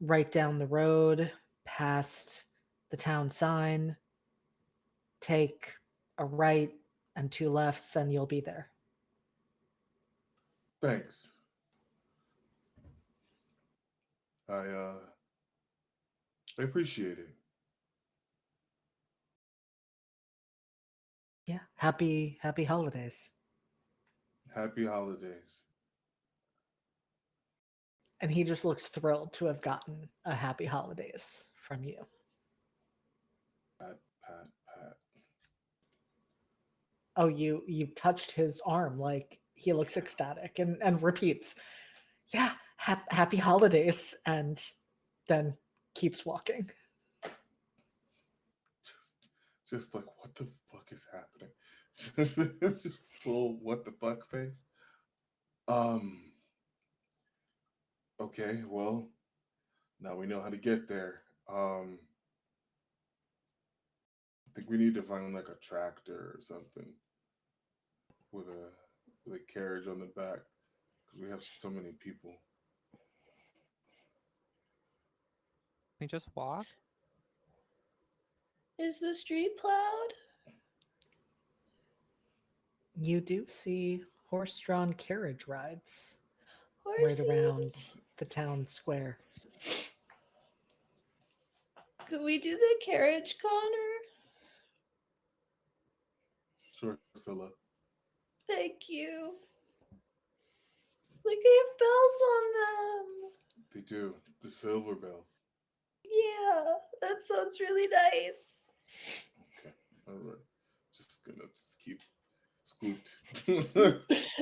right down the road, past the town sign. Take a right and 2 lefts, and you'll be there. Thanks. I appreciate it. Yeah. Happy holidays. Happy holidays. And he just looks thrilled to have gotten a happy holidays from you. Pat, pat, pat. Oh, you touched his arm, like he looks ecstatic and repeats, yeah, happy holidays, and then keeps walking. Just like, what the fuck is happening? It's just full what the fuck face. Okay, well, now we know how to get there. I think we need to find like a tractor or something with a carriage on the back because we have so many people. We just walk. Is the street plowed? You do see horse-drawn carriage rides right Horses? around the town square. Could we do the carriage, Connor? Sure, Priscilla. Thank you. Like they have bells on them. They do. The silver bell. Yeah, that sounds really nice. Okay. All right. Just gonna keep scooped.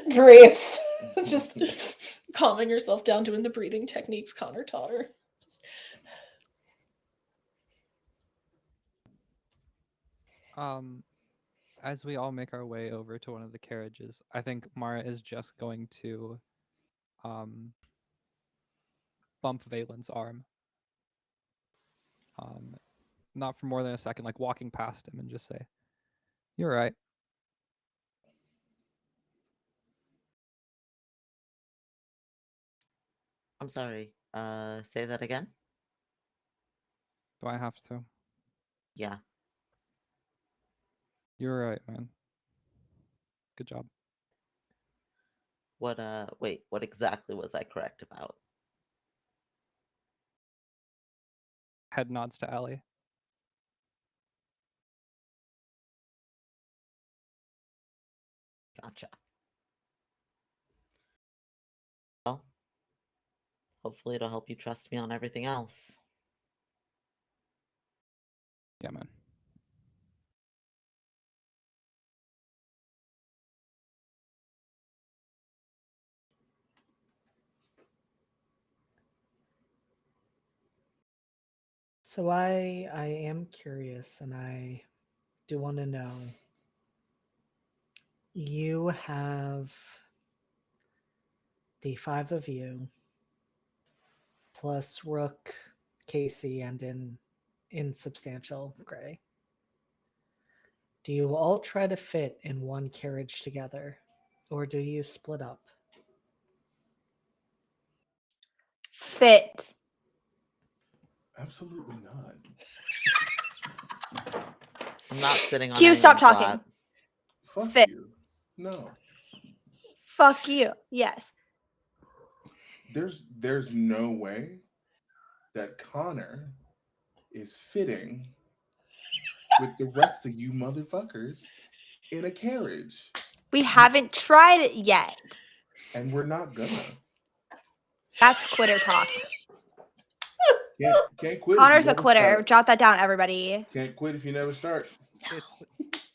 Drapes. Just calming yourself down, doing the breathing techniques Connor taught her. Just... As we all make our way over to one of the carriages, I think Mara is just going to bump Valen's arm. Not for more than a second, like walking past him, and just say, "You're right." I'm sorry. Say that again? Do I have to? Yeah. You're right, man. Good job. Wait, what exactly was I correct about? Head nods to Ellie. Gotcha. Well, hopefully it'll help you trust me on everything else. Yeah, man. So I am curious, and I do want to know. You have the 5 of you plus Rook, Casey, and insubstantial Gray. Do you all try to fit in one carriage together, or do you split up? Fit. Absolutely not. I'm not sitting on Q, stop anyone's talking. lap. Fuck Fit. you. No. Fuck you. Yes. There's no way that Connor is fitting with the rest of you motherfuckers in a carriage. We haven't tried it yet. And we're not gonna. That's quitter talk. Can't quit. Connor's if you a never quitter. start. Jot that down, everybody. Can't quit if you never start.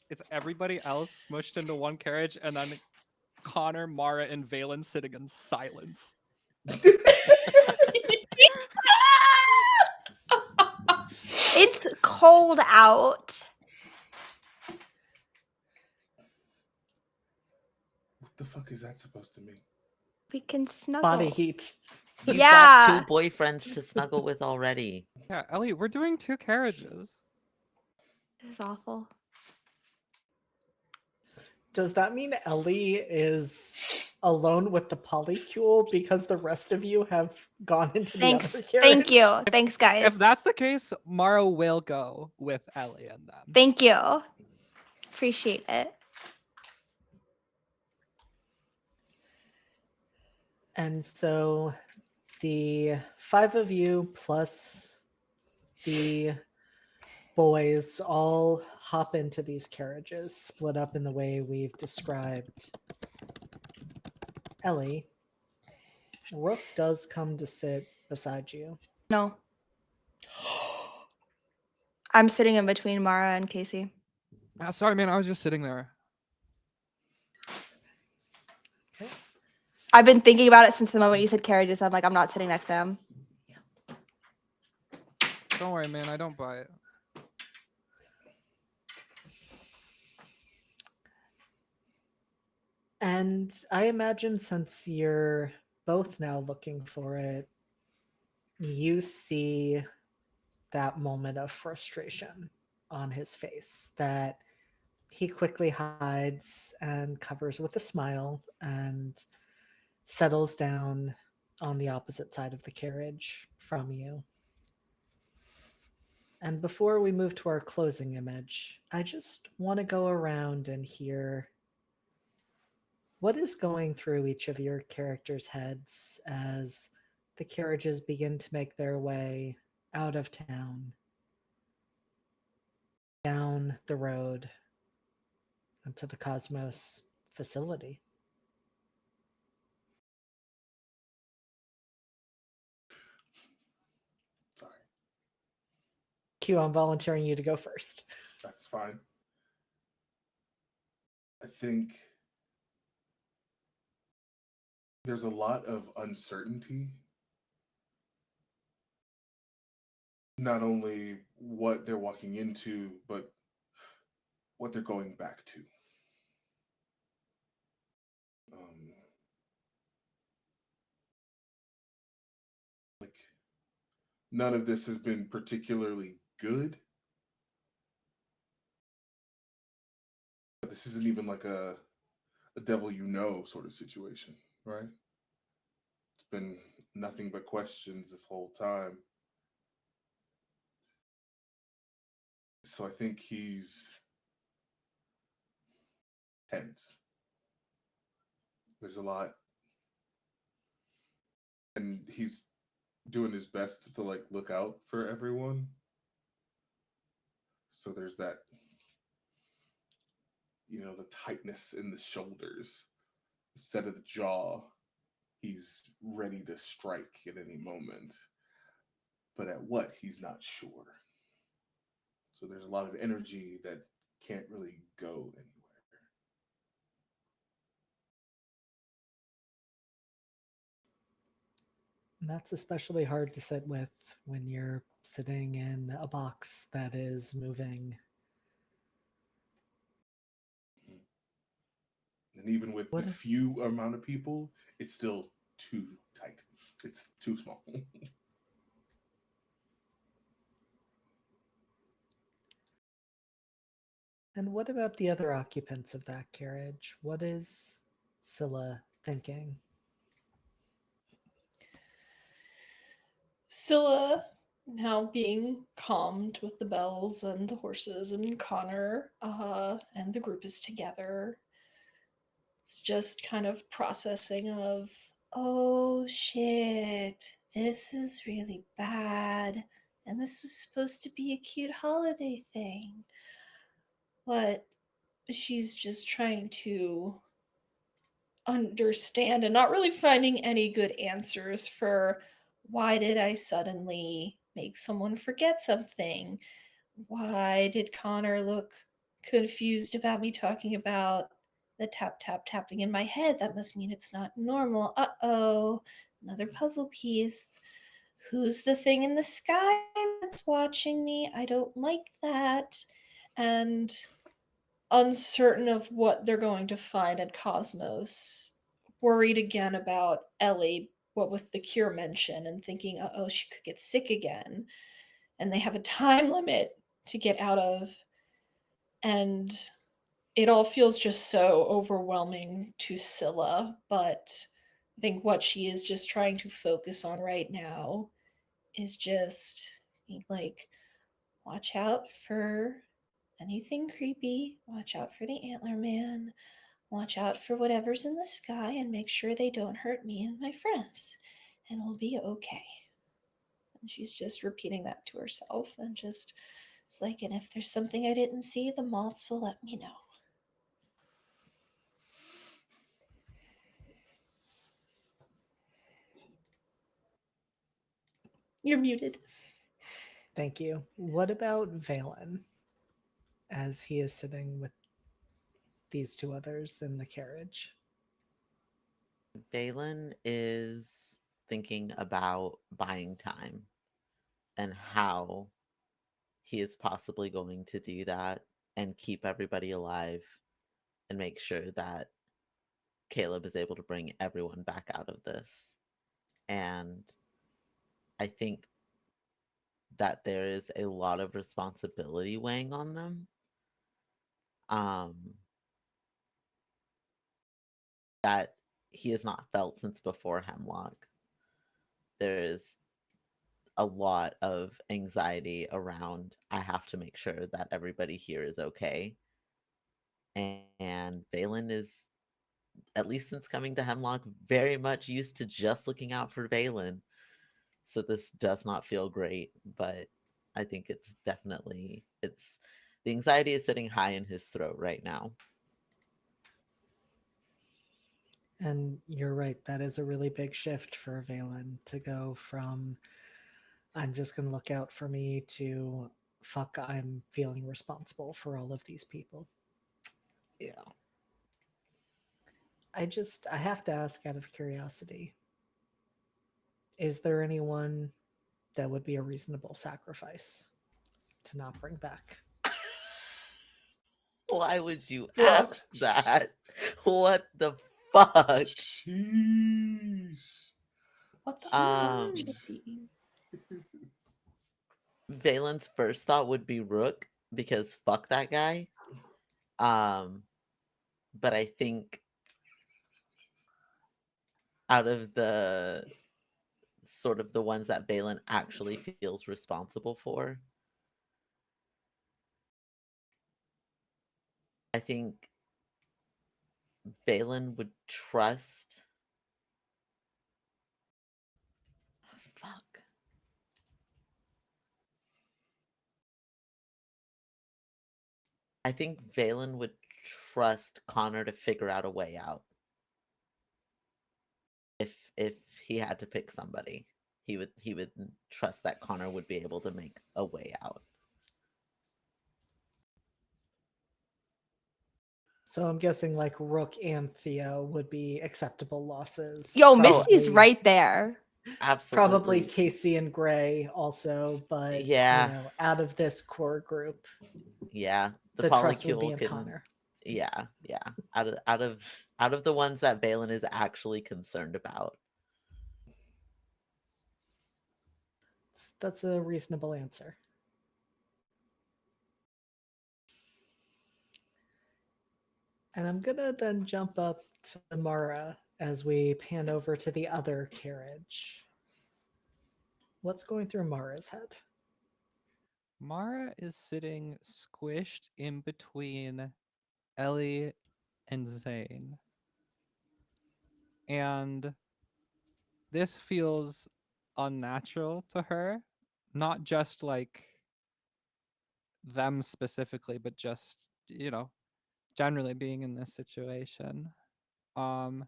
It's everybody else smushed into one carriage, and then Connor, Mara, and Valen sitting in silence. It's cold out. What the fuck is that supposed to mean? We can snuggle. Body heat. You've Yeah. got 2 boyfriends to snuggle with already. Yeah, Ellie, we're doing 2 carriages. This is awful. Does that mean Ellie is alone with the polycule because the rest of you have gone into the other Thanks. carriage. Thank you. Thanks, guys. If that's the case, Mara will go with Ellie and them. Thank you. Appreciate it. And so the 5 of you plus the boys all hop into these carriages, split up in the way we've described. Ellie, Rook does come to sit beside you. No. I'm sitting in between Mara and Casey. Sorry, man. I was just sitting there. Okay. I've been thinking about it since the moment you said carriages. I'm like, I'm not sitting next to him. Don't worry, man. I don't buy it. And I imagine since you're both now looking for it, you see that moment of frustration on his face that he quickly hides and covers with a smile and settles down on the opposite side of the carriage from you. And before we move to our closing image, I just want to go around and hear what is going through each of your characters' heads as the carriages begin to make their way out of town, down the road, onto the Cosmos facility. Sorry, Q, I'm volunteering you to go first. that's fine. I think there's a lot of uncertainty. Not only what they're walking into, but what they're going back to. Like, none of this has been particularly good. But this isn't even like a devil you know sort of situation, right? It's been nothing but questions this whole time. So I think he's tense. There's a lot. And he's doing his best to like look out for everyone. So there's that, the tightness in the shoulders, the set of the jaw. He's ready to strike at any moment. But at what, he's not sure. So there's a lot of energy that can't really go anywhere. And that's especially hard to sit with when you're sitting in a box that is moving. And even with the few amount of people, it's still too tight. It's too small. And what about the other occupants of that carriage? What is Scylla thinking? Scylla, now being calmed with the bells and the horses and Connor, and the group is together. It's just kind of processing of, oh shit, this is really bad. And this was supposed to be a cute holiday thing. But she's just trying to understand and not really finding any good answers for why did I suddenly make someone forget something? Why did Connor look confused about me talking about the tap tap tapping in my head? That must mean it's not normal. Uh-oh, another puzzle piece. Who's the thing in the sky that's watching me? I don't like that. And uncertain of what they're going to find at Cosmos, worried again about Ellie, what with the cure mention, and thinking, oh, she could get sick again. And they have a time limit to get out of. And it all feels just so overwhelming to Scylla, but I think what she is just trying to focus on right now is just being like, watch out for anything creepy, watch out for the antler man, watch out for whatever's in the sky, and make sure they don't hurt me and my friends, and we'll be okay. And she's just repeating that to herself and just, it's like, and if there's something I didn't see, the moths will let me know. You're muted. Thank you. What about Valen as he is sitting with these two others in the carriage? Valen is thinking about buying time and how he is possibly going to do that and keep everybody alive and make sure that Caleb is able to bring everyone back out of this. And I think that there is a lot of responsibility weighing on them. That he has not felt since before Hemlock. There is a lot of anxiety around, I have to make sure that everybody here is okay. And Valen is, at least since coming to Hemlock, very much used to just looking out for Valen. So this does not feel great, but I think it's definitely, it's, the anxiety is sitting high in his throat right now. And you're right, that is a really big shift for Valen to go from I'm just going to look out for me to fuck, I'm feeling responsible for all of these people. Yeah. I have to ask out of curiosity, is there anyone that would be a reasonable sacrifice to not bring back? Why would you What? ask that? What the fuck? Jeez. What the Um, fuck should it be? Valen's first thought would be Rook because fuck that guy. Um, but I think out of the sort of the ones that Valen actually feels responsible for, I think Valen would trust. Fuck. I think Valen would trust Connor to figure out a way out. If he had to pick somebody, he would trust that Connor would be able to make a way out. So I'm guessing like Rook and Theo would be acceptable losses. Yo, Misty's right there. Absolutely. Probably Casey and Gray also, but Yeah. you know, out of this core group, Yeah. the trust would be polycule in can. Connor. Yeah. Out of the ones that Valen is actually concerned about. That's a reasonable answer. And I'm gonna then jump up to Mara as we pan over to the other carriage. What's going through Mara's head? Mara is sitting squished in between Ellie and Zane. And this feels unnatural to her, not just like them specifically, but just, generally being in this situation. Um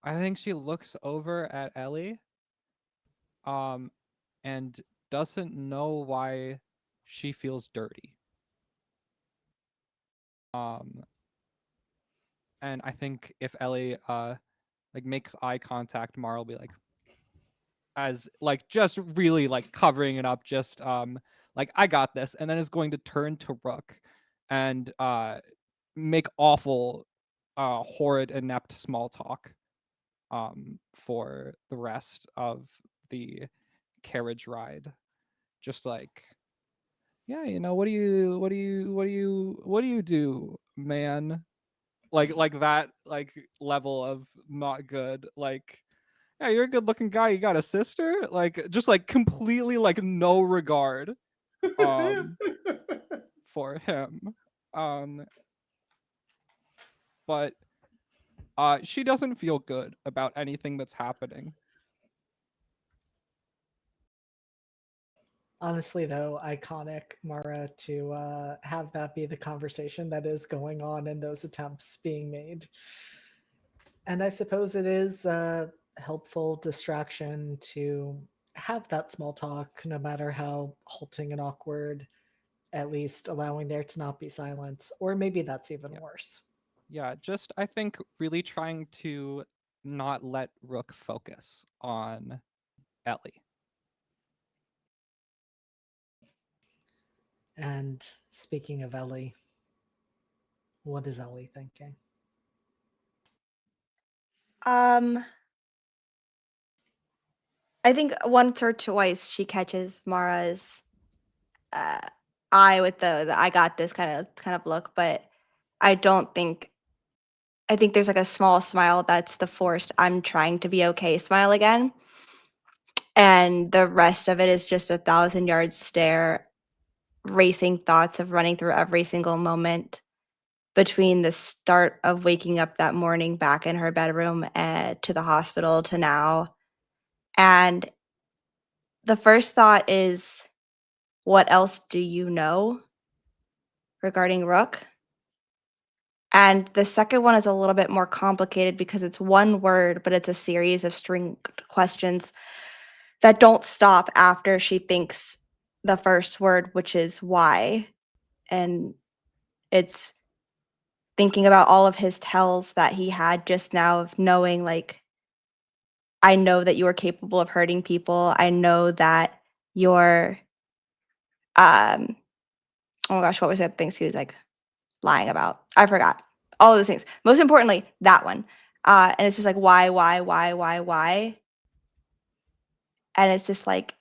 I think she looks over at Ellie um and doesn't know why she feels dirty. Um and I think if Ellie like makes eye contact, Mara will be like, as like just really like covering it up, just like I got this, and then is going to turn to Rook and make awful horrid inept small talk for the rest of the carriage ride. Just like, yeah, what do you do, man. Like that like level of not good. Like, yeah, you're a good looking guy, you got a sister? Like just like completely like no regard for him. Um but she doesn't feel good about anything that's happening. Honestly, though, iconic, Mara, to have that be the conversation that is going on and those attempts being made. And I suppose it is a helpful distraction to have that small talk, no matter how halting and awkward, at least allowing there to not be silence. Or maybe that's even Yeah. worse. Yeah, just I think really trying to not let Rook focus on Ellie. And speaking of Ellie, what is Ellie thinking? I think once or twice she catches Mara's uh, eye with the "I got this" kind of look, but I don't think. I think there's like a small smile that's the forced "I'm trying to be okay" smile again, and the rest of it is just a thousand-yard stare, racing thoughts of running through every single moment between the start of waking up that morning back in her bedroom to the hospital to now. And the first thought is, what else do you know regarding Rook? And the second one is a little bit more complicated because it's one word, but it's a series of stringed questions that don't stop after she thinks the first word, which is why. And it's thinking about all of his tells that he had just now of knowing, like, I know that you are capable of hurting people. I know that you're, oh my gosh, what was the other things he was like lying about? I forgot. All of those things. Most importantly, that one. And it's just like, why? And it's just like,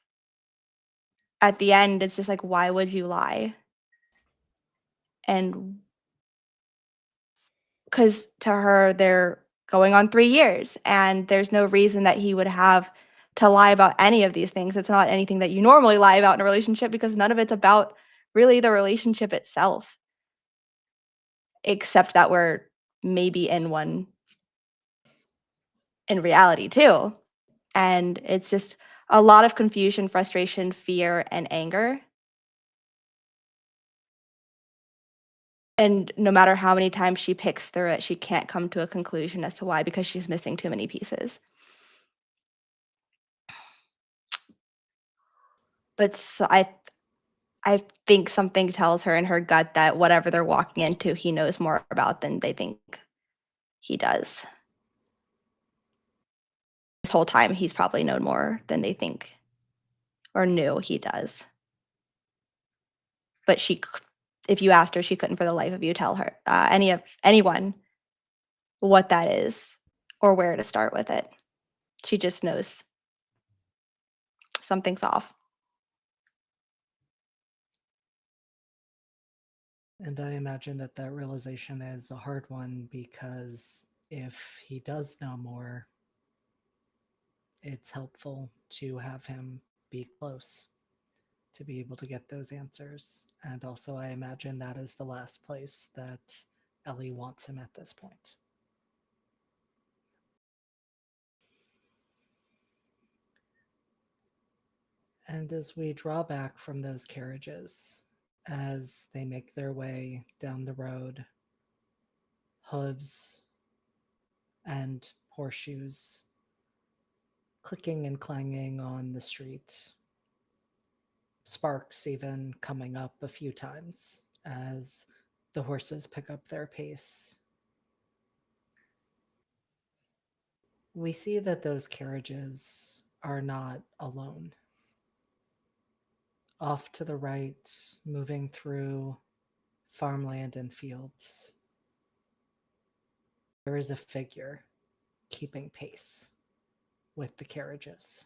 at the end, it's just like, why would you lie? And because to her, they're going on 3 years, and there's no reason that he would have to lie about any of these things. It's not anything that you normally lie about in a relationship because none of it's about really the relationship itself, except that we're maybe in one in reality too. And it's just a lot of confusion, frustration, fear, and anger. And no matter how many times she picks through it, she can't come to a conclusion as to why, because she's missing too many pieces. But I think something tells her in her gut that whatever they're walking into, he knows more about than they think he does. This whole time, he's probably known more than they think or knew he does. But if you asked her, she couldn't for the life of you tell her anyone what that is or where to start with it. She just knows something's off. And I imagine that that realization is a hard one because if he does know more, it's helpful to have him be close to be able to get those answers. And also, I imagine that is the last place that Ellie wants him at this point. And as we draw back from those carriages, as they make their way down the road, hooves and horseshoes clicking and clanging on the street, sparks even coming up a few times as the horses pick up their pace. We see that those carriages are not alone. Off to the right, moving through farmland and fields, there is a figure keeping pace with the carriages.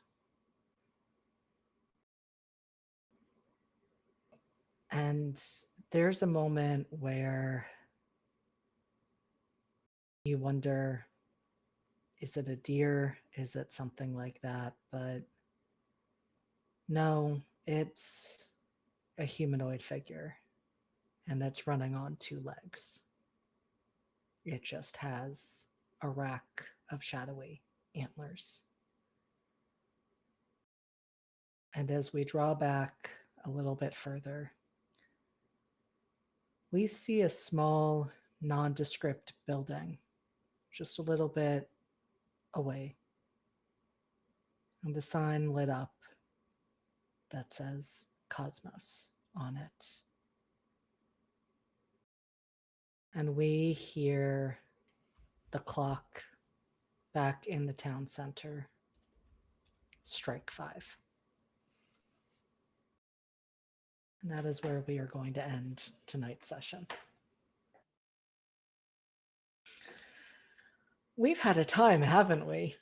And there's a moment where You wonder, is it a deer? Is it something like that? But no, it's a humanoid figure, and it's running on two legs. It just has a rack of shadowy antlers. And as we draw back a little bit further, we see a small, nondescript building just a little bit away. And a sign lit up that says Cosmos on it. And we hear the clock back in the town center strike 5. And that is where we are going to end tonight's session. We've had a time, haven't we?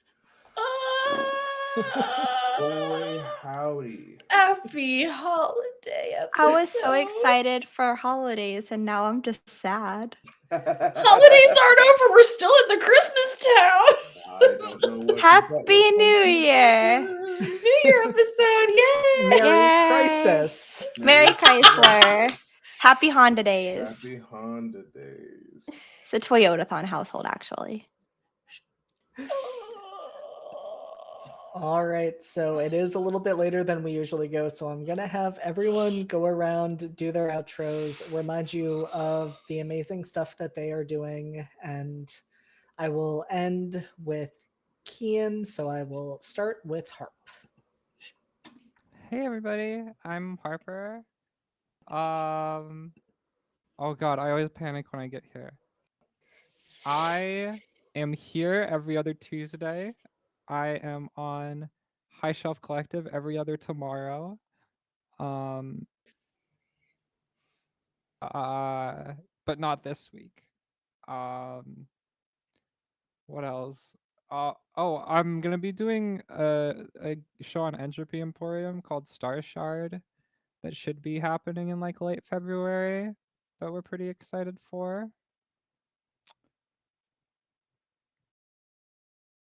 Boy, howdy. Happy holiday episode. I was so excited for holidays, and now I'm just sad. Holidays aren't over. We're still in the Christmas town. I don't know what Happy New Year! New Year episode. Yay! Merry Yay! Crisis! Merry Chrysler. Happy Honda days. Happy Honda days. It's a Toyotathon household, actually. All right, so it is a little bit later than we usually go, so I'm going to have everyone go around, do their outros, remind you of the amazing stuff that they are doing, and I will end with Kian, so I will start with Harp. Hey everybody, I'm Harper. Oh god, I always panic when I get here. I am here every other Tuesday. I am on High Shelf Collective every other tomorrow. But not this week. What else? I'm gonna be doing a show on Entropy Emporium called Star Shard that should be happening in like late February that we're pretty excited for.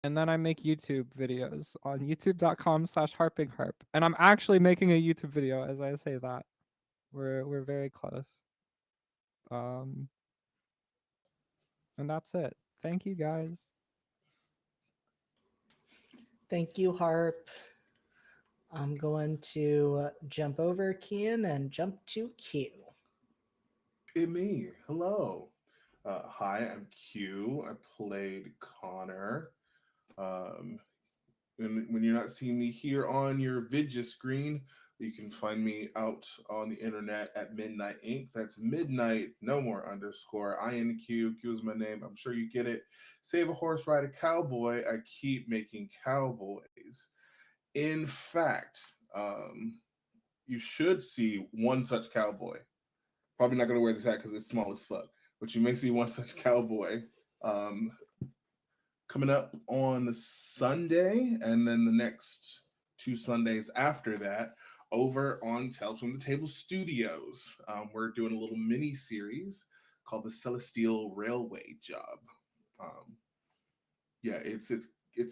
And then I make YouTube videos on youtube.com/harpingharp. And I'm actually making a YouTube video as I say that. We're very close. And that's it. Thank you guys. Thank you, Harp. I'm going to jump over Kian and jump to Q. It me. Hello. Hi, I'm Q. I played Connor. When you're not seeing me here on your Vidya screen, you can find me out on the internet at Midnight Inc. That's midnight, no more underscore. INQ. Q is my name. I'm sure you get it. Save a horse, ride a cowboy. I keep making cowboys. In fact, you should see one such cowboy. Probably not going to wear this hat because it's small as fuck, but you may see one such cowboy coming up on the Sunday, and then the next 2 Sundays after that over on Tales from the Table Studios. We're doing a little mini series called the Celestial Railway Job. Yeah, it's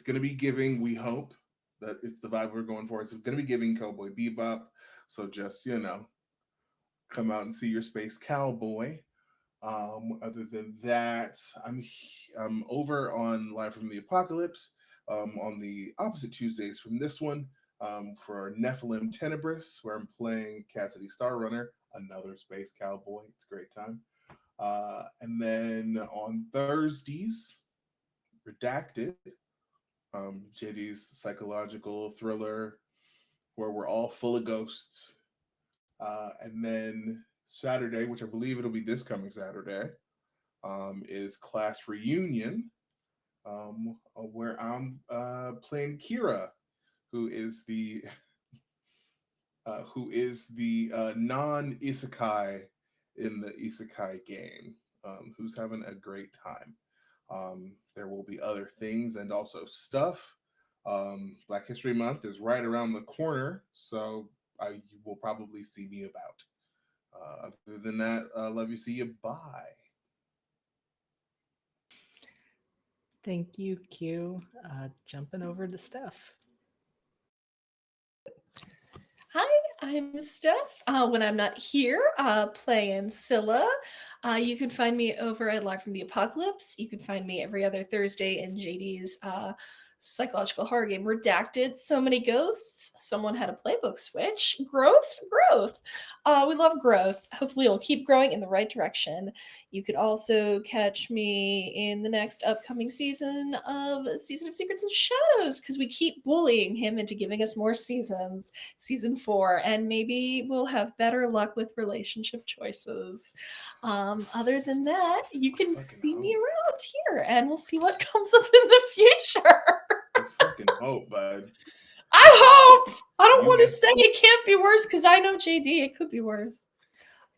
going to be giving. We hope that it's the vibe we're going for. It's going to be giving Cowboy Bebop. So just come out and see your space cowboy. Other than that, I'm over on Live from the Apocalypse on the opposite Tuesdays from this one for Nephilim Tenebris, where I'm playing Cassidy Starrunner, another space cowboy. It's a great time. And then on Thursdays, Redacted, JD's psychological thriller where we're all full of ghosts. And then Saturday, which I believe it'll be this coming Saturday, is Class Reunion, where I'm playing Kira, who is the non-isekai in the isekai game, who's having a great time. There will be other things and also stuff. Black History Month is right around the corner, so you will probably see me about. Other than that, love you, see you, bye. Thank you, Q. Jumping over to Steph. Hi, I'm Steph. When I'm not here playing Scylla, you can find me over at Live from the Apocalypse. You can find me every other Thursday in JD's psychological horror game Redacted. So many ghosts. Someone had a playbook switch. Growth. We love growth. Hopefully, it'll keep growing in the right direction. You could also catch me in the next upcoming season of Secrets and Shadows because we keep bullying him into giving us more seasons. Season 4, and maybe we'll have better luck with relationship choices. Other than that, you can Fucking see me hope. around here, and we'll see what comes up in the future. I fucking hope, bud. I hope. I don't You want to missed- say it can't be worse because I know JD. It could be worse.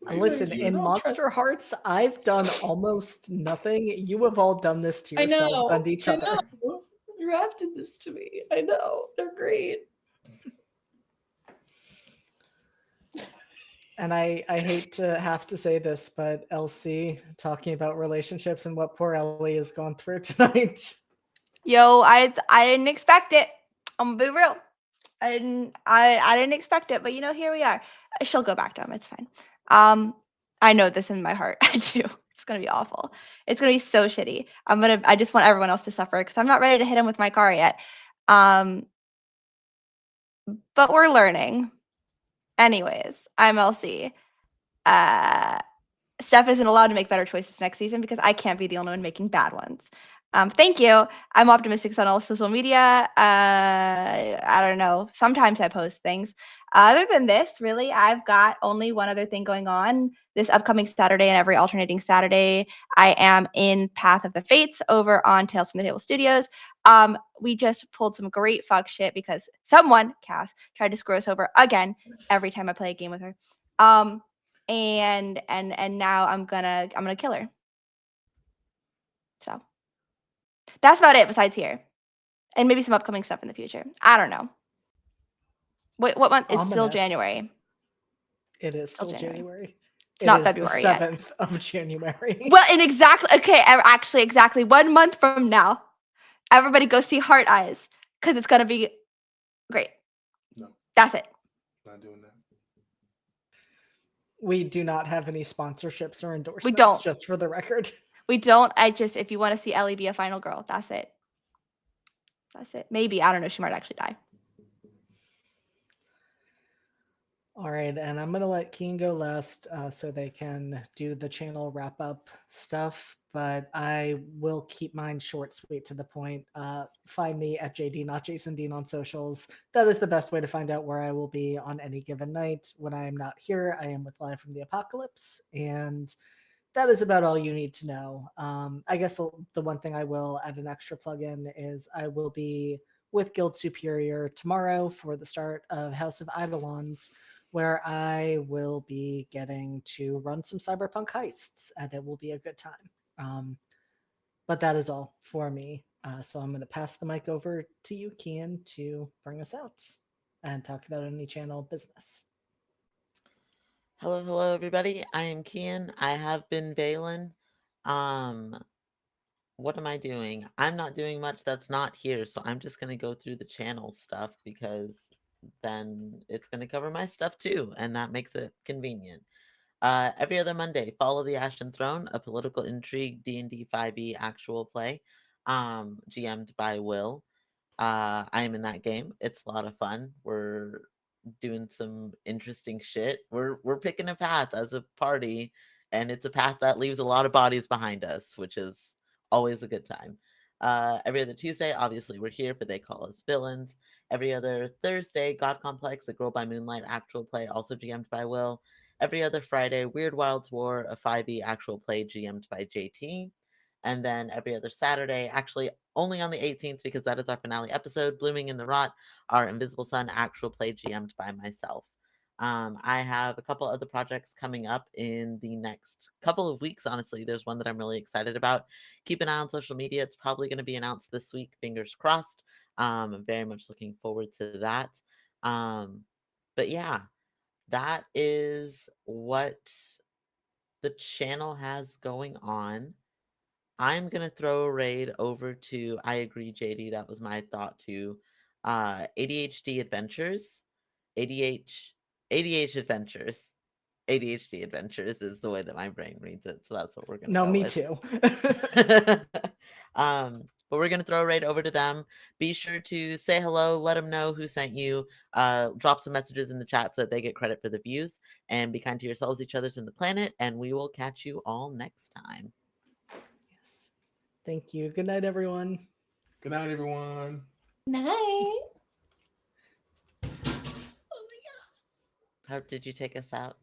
Maybe Listen, you- in don't Monster trust- Hearts, I've done almost nothing. You have all done this to I yourselves know. and each I other. know. You drafted this to me. I know. They're great. And I hate to have to say this, but LC talking about relationships and what poor Ellie has gone through tonight. Yo, I didn't expect it. I'm gonna be real. I didn't expect it, but here we are. She'll go back to him. It's fine. I know this in my heart. I do. It's gonna be awful. It's gonna be so shitty. I just want everyone else to suffer because I'm not ready to hit him with my car yet. But we're learning. Anyways, I'm LC. Steph isn't allowed to make better choices next season because I can't be the only one making bad ones. Thank you. I'm optimistic on all social media. I don't know. Sometimes I post things. Other than this, really, I've got only one other thing going on. This upcoming Saturday and every alternating Saturday, I am in Path of the Fates over on Tales from the Table Studios. We just pulled some great fuck shit because someone, Cass, tried to screw us over again every time I play a game with her. And now I'm gonna kill her. So that's about it besides here. And maybe some upcoming stuff in the future. I don't know. Wait, what month? It's still Ominous. January. It is Still still January. January. It's not is February the yet. 7th of January. Well, and actually exactly 1 month from now, everybody go see Heart Eyes because it's gonna be great. No, That's it. not doing that. We do not have any sponsorships or endorsements, don't. just for the record. We don't. If you want to see Ellie be a final girl, that's it. That's it. Maybe. I don't know. She might actually die. All right, and I'm gonna let Keen go last so they can do the channel wrap up stuff, but I will keep mine short, sweet, to the point. Find me at JD Not Jason Dean on socials. That is the best way to find out where I will be on any given night. When I am not here, I am with Live from the Apocalypse, and that is about all you need to know. I guess the one thing I will add an extra plug-in is I will be with Guild Superior tomorrow for the start of House of Eidolons, where I will be getting to run some cyberpunk heists, and it will be a good time. But that is all for me. So I'm going to pass the mic over to you, Kian, to bring us out and talk about any channel business. Hello, everybody. I am Kian. I have been Valen. What am I doing? I'm not doing much that's not here, so I'm just gonna go through the channel stuff because then it's gonna cover my stuff too, and that makes it convenient. Every other Monday, follow the Ashen Throne, a political intrigue D&D 5e actual play, GM'd by Will. I am in that game. It's a lot of fun. We're doing some interesting shit. We're picking a path as a party, and it's a path that leaves a lot of bodies behind us, which is always a good time. Every other Tuesday, obviously, we're here, but they call us villains. Every other Thursday, God Complex, a Girl by Moonlight actual play, also GM'd by Will. Every other Friday, Weird Wilds War, a 5e actual play GM'd by JT. And then every other Saturday, actually only on the 18th because that is our finale episode, Blooming in the Rot, our Invisible Sun actual play GM'd by myself. I have a couple other projects coming up in the next couple of weeks. Honestly, there's one that I'm really excited about. Keep an eye on social media. It's probably going to be announced this week. Fingers crossed. I'm very much looking forward to that. But yeah, that is what the channel has going on. I'm gonna throw a raid over to. I agree, JD. That was my thought too. ADHD Adventures, ADH Adventures, ADHD Adventures is the way that my brain reads it. So that's what we're gonna No, go me with. too. But we're gonna throw a raid over to them. Be sure to say hello, let them know who sent you. Drop some messages in the chat so that they get credit for the views. And be kind to yourselves, each other's, and the planet. And we will catch you all next time. Yes. Thank you. Good night, everyone. Good night, everyone. Night. How did you take us out?